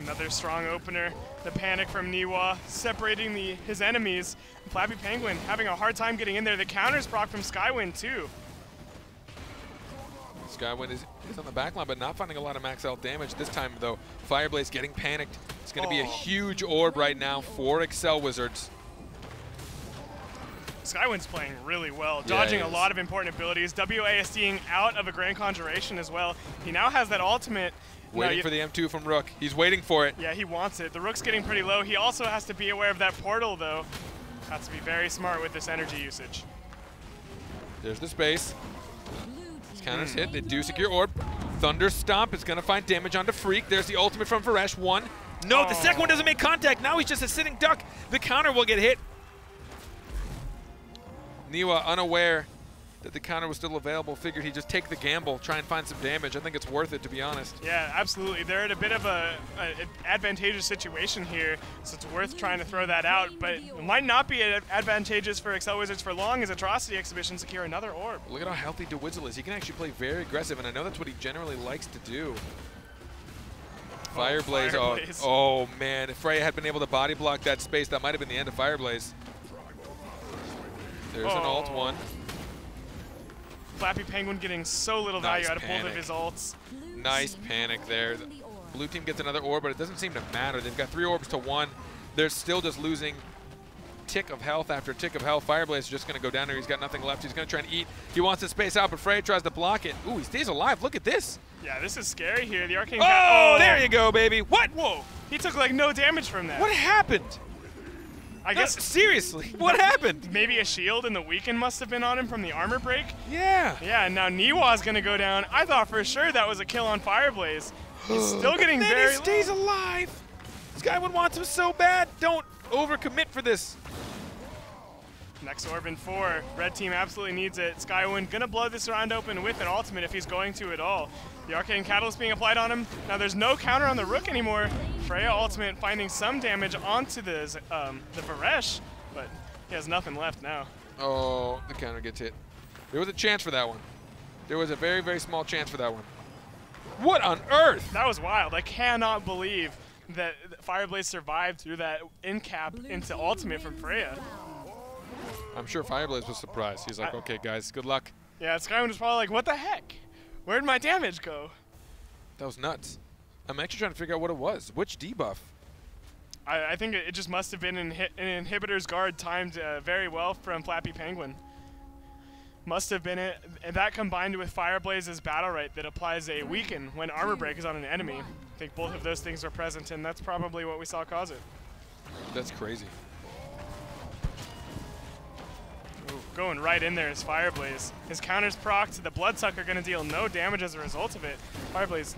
Another strong opener. The panic from Niwa, separating his enemies. Flabby Penguin having a hard time getting in there. The counters proc from Skywind, too. Skywind is on the backline, but not finding a lot of max health damage. This time, though, Fireblaze getting panicked. It's going to be a huge orb right now for Excel Wizards. Skywind's playing really well, dodging a lot of important abilities. WASDing out of a Grand Conjuration as well. He now has that ultimate. Waiting for the M2 from Rook. He's waiting for it. Yeah, he wants it. The Rook's getting pretty low. He also has to be aware of that portal, though. Has to be very smart with this energy usage. There's the space. Counters hit, they do secure orb. Thunder Stomp is going to find damage onto Freak. There's the ultimate from Varesh. 1. No, the second one doesn't make contact. Now he's just a sitting duck. The counter will get hit. Niwa, unaware that the counter was still available, figured he'd just take the gamble, try and find some damage. I think it's worth it, to be honest. Yeah, absolutely. They're at a bit of an advantageous situation here, so it's worth trying to throw that out. But it might not be advantageous for Excel Wizards for long as Atrocity Exhibition secure another orb. Look at how healthy Dewizzle is. He can actually play very aggressive, and I know that's what he generally likes to do. Fireblaze. Oh, man. If Freya had been able to body block that space, that might have been the end of Fireblaze. There's an ult 1. Flappy Penguin getting so little value Nice out of both of panic. his ults. Nice panic there. Blue team gets another orb, but it doesn't seem to matter. They've got 3 orbs to 1. They're still just losing tick of health after tick of health. Fireblaze is just going to go down there. He's got nothing left. He's going to try and eat. He wants to space out, but Freya tries to block it. Ooh, he stays alive. Look at this. Yeah, this is scary here. The Arcane Oh, there you go, baby. What? Whoa. He took like no damage from that. What happened? I guess Seriously, what happened? maybe a shield in the weaken must have been on him from the armor break. Yeah. Yeah, and now Niwa's going to go down. I thought for sure that was a kill on Fireblaze. He's still getting then very he stays alive. Skywin wants him so bad. Don't overcommit for this. Next orb in 4. Red team absolutely needs it. Skywin gonna blow this round open with an ultimate if he's going to at all. The Arcane Catalyst being applied on him. Now there's no counter on the Rook anymore. Freya ultimate finding some damage onto the Varesh, but he has nothing left now. Oh, the counter gets hit. There was a chance for that one. There was a very, very small chance for that one. What on earth? That was wild. I cannot believe that Fireblaze survived through that in-cap into ultimate from Freya. I'm sure Fireblaze was surprised. He's like, okay, guys, good luck. Yeah, Skywin was probably like, what the heck? Where'd my damage go? That was nuts. I'm actually trying to figure out what it was. Which debuff? I think it just must have been an inhibitor's guard timed very well from Flappy Penguin. Must have been it. And that combined with Fireblaze's Battlerite that applies a weaken when armor break is on an enemy. I think both of those things are present, and that's probably what we saw cause it. That's crazy. Ooh, going right in there is Fireblaze. His counter's procced. The Bloodsucker going to deal no damage as a result of it. Fireblaze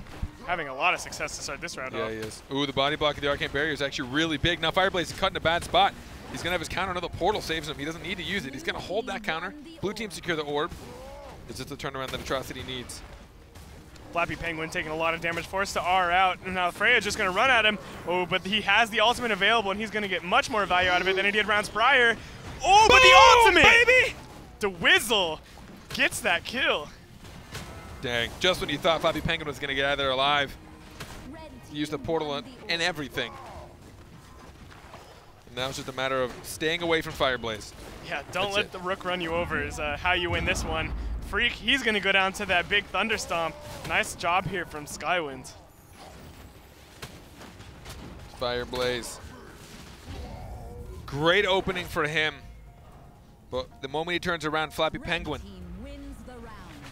having a lot of success to start this round off. Yeah, he is. Ooh, the body block of the Arcane Barrier is actually really big. Now Fireblaze is cut in a bad spot. He's going to have his counter. Another portal saves him. He doesn't need to use it. He's going to hold that counter. Blue team secure the orb. It's just the turnaround that Atrocity needs. Flappy Penguin taking a lot of damage, forced to R out, and now Freya just going to run at him. Oh, but he has the ultimate available, and he's going to get much more value out of it than he did rounds prior. Oh, but the ultimate! Baby! DeWizzle gets that kill. Dang, just when you thought Flappy Penguin was going to get out of there alive. He used the portal and everything. And now it's just a matter of staying away from Fireblaze. Yeah, don't That's let it. the Rook run you over is how you win this one. Freak, he's going to go down to that big Thunder Stomp. Nice job here from Skywind. Fireblaze. Great opening for him. But the moment he turns around, Flappy Penguin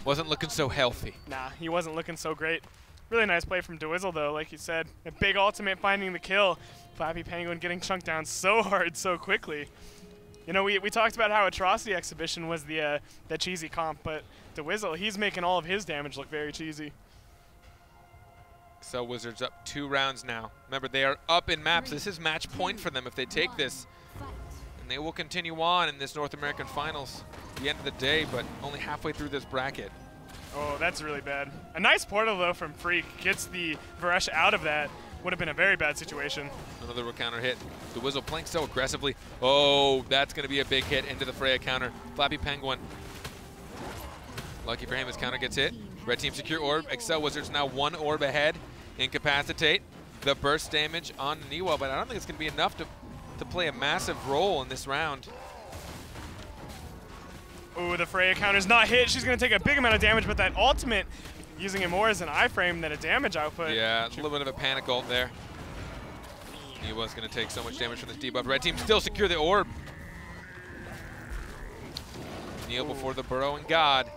wasn't looking so healthy. Nah, he wasn't looking so great. Really nice play from DeWizzle, though, like you said. A big ultimate finding the kill. Flappy Penguin getting chunked down so hard so quickly. You know, we talked about how Atrocity Exhibition was the cheesy comp, but DeWizzle, he's making all of his damage look very cheesy. So Wizards up 2 rounds now. Remember, they are up in maps. This is match point for them if they take this. And they will continue on in this North American Finals at the end of the day, but only halfway through this bracket. Oh, that's really bad. A nice portal, though, from Freak. Gets the Varesh out of that. Would have been a very bad situation. Another counter hit. The Wizzle playing so aggressively. Oh, that's going to be a big hit into the Freya counter. Flappy Penguin. Lucky for him, his counter gets hit. Red team secure orb. Excel Wizards now 1 orb ahead. Incapacitate. The burst damage on Niwa, but I don't think it's going to be enough to play a massive role in this round. Ooh, the Freya counter's not hit. She's going to take a big amount of damage, but that ultimate, using it more as an iframe than a damage output. Yeah, a little bit of a panic ult there. Niwa's going to take so much damage from this debuff. Red team still secure the orb. Kneel before the Burrowing God.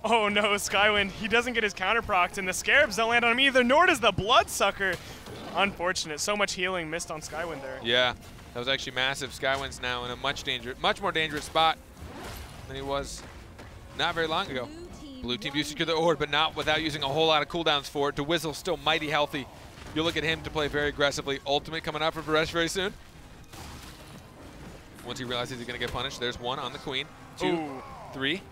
Oh no, Skywind, he doesn't get his counter procced, and the Scarabs don't land on him either, nor does the Bloodsucker. Unfortunate, so much healing missed on Skywind there. Yeah, that was actually massive. Skywind's now in a much more dangerous spot than he was not very long ago. Blue team do secure the orb, but not without using a whole lot of cooldowns for it. DeWizzle still mighty healthy. You'll look at him to play very aggressively. Ultimate coming out for Varesh very soon. Once he realizes he's going to get punished, there's 1 on the Queen. 2, Ooh. 3.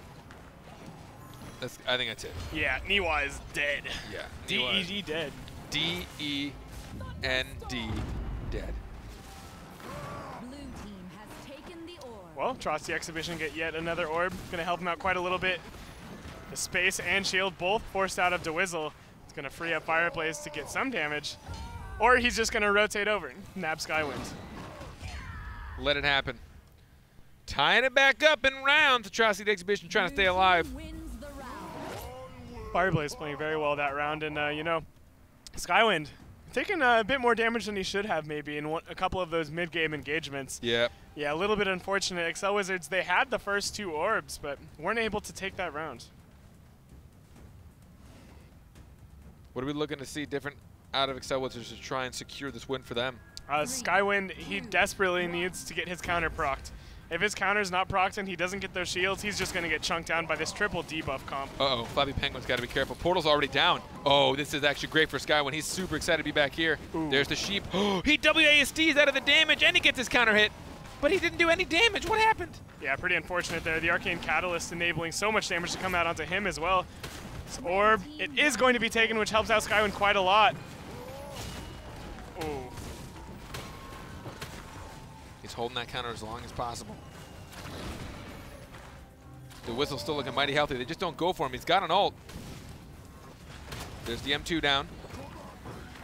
I think that's it. Yeah, Niwa is dead. Yeah. D-E-D dead. D-E-N-D dead. Blue team has taken the orb. Well, Atrocity Exhibition get yet another orb. Gonna help him out quite a little bit. The space and shield both forced out of DeWizzle. It's gonna free up Fireblaze to get some damage. Or he's just gonna rotate over and nab Skywind. Let it happen. Tying it back up in rounds. Atrocity Exhibition trying to stay alive. Wins Fireblaze playing very well that round, and you know, Skywind taking a bit more damage than he should have maybe in a couple of those mid-game engagements. Yeah. Yeah, a little bit unfortunate. Excel Wizards, they had the first 2 orbs, but weren't able to take that round. What are we looking to see different out of Excel Wizards to try and secure this win for them? Skywind, he desperately needs to get his counter procced. If his counter's not procced and he doesn't get those shields, he's just going to get chunked down by this triple debuff comp. Uh-oh, Flappy Penguin's got to be careful. Portal's already down. Oh, this is actually great for Skywind. He's super excited to be back here. Ooh. There's the sheep. He WASDs out of the damage, and he gets his counter hit. But he didn't do any damage. What happened? Yeah, pretty unfortunate there. The Arcane Catalyst enabling so much damage to come out onto him as well. This orb, it is going to be taken, which helps out Skywind quite a lot. Ooh. He's holding that counter as long as possible. The Whistle's still looking mighty healthy. They just don't go for him. He's got an ult. There's the M2 down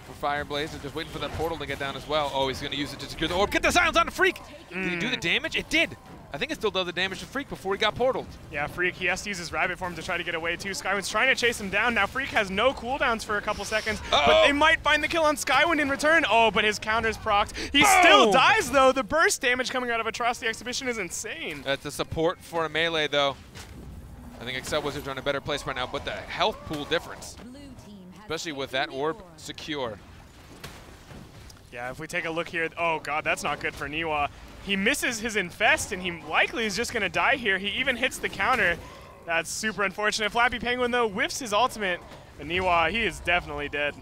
for Fireblaze. They're just waiting for that portal to get down as well. Oh, he's going to use it to secure the orb. Get the silence on the Freak! Did he do the damage? It did. I think it still does the damage to Freak before he got portaled. Yeah, Freak, he has to use his rabbit form to try to get away too. Skywind's trying to chase him down. Now Freak has no cooldowns for a couple seconds, but they might find the kill on Skywind in return. Oh, but his counter's procced. He still dies though. The burst damage coming out of Atrocity Exhibition is insane. That's a support for a melee though. I think Excel Wizards are in a better place right now, but the health pool difference, especially with that orb secure. Yeah, if we take a look here, oh god, that's not good for Niwa. He misses his infest, and he likely is just going to die here. He even hits the counter. That's super unfortunate. Flappy Penguin, though, whiffs his ultimate. And Niwa, he is definitely dead.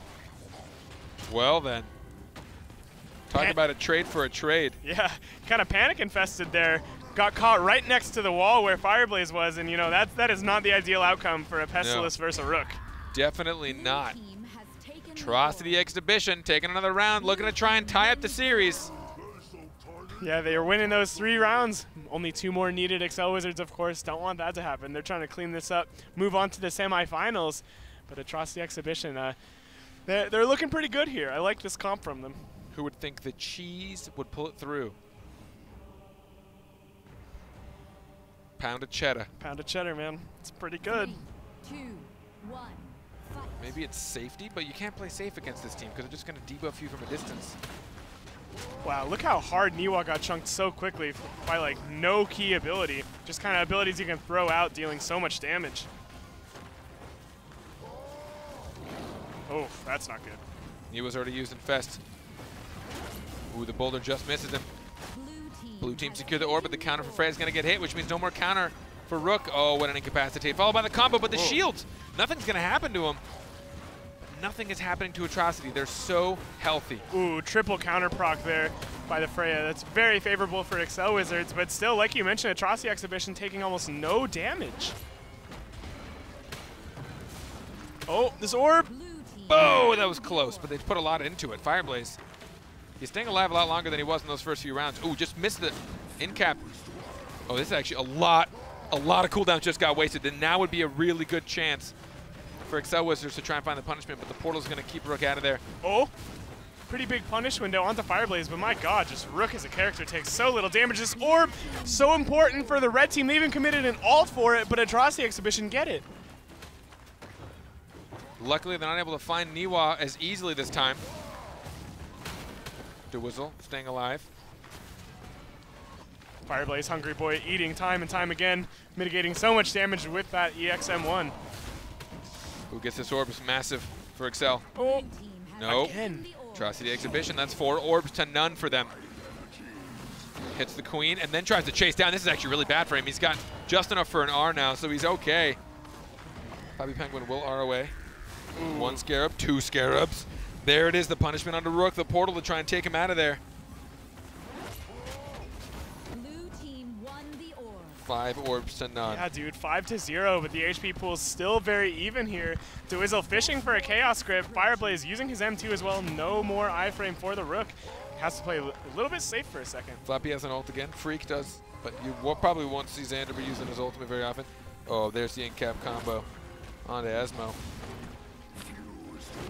Well, then. Talk about a trade for a trade. Yeah, kind of panic-infested there. Got caught right next to the wall where Fireblaze was, and, you know, that is not the ideal outcome for a Pestilus versus a Rook. Definitely not. Atrocity Exhibition taking another round, looking to try and tie up the series. Yeah, they are winning those 3 rounds. Only 2 more needed. Excel Wizards, of course, don't want that to happen. They're trying to clean this up, move on to the semifinals. But Atrocity Exhibition, they're looking pretty good here. I like this comp from them. Who would think the cheese would pull it through? Pound of cheddar. Pound of cheddar, man. It's pretty good. 3, 2, 1, fight. Maybe it's safety, but you can't play safe against this team because they're just going to debuff you from a distance. Wow, look how hard Niwa got chunked so quickly by like no key ability. Just kind of abilities you can throw out dealing so much damage. Oh, that's not good. Niwa's already used Infest. Ooh, the boulder just misses him. Blue team secure the orb, but the counter for Freya's going to get hit, which means no more counter for Rook. Oh, what an incapacitate. Followed by the combo, but the shields. Nothing's going to happen to him. Nothing is happening to Atrocity. They're so healthy. Ooh, triple counter proc there by the Freya. That's very favorable for Excel Wizards, but still, like you mentioned, Atrocity Exhibition taking almost no damage. Oh, this orb. Oh, that was close, but they put a lot into it. Fireblaze, he's staying alive a lot longer than he was in those first few rounds. Ooh, just missed the in-cap. Oh, this is actually a lot of cooldowns just got wasted, and now would be a really good chance for Excel Wizards to try and find the punishment, but the portal's going to keep Rook out of there. Oh, pretty big punish window onto Fireblaze, but my god, just Rook as a character takes so little damage. This orb, so important for the red team. They even committed an ult for it, but Atrocity Exhibition get it. Luckily, they're not able to find Niwa as easily this time. DeWizzle staying alive. Fireblaze, Hungry Boy, eating time and time again, mitigating so much damage with that EXM1. Who gets this orb is massive for Excel. Oh, no. Again. Atrocity Exhibition, that's 4 orbs to none for them. Hits the Queen and then tries to chase down. This is actually really bad for him. He's got just enough for an R now, so he's okay. Flappy Penguin will R away. Ooh. 1 Scarab, 2 Scarabs. There it is, the punishment onto Rook, the portal to try and take him out of there. 5 orbs to none. Yeah, dude, 5-0, but the HP pool is still very even here. DeWizzle fishing for a Chaos Grip. Fireblaze using his M2 as well. No more iframe for the Rook. Has to play a little bit safe for a second. Flappy has an ult again. Freak does, but you probably won't see Xander be using his ultimate very often. Oh, there's the in-cap combo onto Asmo.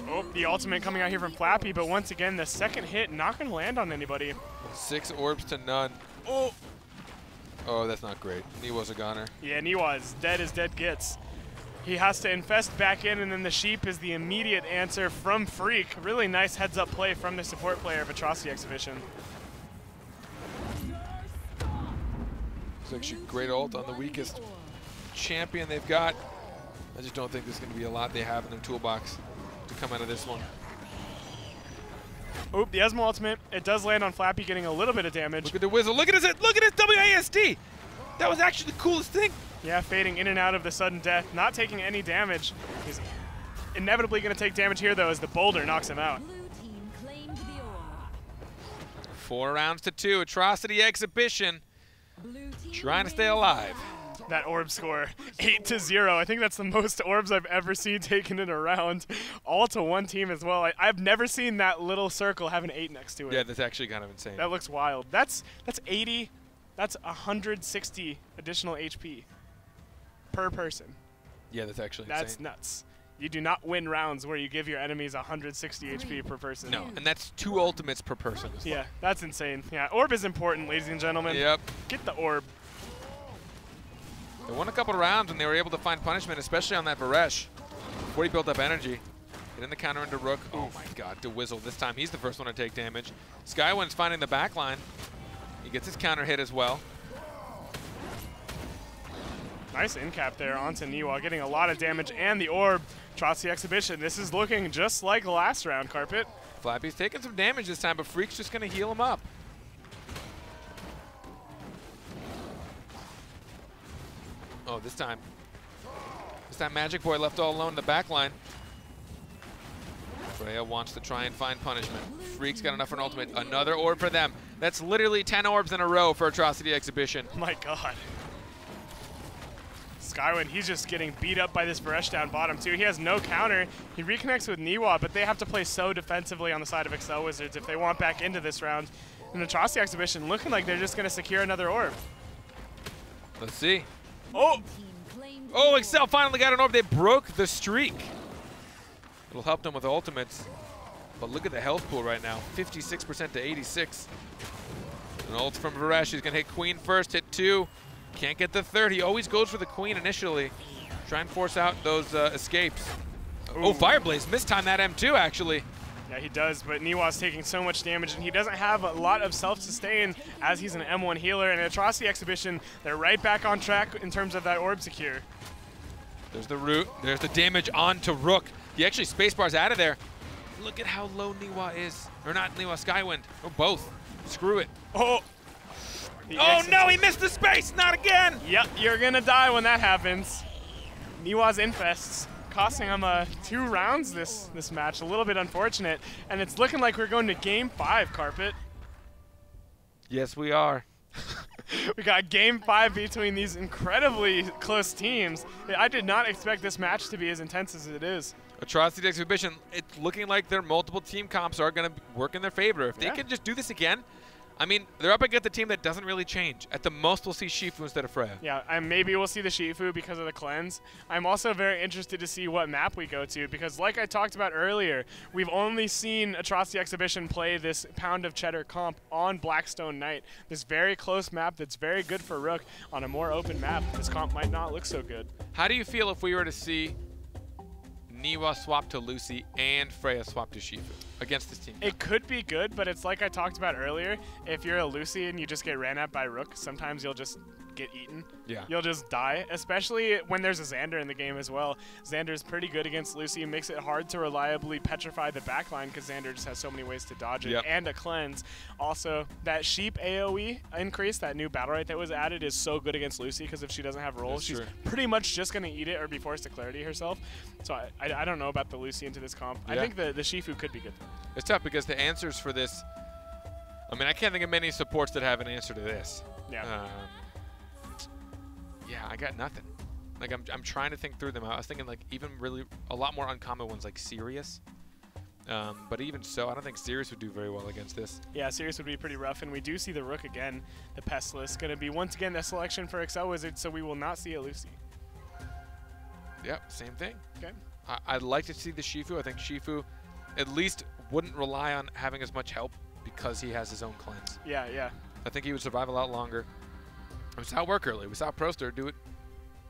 Oh, the ultimate coming out here from Flappy, but once again, the second hit not going to land on anybody. 6 orbs to none. Oh. Oh, that's not great. Niwa's a goner. Yeah, Niwa is dead as dead gets. He has to infest back in, and then the sheep is the immediate answer from Freak. Really nice heads-up play from the support player of Atrocity Exhibition. It's actually great ult on the weakest champion they've got. I just don't think there's going to be a lot they have in their toolbox to come out of this one. Oop, the Esmo ultimate. It does land on Flappy, getting a little bit of damage. Look at the Whizzle. Look at his WASD. That was actually the coolest thing. Yeah, fading in and out of the sudden death, not taking any damage. He's inevitably going to take damage here, though, as the boulder knocks him out. Blue team claimed the orb. 4 rounds to 2. Atrocity Exhibition Blue team trying to stay claimed alive. That orb score, 8-0. I think that's the most orbs I've ever seen taken in a round, all to one team as well. I've never seen that little circle have an 8 next to it. Yeah, that's actually kind of insane. That looks wild. That's 80. That's 160 additional HP per person. Yeah, that's actually insane. That's nuts. You do not win rounds where you give your enemies 160 HP per person. No, and that's 2 ultimates per person as well. Yeah, that's insane. Yeah, orb is important, ladies and gentlemen. Yep. Get the orb. They won a couple of rounds when they were able to find punishment, especially on that Varesh, before he built up energy. Getting the counter into Rook. Oh my god, to Whizzle. This time he's the first one to take damage. Skywind's finding the back line. He gets his counter hit as well. Nice in cap there onto Niwa, getting a lot of damage, and the orb. Atrocity Exhibition. This is looking just like last round, Carpet. Flappy's taking some damage this time, but Freak's just going to heal him up. Oh, this time Magic Boy left all alone in the back line. Freya wants to try and find punishment. Freak's got enough for an ultimate. Another orb for them. That's literally 10 orbs in a row for Atrocity Exhibition. My god. Skywind, he's just getting beat up by this Varesh down bottom too. He has no counter. He reconnects with Niwa, but they have to play so defensively on the side of Excel Wizards if they want back into this round. And Atrocity Exhibition looking like they're just going to secure another orb. Let's see. Oh! team claimed the Oh, orb. Excel finally got an orb. They broke the streak. It'll help them with ultimates. But look at the health pool right now. 56% to 86. An ult from Varesh. He's going to hit Queen first, hit 2. Can't get the 3rd. He always goes for the Queen initially. Try and force out those escapes. Oh, Fireblaze mistimed that M2 actually. Yeah, he does, but Niwa's taking so much damage, and he doesn't have a lot of self-sustain as he's an M1 healer. And Atrocity Exhibition, they're right back on track in terms of that orb secure. There's the root. There's the damage onto Rook. He actually spacebar's out of there. Look at how low Niwa is. Or not Niwa, Skywind. Or both. Screw it. Oh! Oh no, he missed the space! Not again! Yep, you're gonna die when that happens. Niwa's infests costing him 2 rounds this match. A little bit unfortunate, and it's looking like we're going to Game 5, Carpet. Yes, we are. We got Game 5 between these incredibly close teams. I did not expect this match to be as intense as it is. Atrocity Exhibition, it's looking like their multiple team comps are going to work in their favor. If they can just do this again, I mean, they're up against a team that doesn't really change. At the most, we'll see Shifu instead of Freya. Yeah, and maybe we'll see the Shifu because of the cleanse. I'm also very interested to see what map we go to because like I talked about earlier, we've only seen Atrocity Exhibition play this Pound of Cheddar comp on Blackstone Night. This very close map that's very good for Rook. On a more open map, this comp might not look so good. How do you feel if we were to see Niwa swap to Lucy and Freya swap to Shifu against this team? It could be good, but it's like I talked about earlier. If you're a Lucy and you just get ran at by Rook, sometimes you'll just get eaten. Yeah. You'll just die, especially when there's a Xander in the game as well. Xander's pretty good against Lucy. It makes it hard to reliably petrify the backline because Xander just has so many ways to dodge it and a cleanse. Also, that Sheep AoE increase, that new Battlerite that was added, is so good against Lucy because if she doesn't have rolls, she's pretty much just going to eat it or be forced to clarity herself. So I don't know about the Lucy into this comp. I think the Shifu could be good. It's tough because the answers for this, I mean, I can't think of many supports that have an answer to this. Yeah. Yeah, I got nothing. Like, I'm trying to think through them. I was thinking, like, even really a lot more uncommon ones like Sirius. But even so, I don't think Sirius would do very well against this. Yeah, Sirius would be pretty rough, and we do see the Rook again. The Pestless going to be, once again, the selection for Excel Wizards, so we will not see a Lucy. Yep, same thing. Okay. I'd like to see the Shifu. I think Shifu at least wouldn't rely on having as much help because he has his own cleanse. Yeah, yeah. I think he would survive a lot longer. We saw it work early. We saw Proster do it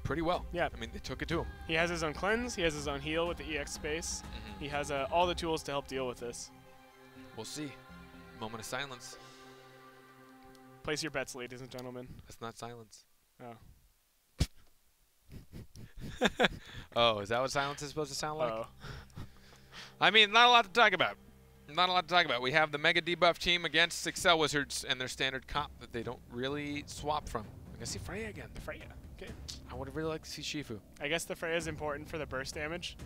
pretty well. Yeah. I mean, they took it to him. He has his own cleanse. He has his own heal with the EX space. He has all the tools to help deal with this. We'll see. Moment of silence. Place your bets, ladies and gentlemen. That's not silence. Oh. Oh, is that what silence is supposed to sound like? Oh. I mean, not a lot to talk about. Not a lot to talk about. We have the Mega Debuff team against Excel Wizards and their standard comp that they don't really swap from. I can see Freya again. The Freya. Okay. I would have really liked to see Shifu. I guess the Freya is important for the burst damage.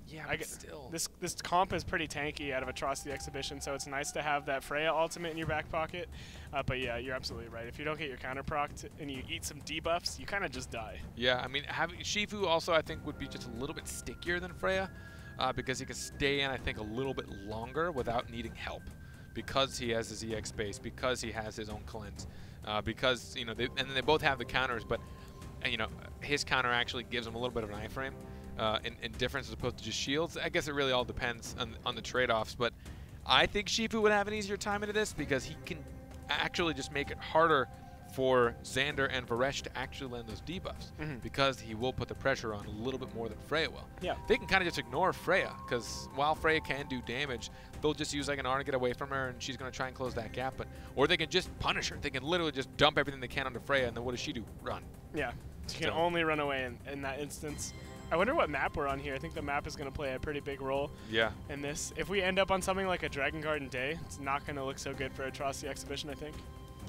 Yeah, I but get still. this comp is pretty tanky out of Atrocity Exhibition, so it's nice to have that Freya ultimate in your back pocket. But yeah, you're absolutely right. If you don't get your counter procced and you eat some debuffs, you kind of just die. Yeah, I mean, having Shifu also I think would be just a little bit stickier than Freya because he can stay in I think a little bit longer without needing help because he has his EX space, because he has his own cleanse, because and then they both have the counters, but his counter actually gives him a little bit of an iframe. In difference as opposed to just shields. I guess it really all depends on the trade-offs, but I think Shifu would have an easier time into this because he can actually just make it harder for Xander and Varesh to actually land those debuffs because he will put the pressure on a little bit more than Freya will. Yeah. They can kind of just ignore Freya because while Freya can do damage, they'll just use like an R to get away from her and she's going to try and close that gap, or they can just punish her. They can literally just dump everything they can onto Freya, and then what does she do? Run. Yeah. She can only run away in that instance. I wonder what map we're on here. I think the map is going to play a pretty big role in this. If we end up on something like a Dragon Garden Day, it's not going to look so good for Atrocity Exhibition, I think.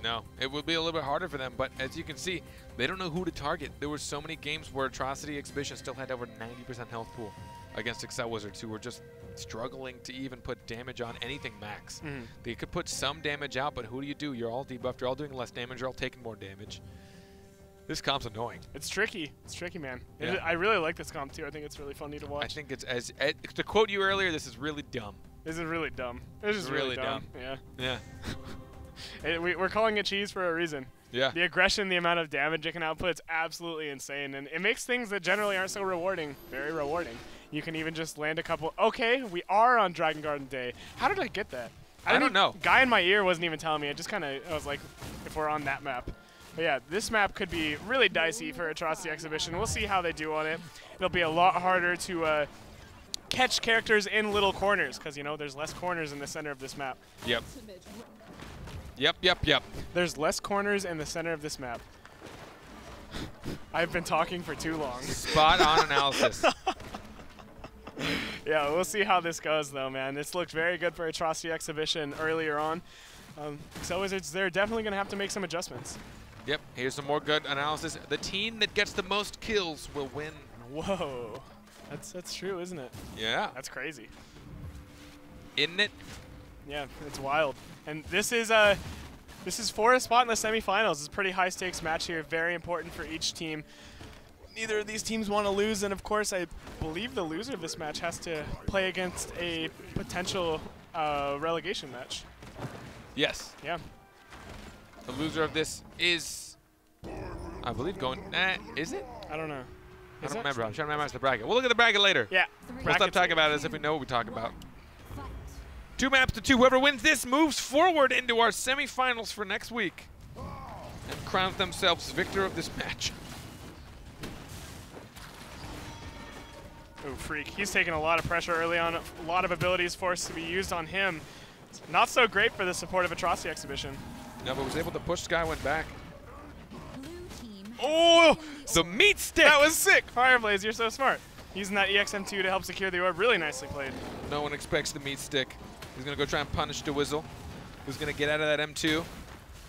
No, it would be a little bit harder for them, but as you can see, they don't know who to target. There were so many games where Atrocity Exhibition still had over 90% health pool against Excel Wizards, who were just struggling to even put damage on anything max. They could put some damage out, but who do? You're all debuffed, you're all doing less damage, you're all taking more damage. This comp's annoying. It's tricky. It's tricky, man. Yeah. I really like this comp, too. I think it's really funny to watch. I think it's, to quote you earlier, this is really dumb. This is really dumb. This is really dumb. Yeah. Yeah. We're calling it cheese for a reason. Yeah. The aggression, the amount of damage it can output, it's absolutely insane. And it makes things that generally aren't so rewarding very rewarding. You can even just land a couple. Okay, we are on Dragon Garden Day. How did I get that? I don't know. Guy in my ear wasn't even telling me. I was like, if we're on that map. But yeah, this map could be really dicey for Atrocity Exhibition. We'll see how they do on it. It'll be a lot harder to catch characters in little corners because, there's less corners in the center of this map. Yep. Yep. There's less corners in the center of this map. I've been talking for too long. Spot on analysis. Yeah, we'll see how this goes, though, man. This looked very good for Atrocity Exhibition earlier on. Excel Wizards, they're definitely going to have to make some adjustments. Yep, here's some more good analysis. The team that gets the most kills will win. Whoa. That's true, isn't it? Yeah. That's crazy. Isn't it? Yeah, it's wild. And this is for a spot in the semifinals. It's a pretty high stakes match here, very important for each team. Neither of these teams want to lose, and of course I believe the loser of this match has to play against a potential relegation match. Yes. Yeah. The loser of this is, I believe, going. Is it? I don't know. I don't remember. I'm trying to memorize the bracket. We'll look at the bracket later. Yeah. We'll stop talking about it as if we know what we talk about. 2 maps to 2. Whoever wins this moves forward into our semifinals for next week and crowns themselves victor of this match. Oh, Freak. He's taking a lot of pressure early on. A lot of abilities forced to be used on him. It's not so great for the support of Atrocity Exhibition. No, but was able to push Skywin back. Oh, the meat stick! That was sick! Fireblaze, you're so smart. Using that EXM2 to help secure the orb. Really nicely played. No one expects the meat stick. He's going to go try and punish DeWizzle, who's going to get out of that M2,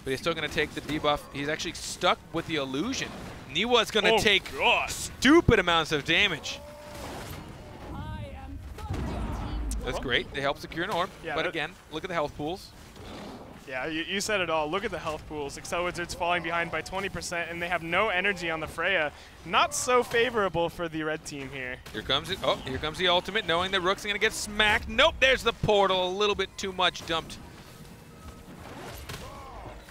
but he's still going to take the debuff. He's actually stuck with the illusion. Niwa's going to take stupid amounts of damage. That's great. They help secure an orb, but again, look at the health pools. Yeah, you said it all. Look at the health pools. Excel Wizards falling behind by 20%, and they have no energy on the Freya. Not so favorable for the red team here. Here comes it. Oh, here comes the ultimate, knowing that Rook's going to get smacked. Nope, there's the portal. A little bit too much dumped.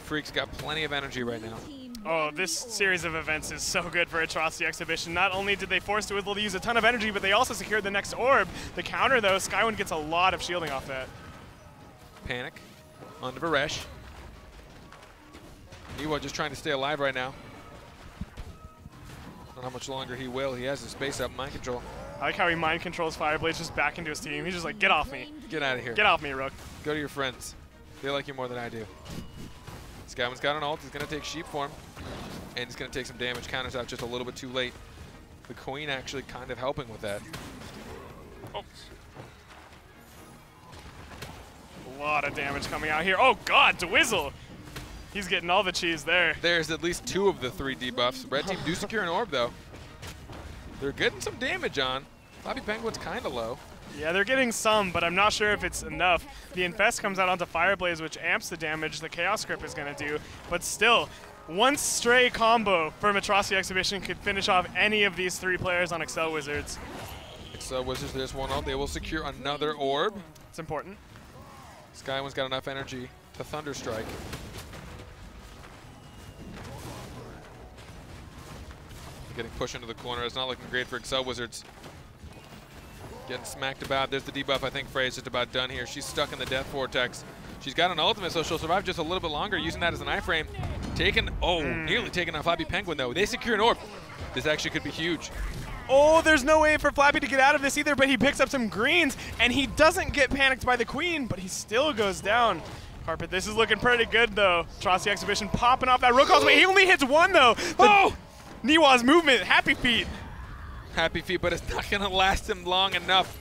Freak's got plenty of energy right now. Oh, this series of events is so good for Atrocity Exhibition. Not only did they force DeWizzle to use a ton of energy, but they also secured the next orb. The counter, though, Skywin gets a lot of shielding off that. Panic onto Varesh. Niwa just trying to stay alive right now. don't know how much longer he will. He has his space up, mind control. I like how he mind controls Fireblade just back into his team. He's just like, get off me. Get out of here. Get off me, Rook. Go to your friends. They like you more than I do. Skyman's got an ult. He's going to take sheep form. And he's going to take some damage. Counters out just a little bit too late. The Queen actually kind of helping with that. Oh. A lot of damage coming out here. Oh, God, Dwizzle. He's getting all the cheese there. There's at least 2 of the 3 debuffs. Red team do secure an orb, though. They're getting some damage on. Floppy Penguin's kind of low. Yeah, they're getting some, but I'm not sure if it's enough. The Infest comes out onto Fireblaze, which amps the damage the Chaos Grip is going to do. But still, one stray combo from Atrocity Exhibition could finish off any of these 3 players on Excel Wizards. Excel Wizards, there's one ult. They will secure another orb. It's important. Skywind's got enough energy to Thunderstrike. Getting pushed into the corner. It's not looking great for Excel Wizards. Getting smacked about. There's the debuff. I think Frey's just about done here. She's stuck in the Death Vortex. She's got an ultimate, so she'll survive just a little bit longer, using that as an iframe. Nearly taking on Flappy Penguin, though. They secure an orb. This actually could be huge. Oh, there's no way for Flappy to get out of this either, but he picks up some greens, and he doesn't get panicked by the Queen, but he still goes down. Carpet, this is looking pretty good, though. Atrocity Exhibition popping off that Rook ultimate. He only hits 1, though. Oh! Niwa's movement, happy feet. Happy feet, but it's not going to last him long enough.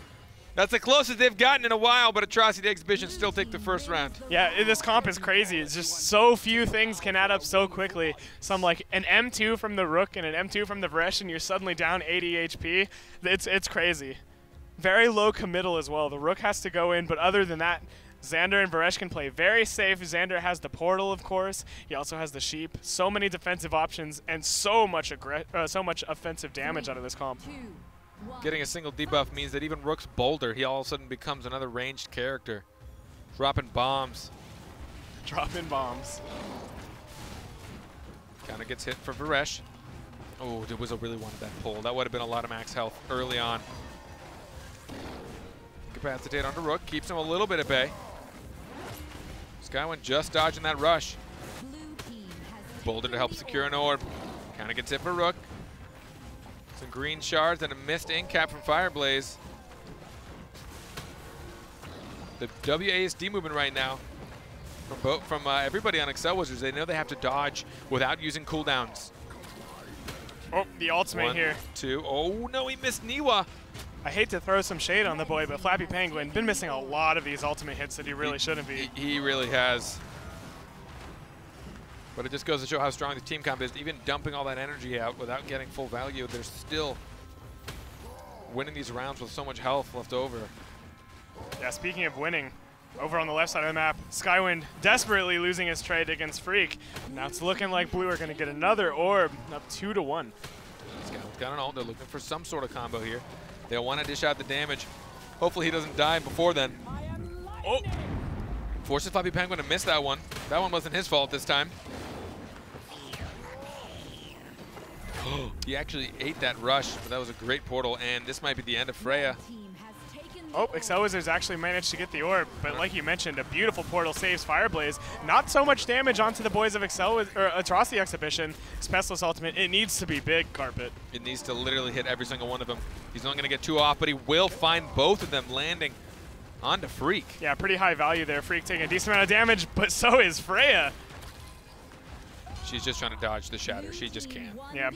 That's the closest they've gotten in a while, but Atrocity Exhibition still take the first round. Yeah, this comp is crazy. It's just so few things can add up so quickly. Some like an M2 from the Rook and an M2 from the Vresh, and you're suddenly down 80 HP. It's crazy. Very low committal as well. The Rook has to go in, but other than that, Xander and Varesh can play very safe. Xander has the portal, of course. He also has the sheep. So many defensive options and so much offensive damage out of this comp. Getting a single debuff means that even Rook's Boulder, he all of a sudden becomes another ranged character. Dropping bombs. Dropping bombs. Kind of gets hit for Varesh. Oh, Dwizzle really wanted that pull. That would have been a lot of max health early on. Capacitate onto Rook, keeps him a little bit at bay. Skywind just dodging that rush. Boulder to help secure an orb. Kind of gets hit for Rook. Some green shards and a missed incap from Fireblaze. The WASD movement right now from everybody on Excel Wizards, they know they have to dodge without using cooldowns. Oh, the ultimate 1, here. 2. Oh no, he missed Niwa. I hate to throw some shade on the boy, but Flappy Penguin been missing a lot of these ultimate hits that he really shouldn't be. He really has. But it just goes to show how strong the team comp is. Even dumping all that energy out without getting full value, they're still winning these rounds with so much health left over. Yeah, speaking of winning, over on the left side of the map, Skywind desperately losing his trade against Freak. Now it's looking like Blue are going to get another orb, up 2-1. Skywind's got an ult. They're looking for some sort of combo here. They'll want to dish out the damage. Hopefully he doesn't die before then. Oh! Forces Flappy Penguin to miss that one. That one wasn't his fault this time. He actually ate that rush, but that was a great portal, and this might be the end of Freya. Oh, Excel Wizards actually managed to get the orb, but like you mentioned, a beautiful portal saves Fireblaze. Not so much damage onto the boys of Atrocity Exhibition. Specialist ultimate, it needs to be big, Carpet. It needs to literally hit every single one of them. He's only going to get 2 off, but he will find both of them landing onto Freak. Yeah, pretty high value there. Freak taking a decent amount of damage, but so is Freya. She's just trying to dodge the shatter. She just can't. Yeah.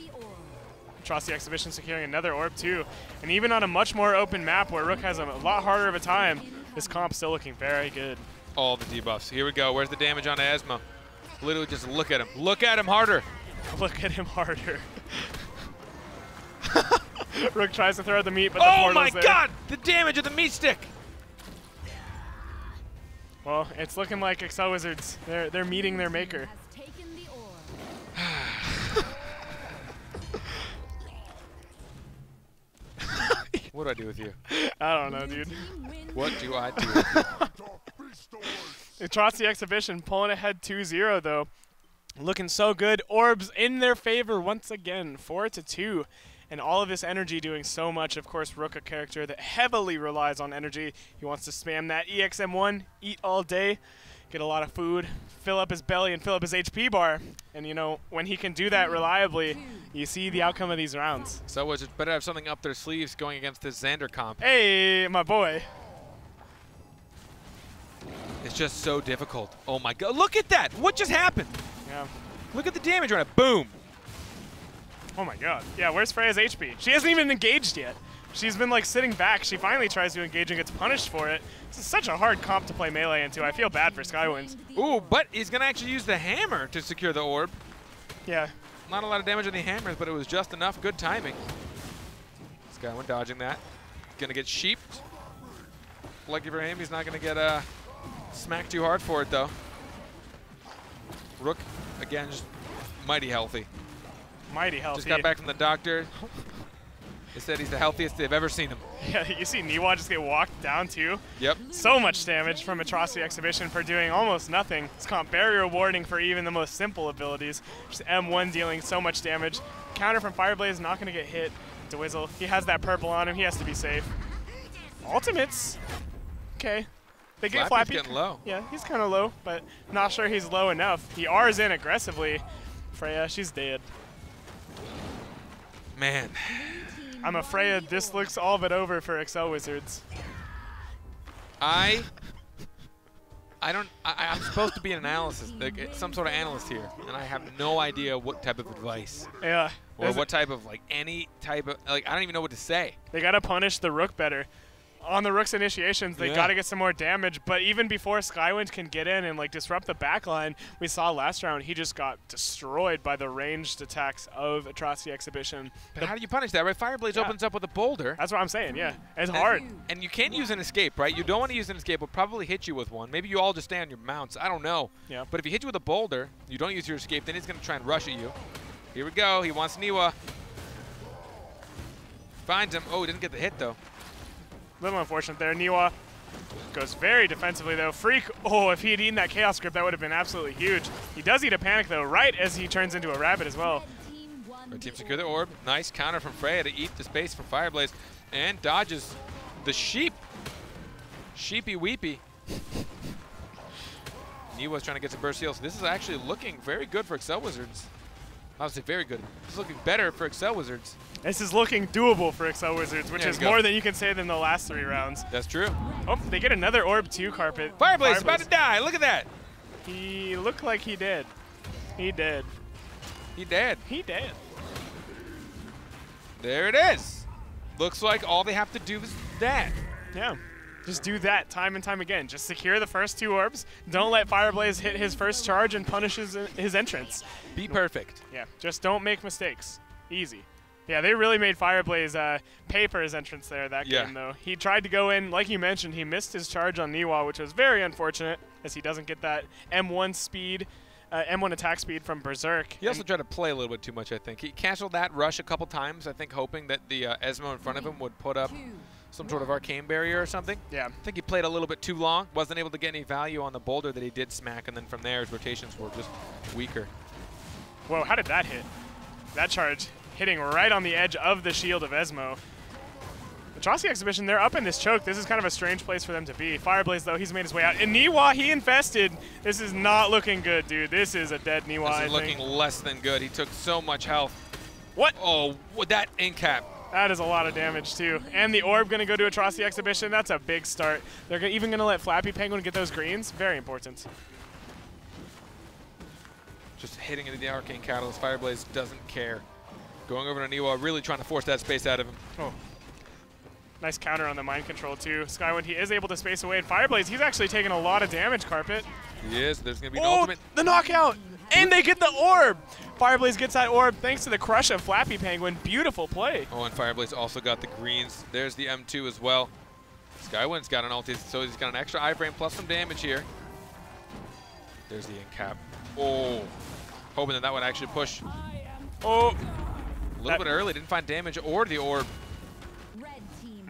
Atrocity Exhibition securing another orb too. And even on a much more open map where Rook has a lot harder of a time, this comp's still looking very good. All the debuffs. Here we go. Where's the damage on Asmo? Literally just look at him. Look at him harder. Look at him harder. Rook tries to throw out the meat, but the portal's my there. God! The damage of the meat stick! Well, it's looking like Excel Wizards. They're meeting their maker. What do I do with you? I don't know, dude. What do I do with you? Atrocity Exhibition pulling ahead 2-0, though. Looking so good. Orbs in their favor once again, 4-2. And all of this energy doing so much. Of course, Rook, a character that heavily relies on energy. He wants to spam that EXM1, eat all day. get a lot of food, fill up his belly, and fill up his HP bar. And, you know, when he can do that reliably, you see the outcome of these rounds. So it's better to have something up their sleeves going against this Xander comp. Hey, my boy. It's just so difficult. Oh my god, look at that! What just happened? Yeah. Look at the damage on it. Boom! Oh my god. Yeah, where's Freya's HP? She hasn't even engaged yet. She's been like sitting back. She finally tries to engage and gets punished for it. This is such a hard comp to play melee into. I feel bad for Skywind. Ooh, but he's gonna actually use the hammer to secure the orb. Yeah. Not a lot of damage on the hammers, but it was just enough. Good timing. Skywind dodging that. Gonna get sheeped. Lucky for him, he's not gonna get smacked too hard for it though. Rook, again, just mighty healthy. Mighty healthy. Just got back from the doctor. They said he's the healthiest they've ever seen him. Yeah, you see Niwa just get walked down too. Yep. So much damage from Atrocity Exhibition for doing almost nothing. It's comp very rewarding for even the most simple abilities. Just M1 dealing so much damage. Counter from Fireblaze, not gonna get hit. Dwizzle, he has that purple on him, he has to be safe. Ultimates, okay. They get Flappy's Flappy. getting low. Yeah, he's kind of low, but not sure he's low enough. He R's in aggressively. Freya, she's dead. Man. I'm afraid this looks all but over for Excel Wizards. I'm supposed to be an analyst, like some sort of analyst here, and I have no idea what type of advice. Yeah. Or what type of, like, any type of, like, I don't even know what to say. They got to punish the Rook better. On the Rook's initiations, they got to get some more damage, but even before Skywind can get in and like disrupt the backline, we saw last round he just got destroyed by the ranged attacks of Atrocity Exhibition. But how do you punish that, right? Fireblaze opens up with a boulder. That's what I'm saying, yeah. It's hard. And you can't use an escape, right? You don't want to use an escape. We'll probably hit you with one. Maybe you all just stay on your mounts. I don't know. Yeah. But if he hits you with a boulder, you don't use your escape, then he's going to try and rush at you. Here we go. He wants Niwa. Finds him. Oh, he didn't get the hit, though. Little unfortunate there. Niwa goes very defensively, though. Freak, oh, if he had eaten that Chaos Grip, that would have been absolutely huge. He does eat a Panic, though, right as he turns into a rabbit as well. Red team secure the orb. Nice counter from Freya to eat the space from Fireblaze. And dodges the sheep. Sheepy weepy. Niwa's trying to get some burst heals. This is actually looking very good for Excel Wizards. I would say very good. This is looking better for Excel Wizards. This is looking doable for Excel Wizards, which is more than you can say than the last 3 rounds. That's true. Oh, they get another orb too, Carpet. Fireblaze is about to die. Look at that. He looked like he did. He did. He dead. He did. There it is. Looks like all they have to do is that. Yeah. Just do that time and time again. Just secure the first 2 orbs. Don't let Fireblaze hit his first charge and punish his entrance. Be perfect. Yeah, just don't make mistakes. Easy. Yeah, they really made Fireblaze pay for his entrance there that game, though. He tried to go in, like you mentioned, he missed his charge on Niwa, which was very unfortunate, as he doesn't get that M1 speed, M1 attack speed from Berserk. He also tried to play a little bit too much, I think. He canceled that rush a couple times, I think, hoping that the Esmo in front of him would put up some sort of arcane barrier or something. Yeah. I think he played a little bit too long, wasn't able to get any value on the boulder that he did smack, and then from there his rotations were just weaker. Whoa, how did that hit? That charge hitting right on the edge of the shield of Esmo. Atrocity Exhibition, they're up in this choke. This is kind of a strange place for them to be. Fireblaze, though, he's made his way out. And Niwa, he infested. This is not looking good, dude. This is a dead Niwa, This is looking less than good. He took so much health. What? Oh, that incap. That is a lot of damage, too. And the orb going to go to Atrocity Exhibition. That's a big start. They're even going to let Flappy Penguin get those greens. Very important. Just hitting into the Arcane Catalyst. Fireblaze doesn't care. Going over to Niwa, really trying to force that space out of him. Oh. Nice counter on the mind control, too. Skywind, he is able to space away. And Fireblaze, he's actually taking a lot of damage, Carpet. He is. There's going to be an ultimate. The knockout! And they get the orb! Fireblaze gets that orb thanks to the crush of Flappy Penguin. Beautiful play. Oh, and Fireblaze also got the greens. There's the M2 as well. Skywind's got an ulti, so he's got an extra iframe plus some damage here. There's the incap. Oh. Hoping that would actually push. Oh. A little bit early, didn't find damage or the orb.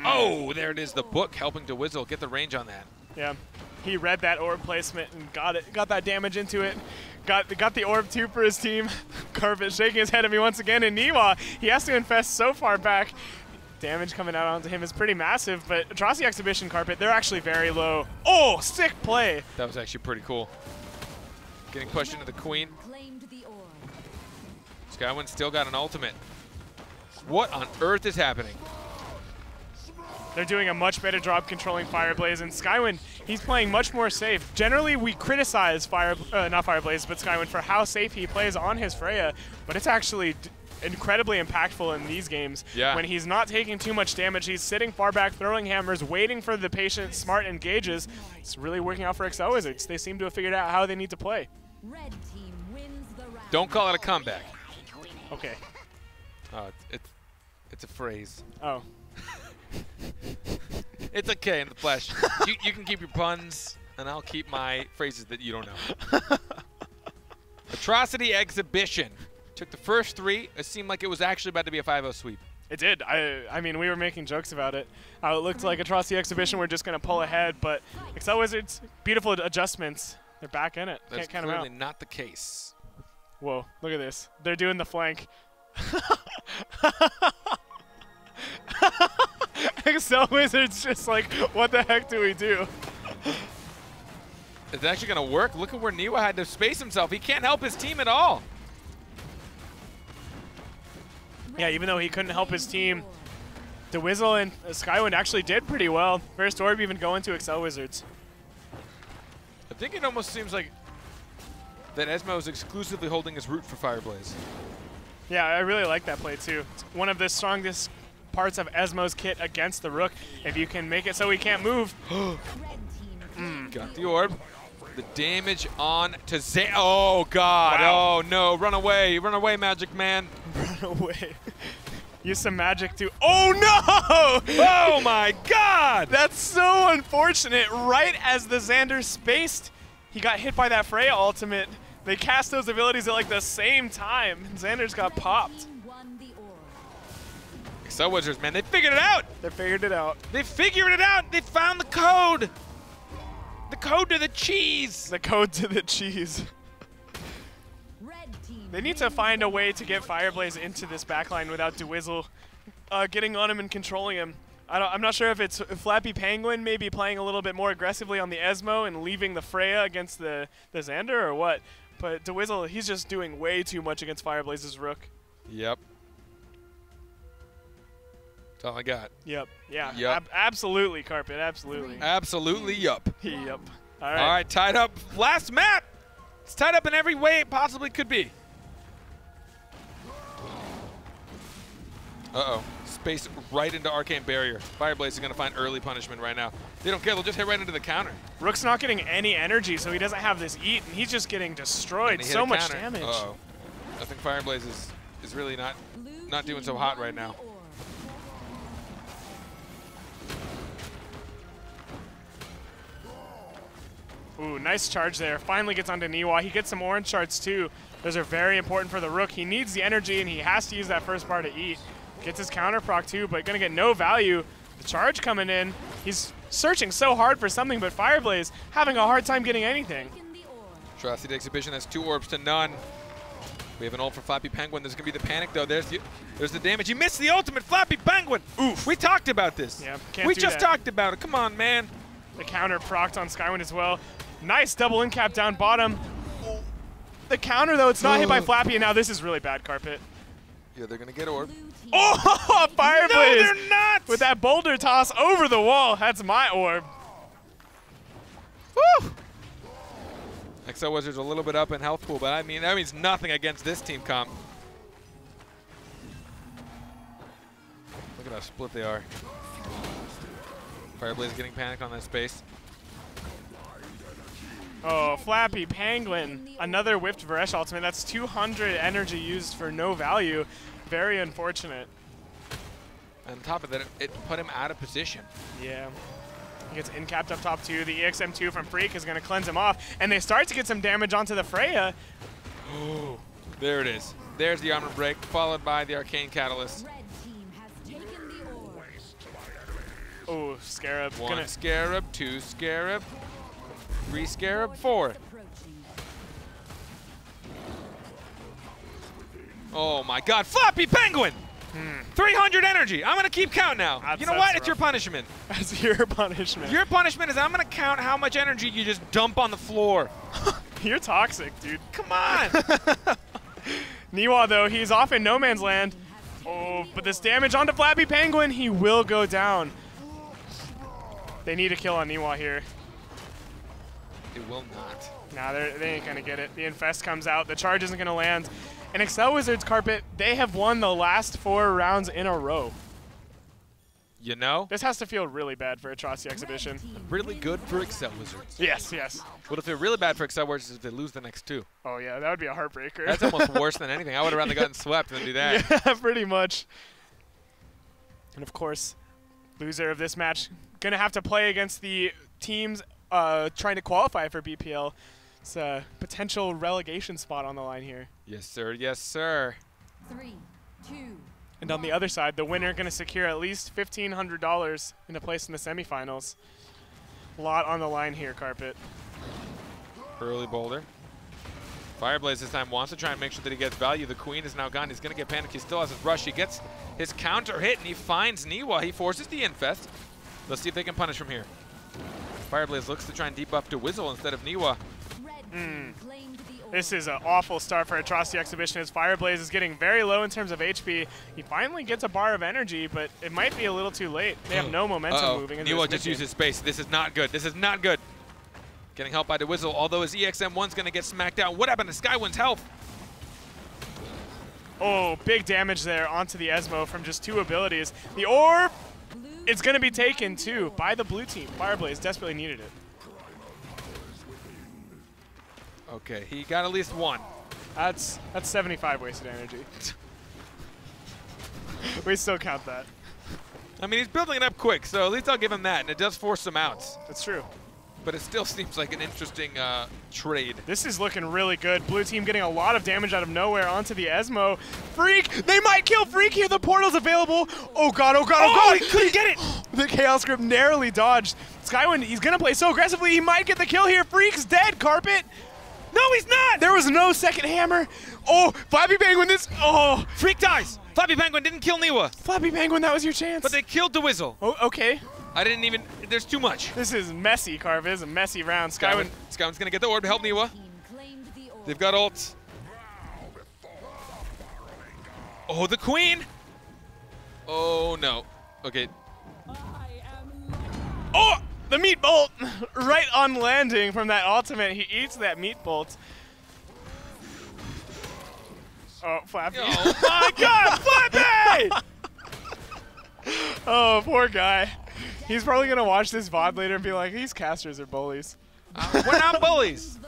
Oh, there it is, the book helping to Dwizzle get the range on that. Yeah, he read that orb placement and got that damage into it. Got the orb too for his team. Carpet shaking his head at me once again, and Niwa, he has to infest so far back. damage coming out onto him is pretty massive, but Atrocity Exhibition Carpet, they're actually very low. Oh, sick play. That was actually pretty cool. Getting pushed into the Queen. Claimed the orb. Skywin still got an ultimate. What on earth is happening? They're doing a much better job controlling Fireblaze, and Skywin, he's playing much more safe. Generally, we criticize not Fireblaze, but Skywin for how safe he plays on his Freya, but it's actually incredibly impactful in these games. Yeah. When he's not taking too much damage, he's sitting far back, throwing hammers, waiting for the patient, smart engages. It's really working out for Excel Wizards. They seem to have figured out how they need to play. Red team wins the round. Don't call it a comeback. Okay. Oh, it's a phrase. Oh. It's okay in the flesh. You can keep your puns, and I'll keep my phrases that you don't know. Atrocity Exhibition. Took the first 3. It seemed like it was actually about to be a 5-0 sweep. It did. I mean, we were making jokes about it. How it looked like Atrocity Exhibition were just going to pull ahead, but Excel Wizards, beautiful adjustments. They're back in it. That's Can't count them out. clearly not the case. Whoa, look at this. They're doing the flank. Excel Wizards just like, what the heck do we do? It's actually going to work. Look at where Niwa had to space himself. He can't help his team at all. Yeah, even though he couldn't help his team, DeWizzle and Skywind actually did pretty well. First orb even going to Excel Wizards. I think it almost seems like that Esmo is exclusively holding his root for Fireblaze. Yeah, I really like that play too. It's one of the strongest parts of Esmo's kit against the Rook. If you can make it so he can't move. Got the orb. The damage on to Zay. Oh, God. Wow. Oh, no. Run away. Run away, Magic Man. Run away. Use some magic to. Oh, no! Oh, my God. That's so unfortunate. Right as the Xander spaced, he got hit by that Freya ultimate. They cast those abilities at like the same time. Xander's got popped. Excel Wizards, man, they figured it out. They figured it out. They figured it out. They found the code. The code to the cheese. The code to the cheese. They need to find a way to get Fireblaze into this backline without DeWizzle getting on him and controlling him. I'm not sure if it's Flappy Penguin maybe playing a little bit more aggressively on the Esmo and leaving the Freya against the Xander or what. But DeWizzle, he's just doing way too much against Fireblaze's Rook. Yep. That's all I got. Yep. Yeah. Yep. Absolutely, Carpet. Absolutely. Absolutely, yup. Yep. All right. All right, tied up. Last map. It's tied up in every way it possibly could be. Uh-oh. Space right into Arcane Barrier. Fireblaze is going to find early punishment right now. They don't care. They'll just hit right into the counter. Rook's not getting any energy, so he doesn't have this eat, and he's just getting destroyed. So much damage. Uh-oh. I think Fireblaze is really not doing so hot right now. Ooh, nice charge there. Finally gets onto Niwa. He gets some orange shards too. Those are very important for the Rook. He needs the energy, and he has to use that first bar to eat. Gets his counter proc too, but gonna get no value. The charge coming in. He's searching so hard for something, but Fireblaze having a hard time getting anything. Atrocity Exhibition has 2 orbs to none. We have an ult for Flappy Penguin. There's gonna be the panic though. There's the damage. He missed the ultimate, Flappy Penguin. Oof. We talked about this. Yeah, can't we do just that. talked about it. Come on, man. The counter procced on Skywind as well. Nice double in cap down bottom. The counter though, it's not hit by Flappy, and now this is really bad, Carpet. Yeah, they're gonna get orb. Oh, Fireblaze! No, they're not! With that boulder toss over the wall. That's my orb. Woo! Excel Wizards a little bit up in health pool, but I mean, that means nothing against this team comp. Look at how split they are. Fireblaze getting panic on that space. Oh, Flappy Penguin. Another whiffed Varesh ultimate. That's 200 energy used for no value. Very unfortunate. And on top of that, it put him out of position. Yeah. He gets in-capped up top too. The EXM2 from Freak is going to cleanse him off. And they start to get some damage onto the Freya. Oh, there it is. There's the armor break, followed by the Arcane Catalyst. Oh, Scarab. 1 Scarab, 2 Scarab, 3 Scarab, 4. Oh my God, Flappy Penguin! 300 energy. I'm going to keep count now. You know what? It's your punishment. That's your punishment. Your punishment is I'm going to count how much energy you just dump on the floor. You're toxic, dude. Come on. Niwa, though, he's off in no man's land. Oh, but this damage onto Flappy Penguin, he will go down. They need a kill on Niwa here. It will not. Nah, they ain't gonna get it. The Infest comes out. The charge isn't gonna land. And Excel Wizards, Carpet, they have won the last 4 rounds in a row. You know? This has to feel really bad for Atrocity Exhibition. Really good for Excel Wizards. Yes, yes. What if they're really bad for Excel Wizards if they lose the next 2? Oh, yeah, that would be a heartbreaker. That's almost worse than anything. I would have rather gotten swept than do that. Yeah, pretty much. And, of course, loser of this match going to have to play against the teams trying to qualify for BPL. It's a potential relegation spot on the line here. Yes, sir. Yes, sir. 3, 2. And on the other side, the winner going to secure at least $1,500 in a place in the semifinals. A lot on the line here, Carpet. Early boulder. Fireblaze this time wants to try and make sure that he gets value. The Queen is now gone. He's going to get panicked. He still has his rush. He gets his counter hit, and he finds Niwa. He forces the Infest. Let's see if they can punish from here. Fireblaze looks to try and debuff to Whizzle instead of Niwa. This is an awful start for Atrocity Exhibition as Fireblaze is getting very low in terms of HP. He finally gets a bar of energy, but it might be a little too late. They have no momentum moving in this Niwa just used his space. This is not good. This is not good. Getting helped by the Whizzle, although his EXM1's going to get smacked out. What happened to Skywind's health? Oh, big damage there onto the Esmo from just 2 abilities. The orb, it's going to be taken too by the blue team. Fireblaze desperately needed it. Okay, he got at least 1. That's 75 wasted energy. We still count that. I mean, he's building it up quick, so at least I'll give him that, and it does force some outs. That's true. But it still seems like an interesting trade. This is looking really good. Blue team getting a lot of damage out of nowhere onto the Esmo. Freak! They might kill Freak here. The portal's available. Oh, God, oh, God, oh, God. He couldn't get it. The Chaos Grip narrowly dodged. Skywind, he's going to play so aggressively. He might get the kill here. Freak's dead, Carpet. No, he's not. There was no second hammer. Oh, Flappy Penguin, oh. Freak dies. Flappy Penguin didn't kill Niwa. Flappy Penguin, that was your chance. But they killed the Whizzle. Oh, okay. I didn't even, there's too much. This is messy, Carpet. This is a messy round. Skywind's going to get the orb to help Niwa. They've got ults. Oh, the Queen. Oh, no. Okay. Oh, the meat bolt right on landing from that ultimate. He eats that meat bolt. Oh, Flappy. Oh, my God, Flappy! Oh, poor guy. He's probably going to watch this VOD later and be like, these casters are bullies. We're not bullies.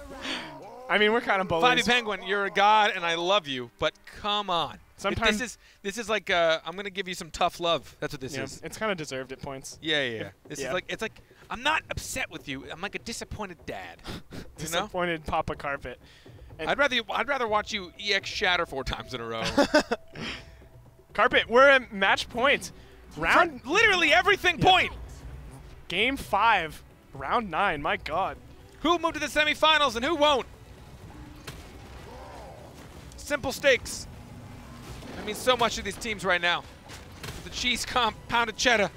I mean, we're kind of bullies. Flappy Penguin, you're a god, and I love you, but come on. Sometimes this is like I'm gonna give you some tough love. That's what this is. It's kind of deserved at points. Yeah. This is like I'm not upset with you. I'm like a disappointed dad. Disappointed Papa Carpet. And I'd rather watch you EX shatter 4 times in a row. Carpet, we're at match point. Round literally everything point. Game 5, round 9. My God. Who moved to the semifinals and who won't? Simple stakes. I mean so much to these teams right now. The cheese comp, pounded cheddar.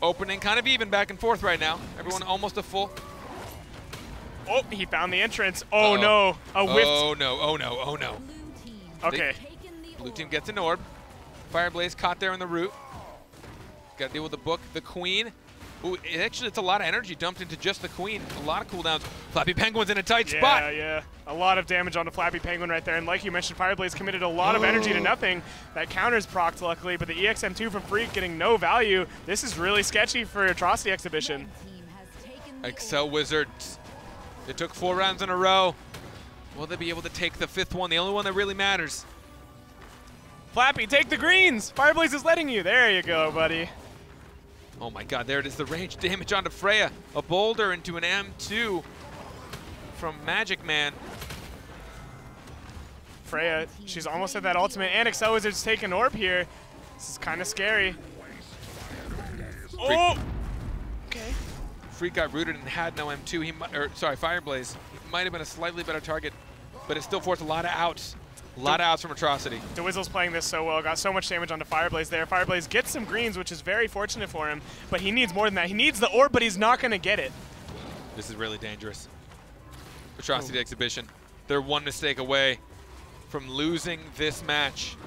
Opening kind of even back and forth right now. Everyone almost a full. Oh, he found the entrance. Oh, no. A whiffed. Oh, no. Oh, no. Oh, no. Okay. Blue team gets an orb. Fireblaze caught there in the root. Got to deal with the book. The Queen. Ooh, actually, it's a lot of energy dumped into just the Queen. A lot of cooldowns. Flappy Penguin's in a tight spot. Yeah. A lot of damage onto Flappy Penguin right there. And like you mentioned, Fireblaze committed a lot of energy to nothing. That counter's procced, luckily, but the EXM2 from Freak getting no value. This is really sketchy for Atrocity Exhibition. Excel Wizards. They took 4 rounds in a row. Will they be able to take the 5th one? The only one that really matters. Flappy, take the greens. Fireblaze is letting you. There you go, buddy. Oh my God, there it is, the range damage onto Freya. A boulder into an M2 from Magic Man. Freya, she's almost at that ultimate, and Excel Wizards take an orb here. This is kind of scary. Oh! Okay. Freak got rooted and had no M2. Fireblaze. He might have been a slightly better target, but it still forced a lot of outs. A lot of outs from Atrocity. DeWizzle's playing this so well, got so much damage onto Fireblaze there. Fireblaze gets some greens, which is very fortunate for him, but he needs more than that. He needs the orb, but he's not going to get it. This is really dangerous. Atrocity Exhibition. They're one mistake away from losing this match.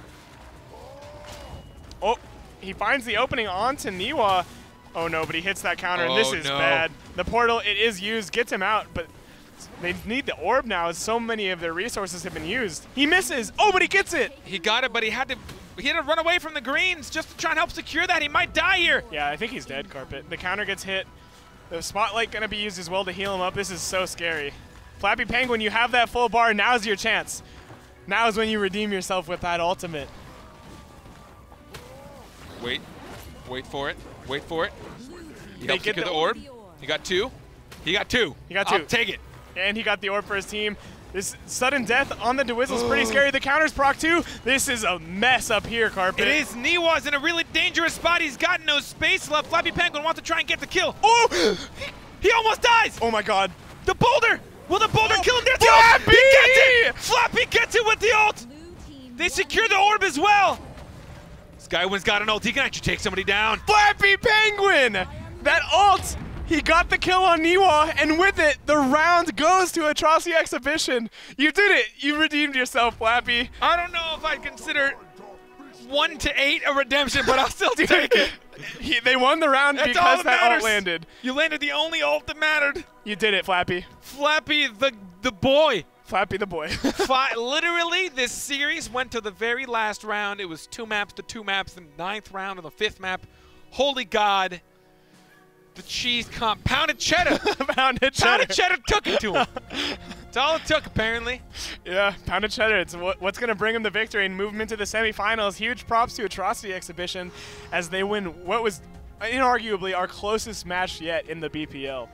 Oh, he finds the opening onto Niwa. Oh no, but he hits that counter, and this is bad. The portal, it is used, gets him out, but they need the orb now as so many of their resources have been used. He misses. Oh, but he gets it. He got it, but he had to run away from the greens just to try and help secure that. He might die here. Yeah, I think he's dead, Carpet. The counter gets hit. The spotlight going to be used as well to heal him up. This is so scary. Flappy Penguin, you have that full bar. Now's your chance. Now is when you redeem yourself with that ultimate. Wait for it. Wait for it. He They helps get secure the the orb. He got two. He got two. He got two. I'll take it. And he got the orb for his team. This sudden death on the DeWizzle is pretty scary. The counter's proc too. This is a mess up here, Carpet. It is. Niwa's in a really dangerous spot. He's got no space left. Flappy Penguin wants to try and get the kill. Oh! He almost dies. Oh my god. The boulder. Will the boulder kill him? There's the Flappy! ult. He gets it. Flappy gets it with the ult. Blue team They secure the orb as well. Skywind's got an ult. He can actually take somebody down. Flappy Penguin! That ult! He got the kill on Niwa, and with it, the round goes to Atrocity Exhibition. You did it. You redeemed yourself, Flappy. I don't know if I'd consider 1 to 8 a redemption, but I'll still take it. They won the round That's all because that that matters. ult landed. You landed the only ult that mattered. You did it, Flappy. Flappy the boy. Flappy the boy. Literally, this series went to the very last round. It was 2 maps to 2 maps, the 9th round of the 5th map. Holy God. The cheese comp. Pounded cheddar. Pounded cheddar. Pounded cheddar took it to him. That's all it took, apparently. Yeah, pounded cheddar. It's what's going to bring him the victory and move him into the semifinals. Huge props to Atrocity Exhibition as they win what was inarguably our closest match yet in the BPL.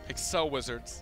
Excel Wizards.